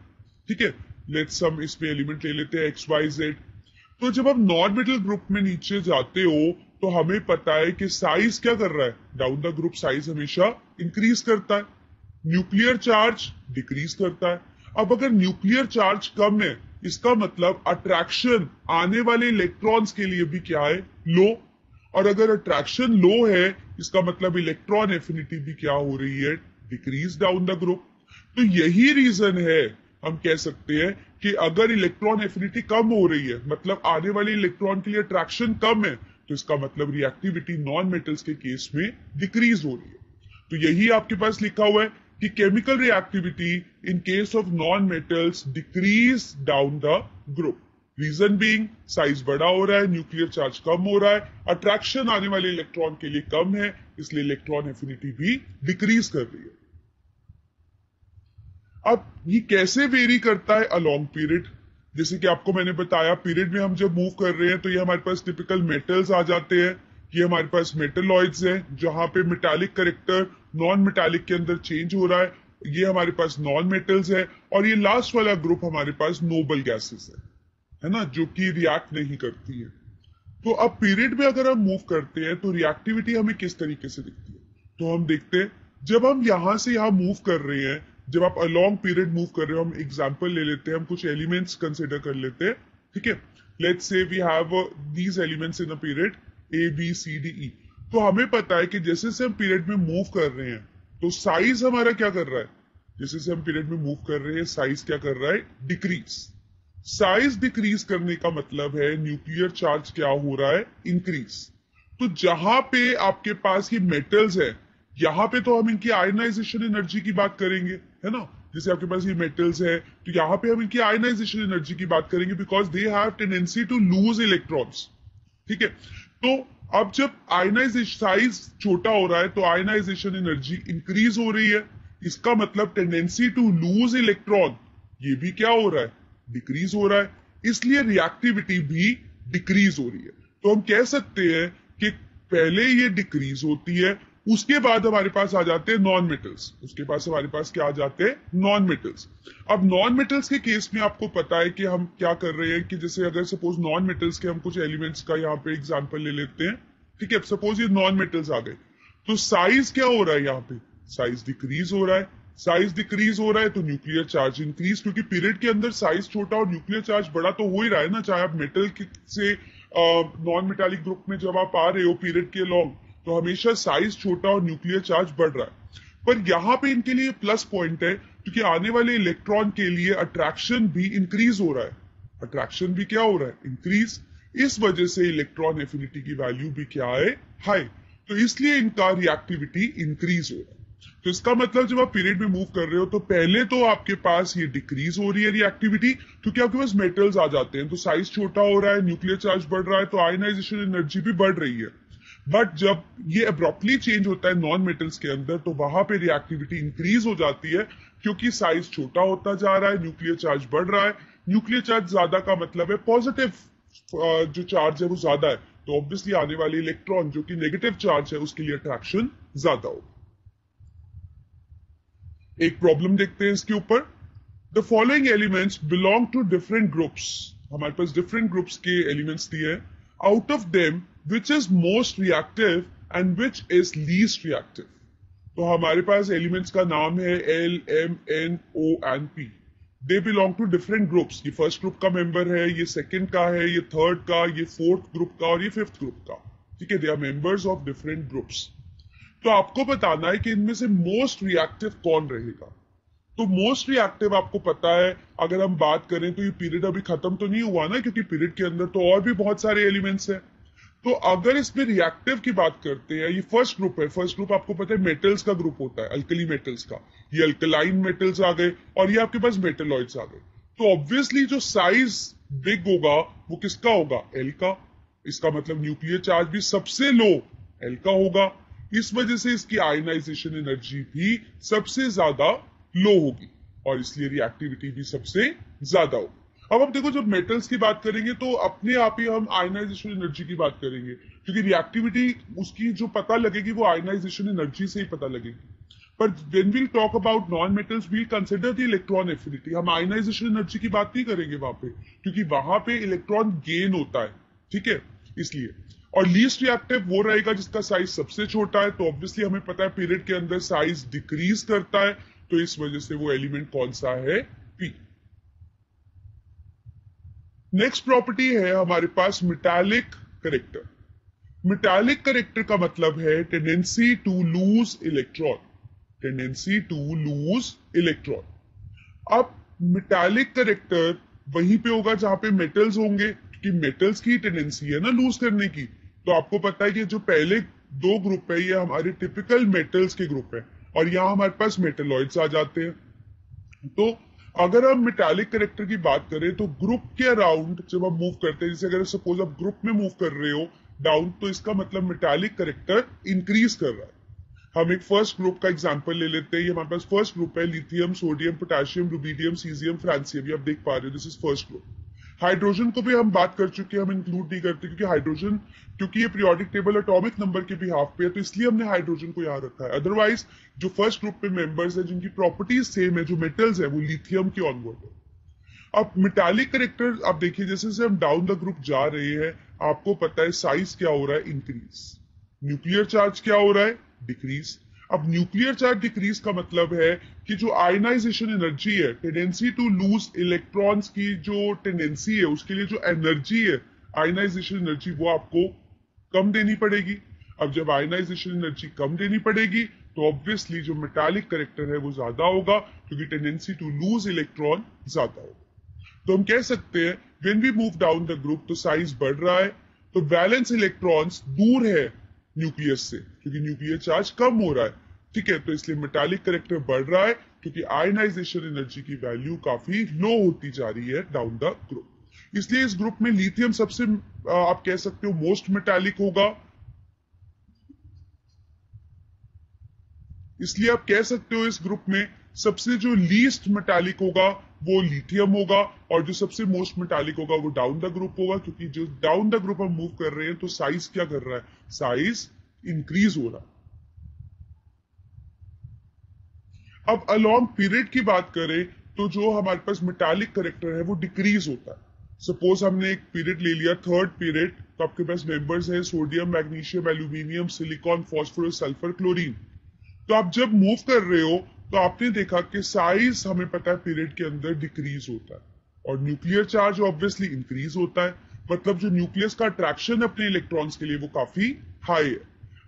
ठीक है, लेट्स हम इसमें एलिमेंट ले लेते हैं XYZ। तो जब आप नॉन मेटल ग्रुप में नीचे जाते हो तो हमें पता है कि साइज क्या कर रहा है? डाउन द ग्रुप साइज हमेशा इंक्रीज करता है, न्यूक्लियर चार्ज डिक्रीज करता है। अब अगर न्यूक्लियर चार्ज कम है, इसका मतलब अट्रैक्शन आने वाले इलेक्ट्रॉन्स के लिए भी क्या है? लो। और अगर अट्रैक्शन लो है, इसका मतलब इलेक्ट्रॉन एफिनिटी भी क्या हो रही है? Decrease down the group. तो यही रीजन है, हम कह सकते हैं कि अगर इलेक्ट्रॉन एफिनिटी कम हो रही है, मतलब आने वाले इलेक्ट्रॉन के लिए अट्रैक्शन कम है, तो इसका मतलब रिएक्टिविटी नॉन मेटल्स के केस में डिक्रीज हो रही है। तो यही आपके पास लिखा हुआ है कि chemical reactivity in case of non metals decrease down the group. Reason being size बड़ा हो रहा है, न्यूक्लियर चार्ज कम हो रहा है, अट्रैक्शन आने वाले इलेक्ट्रॉन के लिए कम है, इसलिए इलेक्ट्रॉन एफिनिटी भी डिक्रीज कर रही है। अब ये कैसे वेरी करता है अलोंग पीरियड? जैसे कि आपको मैंने बताया, पीरियड में हम जब मूव कर रहे हैं तो ये हमारे पास टिपिकल मेटल्स आ जाते हैं। ये हमारे पास मेटलॉइड्स हैं, जहां पे मेटालिक करेक्टर नॉन मेटालिक के अंदर चेंज हो रहा है। ये हमारे पास नॉन मेटल्स है। और ये लास्ट वाला ग्रुप हमारे पास नोबल गैसेस है ना, जो कि रिएक्ट नहीं करती है। तो अब पीरियड में अगर हम मूव करते हैं तो रिएक्टिविटी हमें किस तरीके से दिखती है? तो हम देखते हैं, जब हम यहां से यहां मूव कर रहे हैं, जब आप अलोंग पीरियड मूव कर रहे हो, हम एग्जांपल ले लेते हैं, हम कुछ एलिमेंट्स कंसिडर कर लेते हैं। ठीक है, let's say we have these elements in a period ABCDE। तो हमें पता है कि जैसे से हम पीरियड में मूव कर रहे हैं तो साइज हमारा क्या कर रहा है? जैसे से हम पीरियड में मूव कर रहे हैं, साइज क्या कर रहा है? डिक्रीज। साइज डिक्रीज करने का मतलब है न्यूक्लियर चार्ज क्या हो रहा है? इंक्रीज। तो जहां पे आपके पास ये मेटल्स है, यहां पे तो हम इनकी आयनाइजेशन एनर्जी की बात करेंगे, है ना। जैसे आपके पास ये मेटल्स है तो यहां पे हम इनकी आयनाइजेशन एनर्जी की बात करेंगे, because they have tendency to lose electrons. ठीक है, तो अब जब आयनाइजेशन साइज छोटा हो रहा है तो आयनाइजेशन एनर्जी इंक्रीज हो रही है, इसका मतलब टेंडेंसी टू लूज इलेक्ट्रॉन ये भी क्या हो रहा है? डिक्रीज हो रहा है, इसलिए रिएक्टिविटी भी डिक्रीज हो रही है। तो हम कह सकते हैं कि पहले ये डिक्रीज होती है, उसके बाद हमारे पास आ जाते हैं नॉन मेटल्स। उसके पास हमारे पास क्या आ जाते हैं? Non metals. अब नॉन मेटल्स के केस में आपको पता है कि हम क्या कर रहे हैं कि जैसे अगर सपोज नॉन मेटल्स के हम कुछ एलिमेंट्स का यहाँ पे एग्जांपल ले लेते हैं। ठीक है, सपोज ये नॉन मेटल्स आ गए, तो साइज क्या हो रहा है? यहाँ पे साइज डिक्रीज हो रहा है। साइज डिक्रीज हो रहा है तो न्यूक्लियर चार्ज इंक्रीज, क्योंकि पीरियड के अंदर साइज छोटा और न्यूक्लियर चार्ज बड़ा तो हो ही रहा है ना। चाहे आप मेटल से नॉन मेटालिक ग्रुप में जब आप आ रहे हो पीरियड के लॉन्ग, तो हमेशा साइज छोटा और न्यूक्लियर चार्ज बढ़ रहा है। पर यहां पे इनके लिए प्लस पॉइंट है, क्योंकि आने वाले इलेक्ट्रॉन के लिए अट्रैक्शन भी इंक्रीज हो रहा है। अट्रैक्शन भी क्या हो रहा है? इंक्रीज। इस वजह से इलेक्ट्रॉन एफिनिटी की वैल्यू भी क्या है? हाई। तो इसलिए इनका रिएक्टिविटी इंक्रीज हो रहा है। तो इसका मतलब जब आप पीरियड में मूव कर रहे हो तो पहले तो आपके पास ये डिक्रीज हो रही है रिएक्टिविटी, क्योंकि आपके पास मेटल्स आ जाते हैं, तो साइज छोटा हो रहा है, न्यूक्लियर चार्ज बढ़ रहा है, तो आयनाइजेशन एनर्जी भी बढ़ रही है। बट जब ये अब्रप्टली चेंज होता है नॉन मेटल्स के अंदर, तो वहां पे रिएक्टिविटी इंक्रीज हो जाती है, क्योंकि साइज छोटा होता जा रहा है, न्यूक्लियर चार्ज बढ़ रहा है। न्यूक्लियर चार्ज ज्यादा का मतलब है पॉजिटिव जो चार्ज है वो ज्यादा है, तो ऑब्वियसली आने वाले इलेक्ट्रॉन जो कि नेगेटिव चार्ज है उसके लिए अट्रैक्शन ज्यादा होगा। एक प्रॉब्लम देखते हैं इसके ऊपर। The following elements belong to different groups. हमारे पास डिफरेंट ग्रुप्स के एलिमेंट्स दिए हैं। Out of them which is most reactive and which is least reactive। तो हमारे पास एलिमेंट्स का नाम है L, M, N, O and P। They belong to different groups। ये फर्स्ट ग्रुप का मेंबर है, ये सेकंड का है, ये थर्ड का, ये फोर्थ ग्रुप का और ये फिफ्थ ग्रुप का। ठीक है, they are members of different groups. तो आपको बताना है कि इनमें से मोस्ट रिएक्टिव कौन रहेगा। तो मोस्ट रिएक्टिव आपको पता है, अगर हम बात करें तो ये पीरियड अभी खत्म तो नहीं हुआ ना, क्योंकि पीरियड के अंदर तो और भी बहुत सारे एलिमेंट्स हैं। तो अगर इसमें रिएक्टिव की बात करते हैं, ये फर्स्ट ग्रुप है। फर्स्ट ग्रुप आपको पता है मेटल्स का ग्रुप होता है, अल्कली मेटल्स का। ये अल्कलाइन मेटल्स आ गए और ये आपके पास मेटलॉइड्स आ गए। तो ऑब्वियसली जो साइज बिग होगा वो किसका होगा? एल का। इसका मतलब न्यूक्लियर चार्ज भी सबसे लो एल का होगा, इस वजह से इसकी आयनाइजेशन एनर्जी भी सबसे ज्यादा लो होगी और इसलिए रिएक्टिविटी भी सबसे ज्यादा होगी। अब आप देखो जब मेटल्स की बात करेंगे तो अपने आप ही हम आयनाइजेशन एनर्जी की बात करेंगे, क्योंकि रिएक्टिविटी उसकी जो पता लगेगी वो आयनाइजेशन एनर्जी से ही पता लगेगी। पर when we'll talk about non-metals, we'll consider the electron affinity. हम आयनाइजेशन एनर्जी की बात नहीं करेंगे वहां पे, क्योंकि वहां पे इलेक्ट्रॉन गेन होता है, ठीक है, इसलिए। और लीस्ट रिएक्टिव वो रहेगा जिसका साइज सबसे छोटा है, तो ऑब्वियसली हमें पता है पीरियड के अंदर साइज डिक्रीज करता है, तो इस वजह से वो एलिमेंट कौन सा है, पी। नेक्स्ट प्रॉपर्टी है हमारे पास मेटालिक करेक्टर। मेटालिक करेक्टर का मतलब है tendency to lose electron, tendency to lose electron. अब मेटालिक करेक्टर वहीं पे होगा जहां पे मेटल्स होंगे, क्योंकि मेटल्स की टेंडेंसी है ना लूज करने की। तो आपको पता है कि जो पहले दो ग्रुप है ये हमारे टिपिकल मेटल्स के ग्रुप है, और यहां हमारे पास मेटेलॉइड्स आ जाते हैं। तो अगर हम मेटालिक करेक्टर की बात करें तो ग्रुप के अराउंड जब हम मूव करते हैं, जैसे अगर सपोज आप ग्रुप में मूव कर रहे हो डाउन, तो इसका मतलब मेटालिक करेक्टर इंक्रीज कर रहा है। हम एक फर्स्ट ग्रुप का एग्जांपल ले लेते हैं। ये हमारे पास फर्स्ट ग्रुप है, lithium, sodium, potassium, rubidium, caesium, francium, ये आप देख पा रहे हो, this is first group. Hydrogen को भी हम बात कर चुके हैं, हम इंक्लूड नहीं करते क्योंकि हाइड्रोजन, क्योंकि ये पीरियोडिक टेबल एटॉमिक नंबर के भी हाफ पे है, तो इसलिए हमने हाइड्रोजन को यहाँ रखा है। अदरवाइज जो फर्स्ट ग्रुप पे मेंबर्स है जिनकी प्रॉपर्टीज सेम है, जो मेटल्स है, वो लिथियम के ऑनवर्ड है। अब मेटालिक करेक्टर आप देखिए, जैसे जैसे हम डाउन द ग्रुप जा रहे हैं, आपको पता है साइज क्या हो रहा है, इंक्रीज। न्यूक्लियर चार्ज क्या हो रहा है, डिक्रीज। अब न्यूक्लियर चार्ज डिक्रीज का मतलब है कि जो आयनाइजेशन एनर्जी है, टेंडेंसी टू लूज इलेक्ट्रॉन्स की जो टेंडेंसी है, उसके लिए जो एनर्जी है, आयनाइजेशन एनर्जी, वो आपको कम देनी पड़ेगी। अब जब आयनाइजेशन एनर्जी कम देनी पड़ेगी तो ऑब्वियसली जो मेटालिक करेक्टर है वो ज्यादा होगा, क्योंकि टेंडेंसी टू लूज इलेक्ट्रॉन ज्यादा होगा। तो हम कह सकते हैं when we move down the group तो साइज बढ़ रहा है, तो वैलेंस इलेक्ट्रॉन्स दूर है न्यूक्लियस से, क्योंकि न्यूक्लियर चार्ज कम हो रहा है, ठीक है। तो इसलिए मेटालिक करेक्टर बढ़ रहा है, क्योंकि आयनाइजेशन एनर्जी की वैल्यू काफी लो होती जा रही है डाउन द ग्रुप। इसलिए इस ग्रुप में लिथियम सबसे आप कह सकते हो मोस्ट मेटालिक होगा। इसलिए आप कह सकते हो इस ग्रुप में सबसे जो लीस्ट मेटालिक होगा वो लिथियम होगा, और जो सबसे मोस्ट मेटालिक होगा वो डाउन द ग्रुप होगा, क्योंकि जो डाउन द ग्रुप हम मूव कर रहे हैं तो साइज क्या कर रहा है, साइज इंक्रीज हो रहा है। अब अलोंग पीरियड की बात करें तो जो हमारे पास मेटालिक करेक्टर है वो डिक्रीज होता है। सपोज हमने एक पीरियड ले लिया, थर्ड पीरियड, तो आपके पास मेंबर्स है sodium, magnesium, aluminium, silicon, phosphorus, sulphur, chlorine. तो आप जब मूव कर रहे हो तो आपने देखा कि साइज हमें पता है पीरियड के अंदर डिक्रीज होता है, और न्यूक्लियर चार्ज ऑब्वियसली इंक्रीज होता है। मतलब जो न्यूक्लियस का अट्रैक्शन अपने इलेक्ट्रॉन्स के लिए वो काफी हाई है।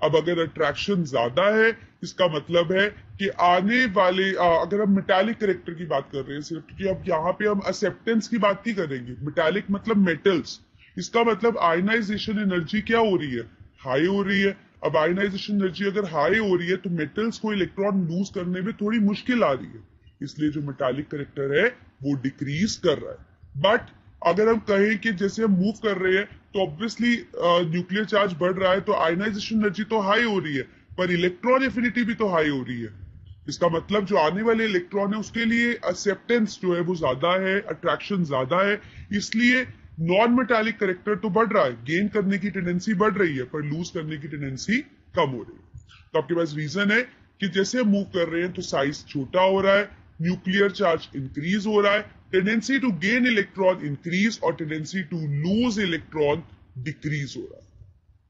अब अगर अट्रैक्शन ज्यादा है, इसका मतलब है कि आने वाले अगर हम मेटालिक करेक्टर की बात कर रहे हैं सिर्फ, क्योंकि अब यहाँ पे हम एक्सेप्टेंस की बात नहीं करेंगे, मेटालिक मतलब मेटल्स, इसका मतलब आयनाइजेशन एनर्जी क्या हो रही है, हाई हो रही है। अब आयनाइजेशन एनर्जी अगर हाई हो रही है तो मेटल्स को इलेक्ट्रॉन लूज करने में थोड़ी मुश्किल आ रही है, इसलिए जो मेटालिक करेक्टर है वो डिक्रीज कर रहा है। बट अगर हम कहें कि जैसे हम मूव कर रहे हैं तो ऑब्वियसली न्यूक्लियर चार्ज बढ़ रहा है, तो आयनाइजेशन एनर्जी तो हाई हो रही है, पर इलेक्ट्रॉन एफिनिटी भी तो हाई हो रही है। इसका मतलब जो आने वाले इलेक्ट्रॉन है उसके लिए एक्सेप्टेंस जो है वो ज्यादा है, अट्रैक्शन ज्यादा है, इसलिए नॉन मेटालिक करेक्टर तो बढ़ रहा है, गेन करने की टेंडेंसी बढ़ रही है, पर लूज करने की टेंडेंसी कम हो रही है। तो आपके पास रीजन है कि जैसे हम मूव कर रहे हैं तो साइज छोटा हो रहा है, न्यूक्लियर चार्ज इंक्रीज हो रहा है, tendency to gain electron increase और tendency to lose electron decrease हो रहा है,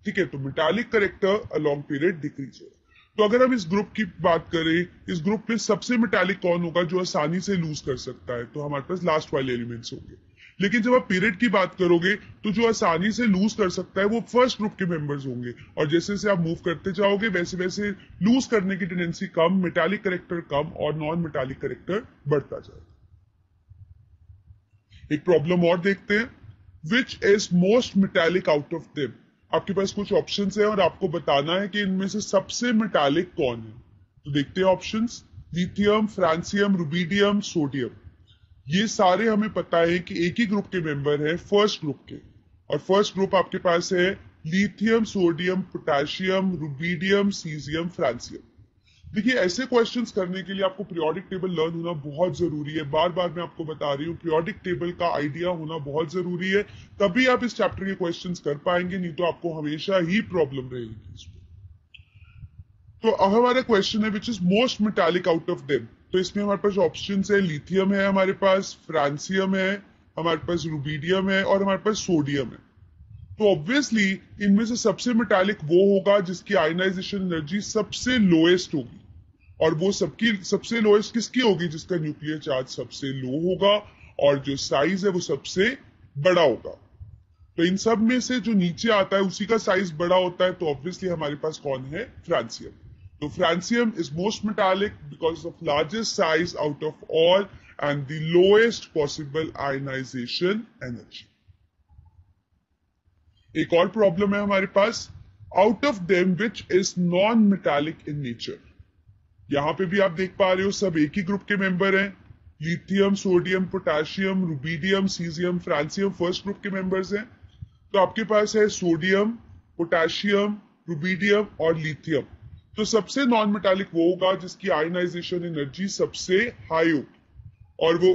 ठीक है। तो metallic character along period decrease हो रहा है। तो अगर हम इस ग्रुप की बात करें, इस ग्रुप में सबसे मेटालिक कौन होगा जो आसानी से लूज कर सकता है, तो हमारे पास लास्ट वाले एलिमेंट्स होंगे। लेकिन जब आप पीरियड की बात करोगे तो जो आसानी से लूज कर सकता है वो फर्स्ट ग्रुप के मेंबर्स होंगे, और जैसे जैसे आप मूव करते जाओगे वैसे वैसे लूज करने की टेंडेंसी कम, मेटालिक करेक्टर कम और नॉन मेटालिक करेक्टर बढ़ता जाएगा। एक प्रॉब्लम और देखते हैं, which is most metallic out of them. आपके पास कुछ ऑप्शंस है और आपको बताना है कि इनमें से सबसे मेटालिक कौन है। तो देखते हैं options, lithium, francium, rubidium, sodium. ये सारे हमें पता है कि एक ही ग्रुप के मेंबर है, फर्स्ट ग्रुप के। और फर्स्ट ग्रुप आपके पास है lithium, sodium, potassium, rubidium, caesium, francium. देखिए ऐसे क्वेश्चंस करने के लिए आपको पीरियोडिक टेबल लर्न होना बहुत जरूरी है। बार बार मैं आपको बता रही हूँ, पीरियोडिक टेबल का आइडिया होना बहुत जरूरी है, तभी आप इस चैप्टर के क्वेश्चंस कर पाएंगे, नहीं तो आपको हमेशा ही प्रॉब्लम रहेगी इसमें। तो अब हमारा क्वेश्चन है which is most metallic out of them. तो इसमें हमारे पास ऑप्शन है, लिथियम है हमारे पास, फ्रांसियम है हमारे पास, रुबीडियम है और हमारे पास सोडियम है। तो ऑब्वियसली इनमें से सबसे मेटालिक वो होगा जिसकी आयनाइजेशन एनर्जी सबसे लोएस्ट होगी, और वो सबसे लोएस्ट किसकी होगी? जिसका न्यूक्लियर चार्ज सबसे लो होगा और जो साइज है वो सबसे बड़ा होगा। तो इन सब में से जो नीचे आता है उसी का साइज बड़ा होता है, तो ऑब्वियसली हमारे पास कौन है? फ्रांसियम। तो francium is most metallic because of largest size out of all and the lowest possible ionization energy. एक और प्रॉब्लम है हमारे पास, out of them which is non metallic in nature. यहां पे भी आप देख पा रहे हो सब एक ही ग्रुप के मेंबर हैं, lithium, sodium, potassium, rubidium, caesium, francium first group के मेंबर्स हैं। तो आपके पास है सोडियम, पोटेशियम, रुबीडियम और लिथियम। तो सबसे नॉन मेटालिक वो होगा जिसकी आयनाइजेशन एनर्जी सबसे हाई होगी, और वो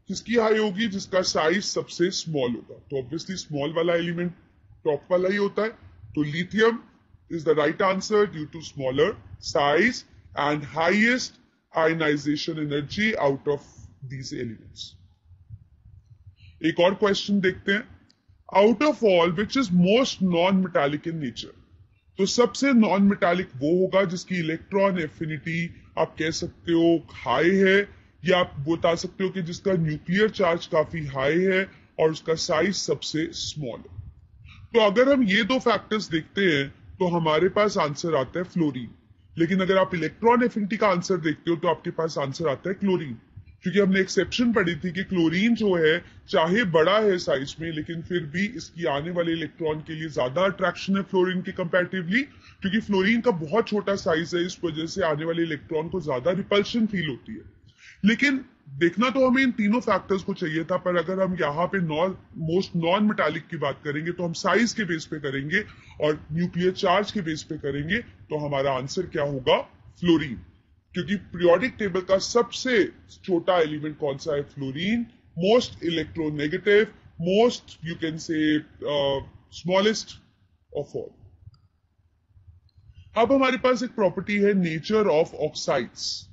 किसकी हाई होगी? जिसका साइज सबसे स्मॉल होगा। तो ऑब्वियसली स्मॉल वाला एलिमेंट टॉप वाला ही होता है, तो lithium is the right answer due to smaller size and highest ionization energy out of these elements. एक और क्वेश्चन देखते हैं, out of all which is most non metallic in nature. तो सबसे नॉन मेटालिक वो होगा जिसकी इलेक्ट्रॉन एफिनिटी आप कह सकते हो हाई है, या आप बता सकते हो कि जिसका न्यूक्लियर चार्ज काफी हाई है और उसका साइज सबसे स्मॉल है। तो अगर हम ये दो फैक्टर्स देखते हैं तो हमारे पास आंसर आता है फ्लोरीन। लेकिन अगर आप इलेक्ट्रॉन एफिनिटी का आंसर देखते हो तो आपके पास आंसर आता है क्लोरीन, क्योंकि हमने एक्सेप्शन पढ़ी थी कि क्लोरीन जो है चाहे बड़ा है साइज में, लेकिन फिर भी इसकी आने वाले इलेक्ट्रॉन के लिए ज्यादा अट्रैक्शन है फ्लोरीन के कंपैरेटिवली, क्योंकि फ्लोरीन का बहुत छोटा साइज है, इस वजह से आने वाले इलेक्ट्रॉन को ज्यादा रिपल्शन फील होती है। लेकिन देखना तो हमें इन तीनों फैक्टर्स को चाहिए था, पर अगर हम यहाँ पे मोस्ट नॉन मेटालिक की बात करेंगे तो हम साइज के बेस पे करेंगे और न्यूक्लियर चार्ज के बेस पे करेंगे, तो हमारा आंसर क्या होगा? फ्लोरीन। क्योंकि पीरियोडिक टेबल का सबसे छोटा एलिमेंट कौन सा है? Fluorine. Most electronegative, most you can से स्मॉलेस्ट ऑफ ऑल। अब हमारे पास एक प्रॉपर्टी है नेचर ऑफ ऑक्साइड्स।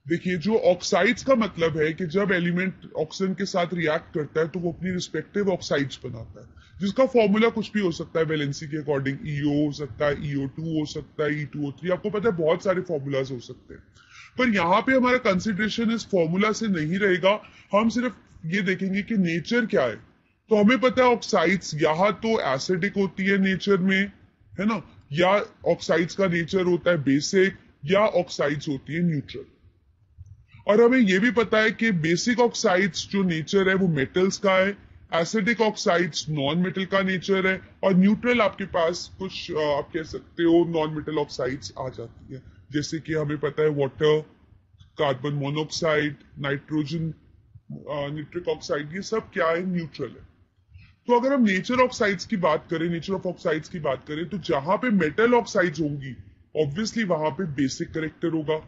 देखिए, जो ऑक्साइड्स का मतलब है कि जब एलिमेंट ऑक्सीजन के साथ रिएक्ट करता है तो वो अपनी रिस्पेक्टिव ऑक्साइड्स बनाता है, जिसका फॉर्मूला कुछ भी हो सकता है वैलेंसी के अकॉर्डिंग, ईओ हो सकता है, ईओ2 हो सकता है, ई2O3, आपको पता है बहुत सारे फॉर्मूलाज हो सकते हैं। पर यहाँ पे हमारा कंसिडरेशन इस फॉर्मूला से नहीं रहेगा, हम सिर्फ ये देखेंगे कि नेचर क्या है। तो हमें पता है ऑक्साइड्स या तो एसिडिक होती है नेचर में, है ना, या ऑक्साइड्स का नेचर होता है बेसिक, या ऑक्साइड्स होती है न्यूट्रल। और हमें यह भी पता है कि बेसिक ऑक्साइड्स जो नेचर है वो मेटल्स का है, एसिडिक ऑक्साइड्स नॉन मेटल का नेचर है, और न्यूट्रल आपके पास कुछ आप कह सकते हो नॉन मेटल ऑक्साइड्स आ जाती है, जैसे कि हमें पता है water, carbon monoxide, nitrogen, nitric oxide, ये सब क्या है? न्यूट्रल है। तो अगर हम नेचर ऑक्साइड्स की बात करें, नेचर ऑफ ऑक्साइड्स की बात करें, तो जहां पे मेटल ऑक्साइड्स होंगी ऑब्वियसली वहां पे बेसिक कैरेक्टर होगा,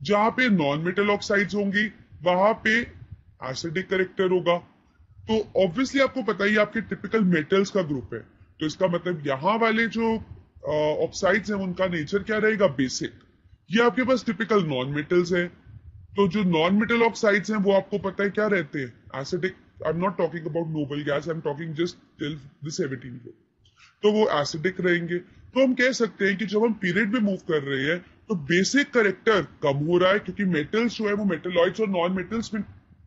जहां पे नॉन मेटल ऑक्साइड्स होंगी वहां पे एसिडिक कैरेक्टर होगा। तो ऑब्वियसली आपको पता ही आपके टिपिकल मेटल्स का ग्रुप है, तो इसका मतलब यहां वाले जो ऑक्साइड्स हैं उनका नेचर क्या रहेगा? बेसिक। ये आपके पास टिपिकल नॉन मेटल्स है, तो जो नॉन मेटल ऑक्साइड्स हैं वो आपको पता है क्या रहते हैं? Acidic. I am not talking about noble gas, I am talking just till the 17 group, तो वो एसिडिक रहेंगे। तो हम कह सकते हैं कि जब हम पीरियड में मूव कर रहे हैं तो बेसिक कैरेक्टर कम हो रहा है, क्योंकि मेटल्स जो है वो मेटलॉइड्स और नॉन मेटल्स में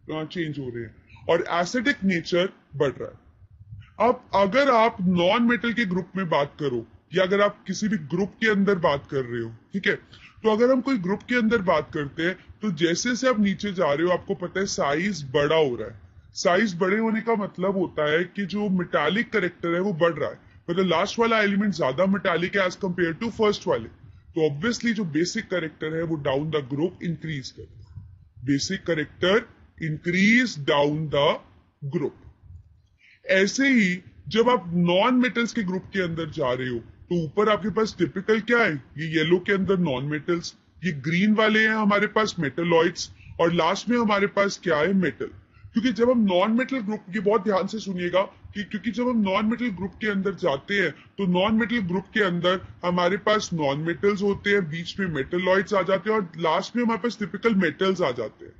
चेंज हो रहे हैं, और एसिडिक नेचर बढ़ रहा है। अब अगर आप नॉन मेटल के ग्रुप में बात करो, या अगर आप किसी भी ग्रुप के अंदर बात कर रहे हो, ठीक है, तो अगर हम कोई ग्रुप के अंदर बात करते हैं तो जैसे से आप नीचे जा रहे हो आपको पता है साइज बड़ा हो रहा है। साइज बड़े होने का मतलब होता है कि जो मेटालिक कैरेक्टर है वो बढ़ रहा है, मतलब लास्ट वाला एलिमेंट ज्यादा मेटालिक है एज कंपेयर टू फर्स्ट वाले, तो ऑब्वियसली जो बेसिक कैरेक्टर है वो डाउन द ग्रुप इंक्रीज करता है। Basic character increase down the group. ऐसे ही जब आप नॉन मेटल्स के ग्रुप के अंदर जा रहे हो तो ऊपर आपके पास टिपिकल क्या है, ये येलो के अंदर नॉन मेटल्स, ये ग्रीन वाले हैं हमारे पास मेटलॉइड्स, और लास्ट में हमारे पास क्या है, मेटल। क्योंकि जब हम नॉन मेटल ग्रुप, ये बहुत ध्यान से सुनिएगा कि क्योंकि जब हम नॉन मेटल ग्रुप के अंदर जाते हैं तो नॉन मेटल ग्रुप के अंदर हमारे पास नॉन मेटल्स होते हैं, बीच में मेटलॉइड्स आ जाते हैं और लास्ट में हमारे पास टिपिकल मेटल्स आ जाते हैं।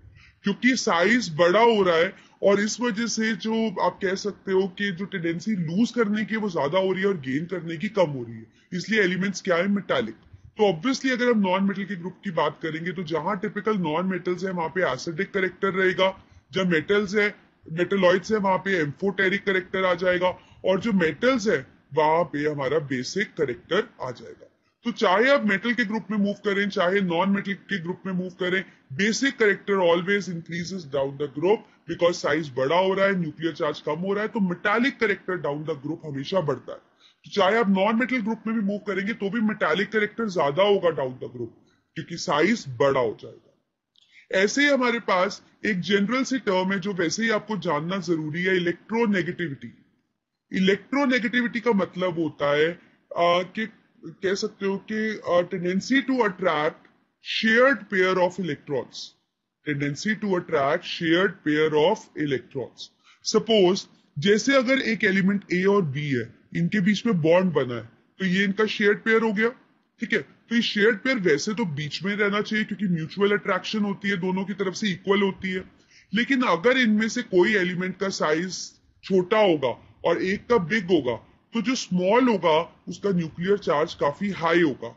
क्योंकि साइज बड़ा हो रहा है और इस वजह से जो आप कह सकते हो कि जो टेंडेंसी लूज करने की वो ज्यादा हो रही है और गेन करने की कम हो रही है, इसलिए एलिमेंट्स क्या है, मेटालिक। तो ऑब्वियसली अगर हम नॉन मेटल के ग्रुप की बात करेंगे तो जहां टिपिकल नॉन मेटल्स है वहां पे एसिडिक करेक्टर रहेगा, जब मेटल्स है, मेटलॉइड्स है, वहां पे एम्फोटेरिक करेक्टर आ जाएगा, और जो मेटल्स है वहां पे हमारा बेसिक करेक्टर आ जाएगा। तो चाहे आप मेटल के ग्रुप में मूव करें चाहे नॉन मेटल के ग्रुप में मूव करें, basic character always increases down the group because size बड़ा हो रहा है, न्यूक्लियर चार्ज कम हो रहा है, तो metallic character down the group हमेशा बढ़ता है। तो चाहे आप नॉन मेटल ग्रुप में भी मूव करेंगे तो भी मेटालिक करेक्टर ज्यादा होगा डाउन द ग्रुप, क्योंकि साइज बड़ा हो जाएगा। ऐसे ही हमारे पास एक जनरल सी टर्म है जो वैसे ही आपको जानना जरूरी है, इलेक्ट्रोनेगेटिविटी। इलेक्ट्रोनेगेटिविटी का मतलब होता है कि कह सकते हो कि tendency to attract shared pair of electrons, tendency to attract shared pair of electrons. Suppose जैसे अगर एक एलिमेंट ए और बी है, इनके बीच में बॉन्ड बना है तो ये इनका शेयर्ड पेयर हो गया, ठीक है। तो ये शेयर्ड पेयर वैसे तो बीच में रहना चाहिए क्योंकि म्यूचुअल अट्रैक्शन होती है, दोनों की तरफ से इक्वल होती है। लेकिन अगर इनमें से कोई एलिमेंट का साइज छोटा होगा और एक का बिग होगा तो जो स्मॉल होगा उसका न्यूक्लियर चार्ज काफी हाई होगा,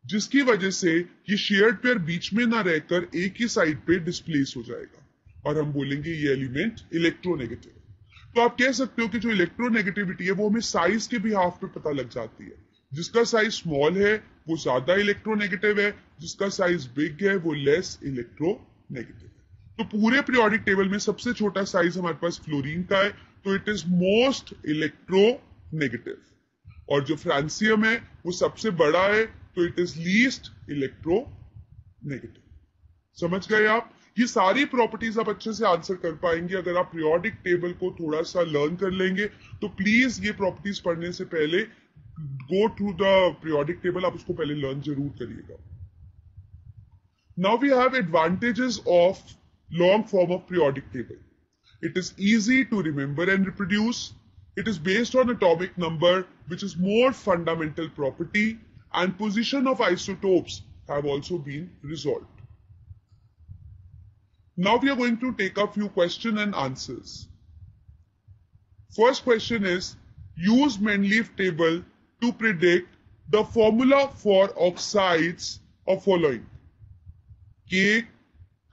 जिसकी वजह से ये शेयर्ड पेयर बीच में ना रहकर एक ही साइड पे डिस्प्लेस हो जाएगा और हम बोलेंगे ये एलिमेंट इलेक्ट्रोनेगेटिव है। तो आप कह सकते हो कि जो इलेक्ट्रोनेगेटिविटी है वो हमें साइज के भी हाफ पे पता लग जाती है। जिसका साइज स्मॉल है वो ज्यादा इलेक्ट्रोनेगेटिव है, जिसका साइज बिग है वो लेस इलेक्ट्रोनेगेटिव है। तो पूरे पीरियोडिक टेबल में सबसे छोटा साइज हमारे पास फ्लोरीन का है, तो इट इज मोस्ट इलेक्ट्रोनेगेटिव, और जो फ्रांसियम है वो सबसे बड़ा है तो इट इज लीस्ट इलेक्ट्रोनेगेटिव। समझ गए आप? ये सारी प्रॉपर्टीज आप अच्छे से आंसर कर पाएंगे अगर आप पीरियोडिक टेबल को थोड़ा सा लर्न कर लेंगे। तो प्लीज ये प्रॉपर्टीज पढ़ने से पहले go through the periodic table, आप उसको पहले लर्न जरूर करिएगा। Now we have advantages of long form of periodic table. It is easy to remember and reproduce. It is based on atomic number, which is more fundamental property, and position of isotopes have also been resolved. Now we are going to take a few questions and answers. First question is, use Mendeleev table to predict the formula for oxides of following: K,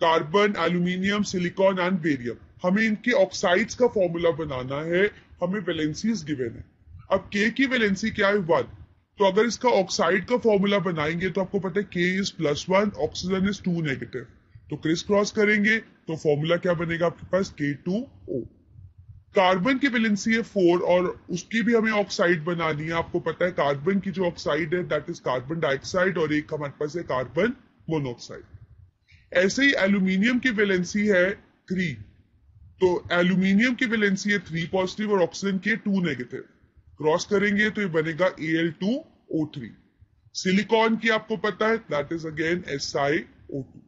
carbon, aluminium, silicon and barium. हमें इनके ऑक्साइड्स का फॉर्मूला बनाना है, हमें वैलेंसीज गिवन है। अब के की वैलेंसी क्या है, 1। तो अगर इसका ऑक्साइड का फॉर्मूला बनाएंगे तो आपको पता है के इज +1, ऑक्सीजन इज 2 नेगेटिव, तो क्रिस क्रॉस करेंगे तो फॉर्मूला क्या बनेगा आपके पास, K2O। कार्बन की वैलेंसी है 4 और उसकी भी हमें ऑक्साइड बनानी है। आपको पता है कार्बन की जो ऑक्साइड है दैट इज कार्बन डाइऑक्साइड और एक हमारे पास है कार्बन मोनोऑक्साइड। ऐसे ही एल्यूमिनियम की वैलेंसी है 3, तो एल्यूमिनियम की वैलेंसी है 3 पॉजिटिव और ऑक्सीजन की 2 नेगेटिव, क्रॉस करेंगे तो ये बनेगा Al2O3। सिलिकॉन की आपको पता है that is again SiO2।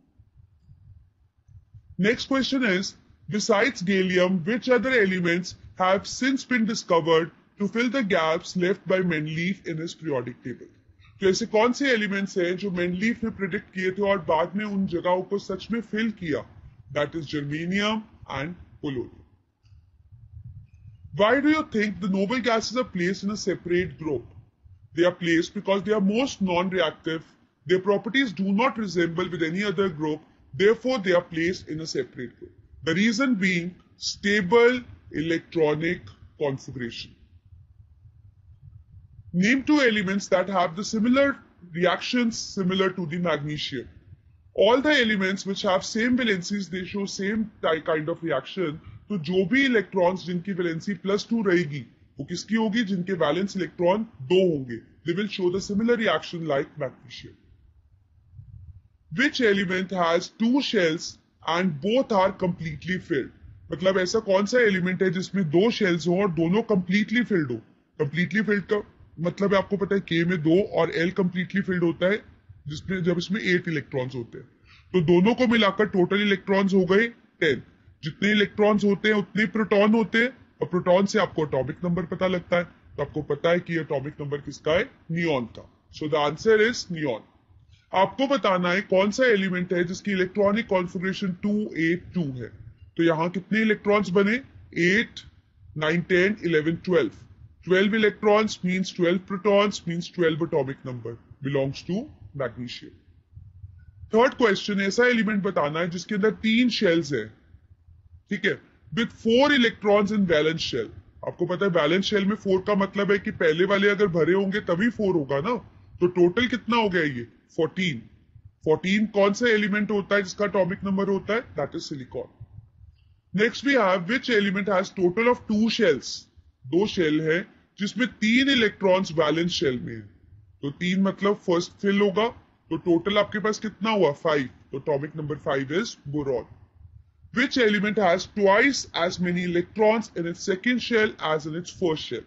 Next question is, besides gallium which other elements have since been discovered to fill the gaps left by Mendeleev in his periodic table. तो ऐसे कौन से एलिमेंट्स हैं जो मेंडलीफ ने प्रिडिक्ट किए थे और बाद में उन जगहों को सच में फिल किया, that is germanium and polonium. Why do you think the noble gases are placed in a separate group? They are placed because they are most non-reactive. Their properties do not resemble with any other group. Therefore, they are placed in a separate group. The reason being stable electronic configuration. Name 2 elements that have the similar reactions similar to the magnesium. All the elements which have same valencies, they show same kind of reaction. तो जो भी इलेक्ट्रॉन्स जिनकी वैलेंसी +2 रहेगी वो किसकी होगी, जिनके वैलेंस इलेक्ट्रॉन 2 होंगे, they will show the similar reaction like magnesium. Which element has 2 shells and both are completely filled? मतलब ऐसा कौन सा एलिमेंट है जिसमें दो शेल्स हो और दोनों कंप्लीटली फिल्ड हो। कंप्लीटली फिल्ड का मतलब है, आपको पता है के में 2 और एल कंप्लीटली फिल्ड होता है जिसमें जब इसमें 8 इलेक्ट्रॉन्स होते हैं। तो दोनों को मिलाकर टोटल इलेक्ट्रॉन्स हो गए 10। जितने इलेक्ट्रॉन्स होते हैं उतने प्रोटॉन होते हैं, और प्रोटॉन से आपको एटॉमिक नंबर पता लगता है। तो आपको पता है कि एटॉमिक नंबर किसका है, नियॉन का। So the answer is neon. आपको बताना है कौन सा एलिमेंट है जिसकी इलेक्ट्रॉनिक कॉन्फ़िगरेशन 282 है। तो यहां कितने इलेक्ट्रॉन्स बने, 8 9 10 11 12। 12 electrons means 12 protons means 12 atomic number, belongs to magnesium. Third question, ऐसा एलिमेंट बताना है जिसके अंदर 3 शेल्स है, ठीक है, with 4 electrons in valence shell. आपको पता है वैलेंस शेल में 4 का मतलब है कि पहले वाले अगर भरे होंगे तभी 4 होगा ना। तो टोटल कितना हो गया ये, 14। 14 कौन सा एलिमेंट होता है जिसका एटॉमिक नंबर होता है, that is silicon. Next we have which element has total of 2 shells. 2 shell है जिसमें 3 इलेक्ट्रॉन्स वैलेंस शेल में है। तो 3 मतलब फर्स्ट फिल होगा, तो टोटल आपके पास कितना हुआ, 5। तो atomic number 5 is boron. Which element has twice as many electrons in its second shell as in its first shell?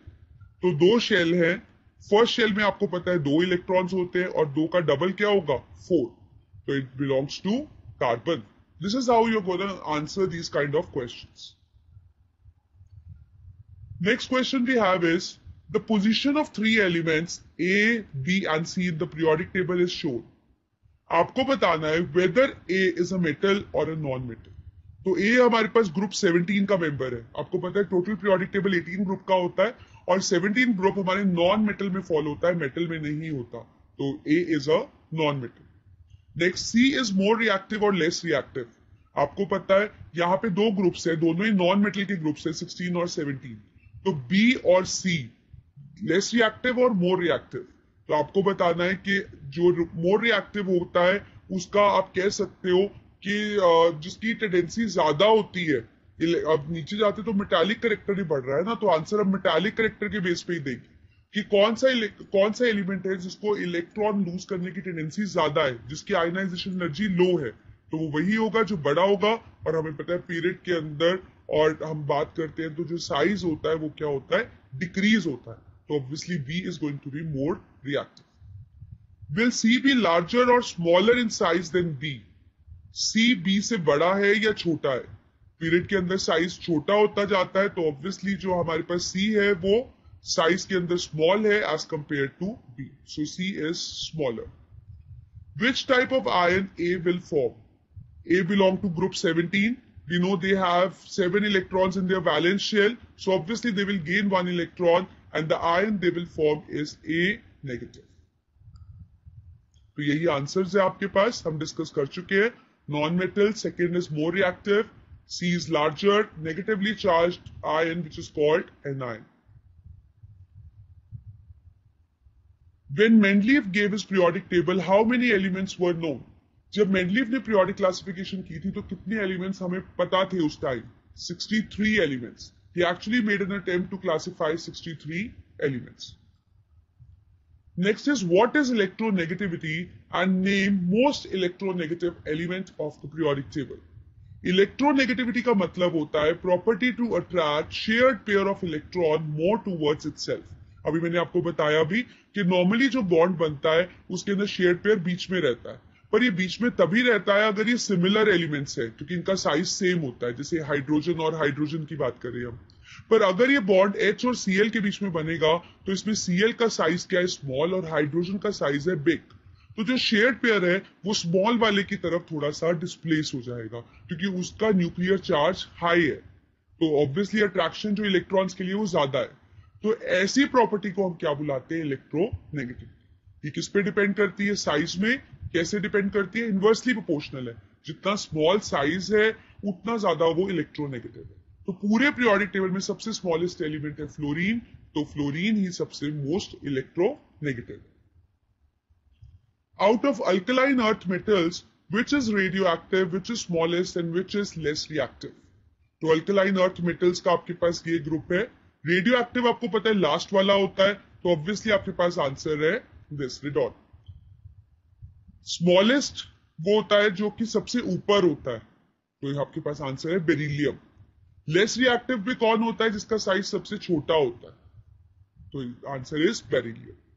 तो 2 शेल हैं, फर्स्ट शेल में आपको पता है 2 इलेक्ट्रॉन्स होते हैं और 2 का डबल क्या होगा, 4। तो it belongs to carbon. This is how you gonna answer these kind of questions. Next question we have is the position of 3 elements A, B and C in the periodic table is shown. आपको बताना है weather A is a metal or a non-metal। तो ए हमारे पास ग्रुप 17 का मेंबर है। आपको पता है टोटल पीरियोडिक टेबल 18 ग्रुप का होता है और 17 ग्रुप हमारे नॉन मेटल में फॉलो होता है, मेटल में नहीं होता। तो a is a non metal. Next, c is more reactive और लेस रिएक्टिव। आपको पता है यहाँ पे 2 ग्रुप्स है, दोनों ही नॉन मेटल के ग्रुप्स है, 16 और 17। तो बी और सी लेस रिएक्टिव और मोर रिएक्टिव। तो आपको बताना है कि जो मोर रिएक्टिव होता है उसका आप कह सकते हो कि जिसकी टेंडेंसी ज्यादा होती है। अब नीचे जाते तो मेटालिक करेक्टर ही बढ़ रहा है ना, तो आंसर अब मेटालिक करेक्टर के बेस पे ही देंगे कि कौन सा एलिमेंट है जिसको इलेक्ट्रॉन लूज करने की टेंडेंसी ज्यादा है, जिसकी आयनाइजेशन एनर्जी लो है। तो वो वही होगा जो बड़ा होगा। और हमें पता है पीरियड के अंदर और हम बात करते हैं तो जो साइज होता है वो क्या होता है, डिक्रीज होता है। तो obviously b is going to be more reactive. Will c be larger और smaller in size than b. C b से बड़ा है या छोटा है। पीरियड के अंदर साइज छोटा होता जाता है, तो ऑब्वियसली जो हमारे पास सी है वो साइज के अंदर स्मॉल है as compare to B. So C is smaller. Which type of ion A will form. A belong to group 17। We know they have 7 electrons in their valence shell, so obviously they will gain 1 electron and the ion they will form is A negative. तो यही आंसर्स है आपके पास, हम डिस्कस कर चुके हैं। Non-metal, second is more reactive. C is larger, negatively charged ion, which is called anion. When Mendeleev gave his periodic table, how many elements were known? जब मेंडलीव ने पीरियोडिक क्लासिफिकेशन की थी तो कितने एलिमेंट्स हमें पता थे उस time, 63 elements. He actually made an attempt to classify 63 elements. Next is what is electronegativity and name most electronegative element of the periodic table. Electronegativity का मतलब होता है property to attract shared pair of electron more towards itself. अभी मैंने आपको बताया भी कि नॉर्मली जो बॉन्ड बनता है उसके अंदर शेयर्ड पेयर बीच में रहता है, पर ये बीच में तभी रहता है अगर ये सिमिलर एलिमेंट्स है, क्योंकि इनका साइज सेम होता है। जैसे हाइड्रोजन और हाइड्रोजन की बात करें हम, पर अगर ये बॉन्ड H और Cl के बीच में बनेगा तो इसमें Cl का साइज क्या है, स्मॉल, और हाइड्रोजन का साइज है बिग। तो जो शेयर्ड पेयर है वो स्मॉल वाले की तरफ थोड़ा सा डिस्प्लेस हो जाएगा क्योंकि उसका न्यूक्लियर चार्ज हाई है। तो ऑब्वियसली अट्रैक्शन जो इलेक्ट्रॉन्स के लिए वो ज्यादा है। तो ऐसी प्रॉपर्टी को हम क्या बुलाते हैं, इलेक्ट्रोनेगेटिविटी। ये किस पे डिपेंड करती है, साइज में। कैसे डिपेंड करती है, इनवर्सली प्रोपोर्शनल है। जितना स्मॉल साइज है उतना ज्यादा वो इलेक्ट्रोनेगेटिव है। तो पूरे पीरियोडिक टेबल में सबसे स्मॉलेस्ट एलिमेंट है फ्लोरीन, तो फ्लोरीन ही सबसे मोस्ट इलेक्ट्रोनेगेटिव है। Out of alkaline earth metals which is radioactive, which is smallest and which is less reactive. तो अल्कलाइन अर्थ मेटल्स का आपके पास ये ग्रुप है। रेडियोएक्टिव आपको पता है लास्ट वाला होता है, तो ऑब्वियसली आपके पास आंसर है दिस, रेडॉन। स्मॉलेस्ट वो होता है जो कि सबसे ऊपर होता है, तो आपके पास आंसर है बेरिलियम। लेस रिएक्टिव भी कौन होता है? जिसका साइज सबसे छोटा होता है। तो आंसर इज बेरिलियम।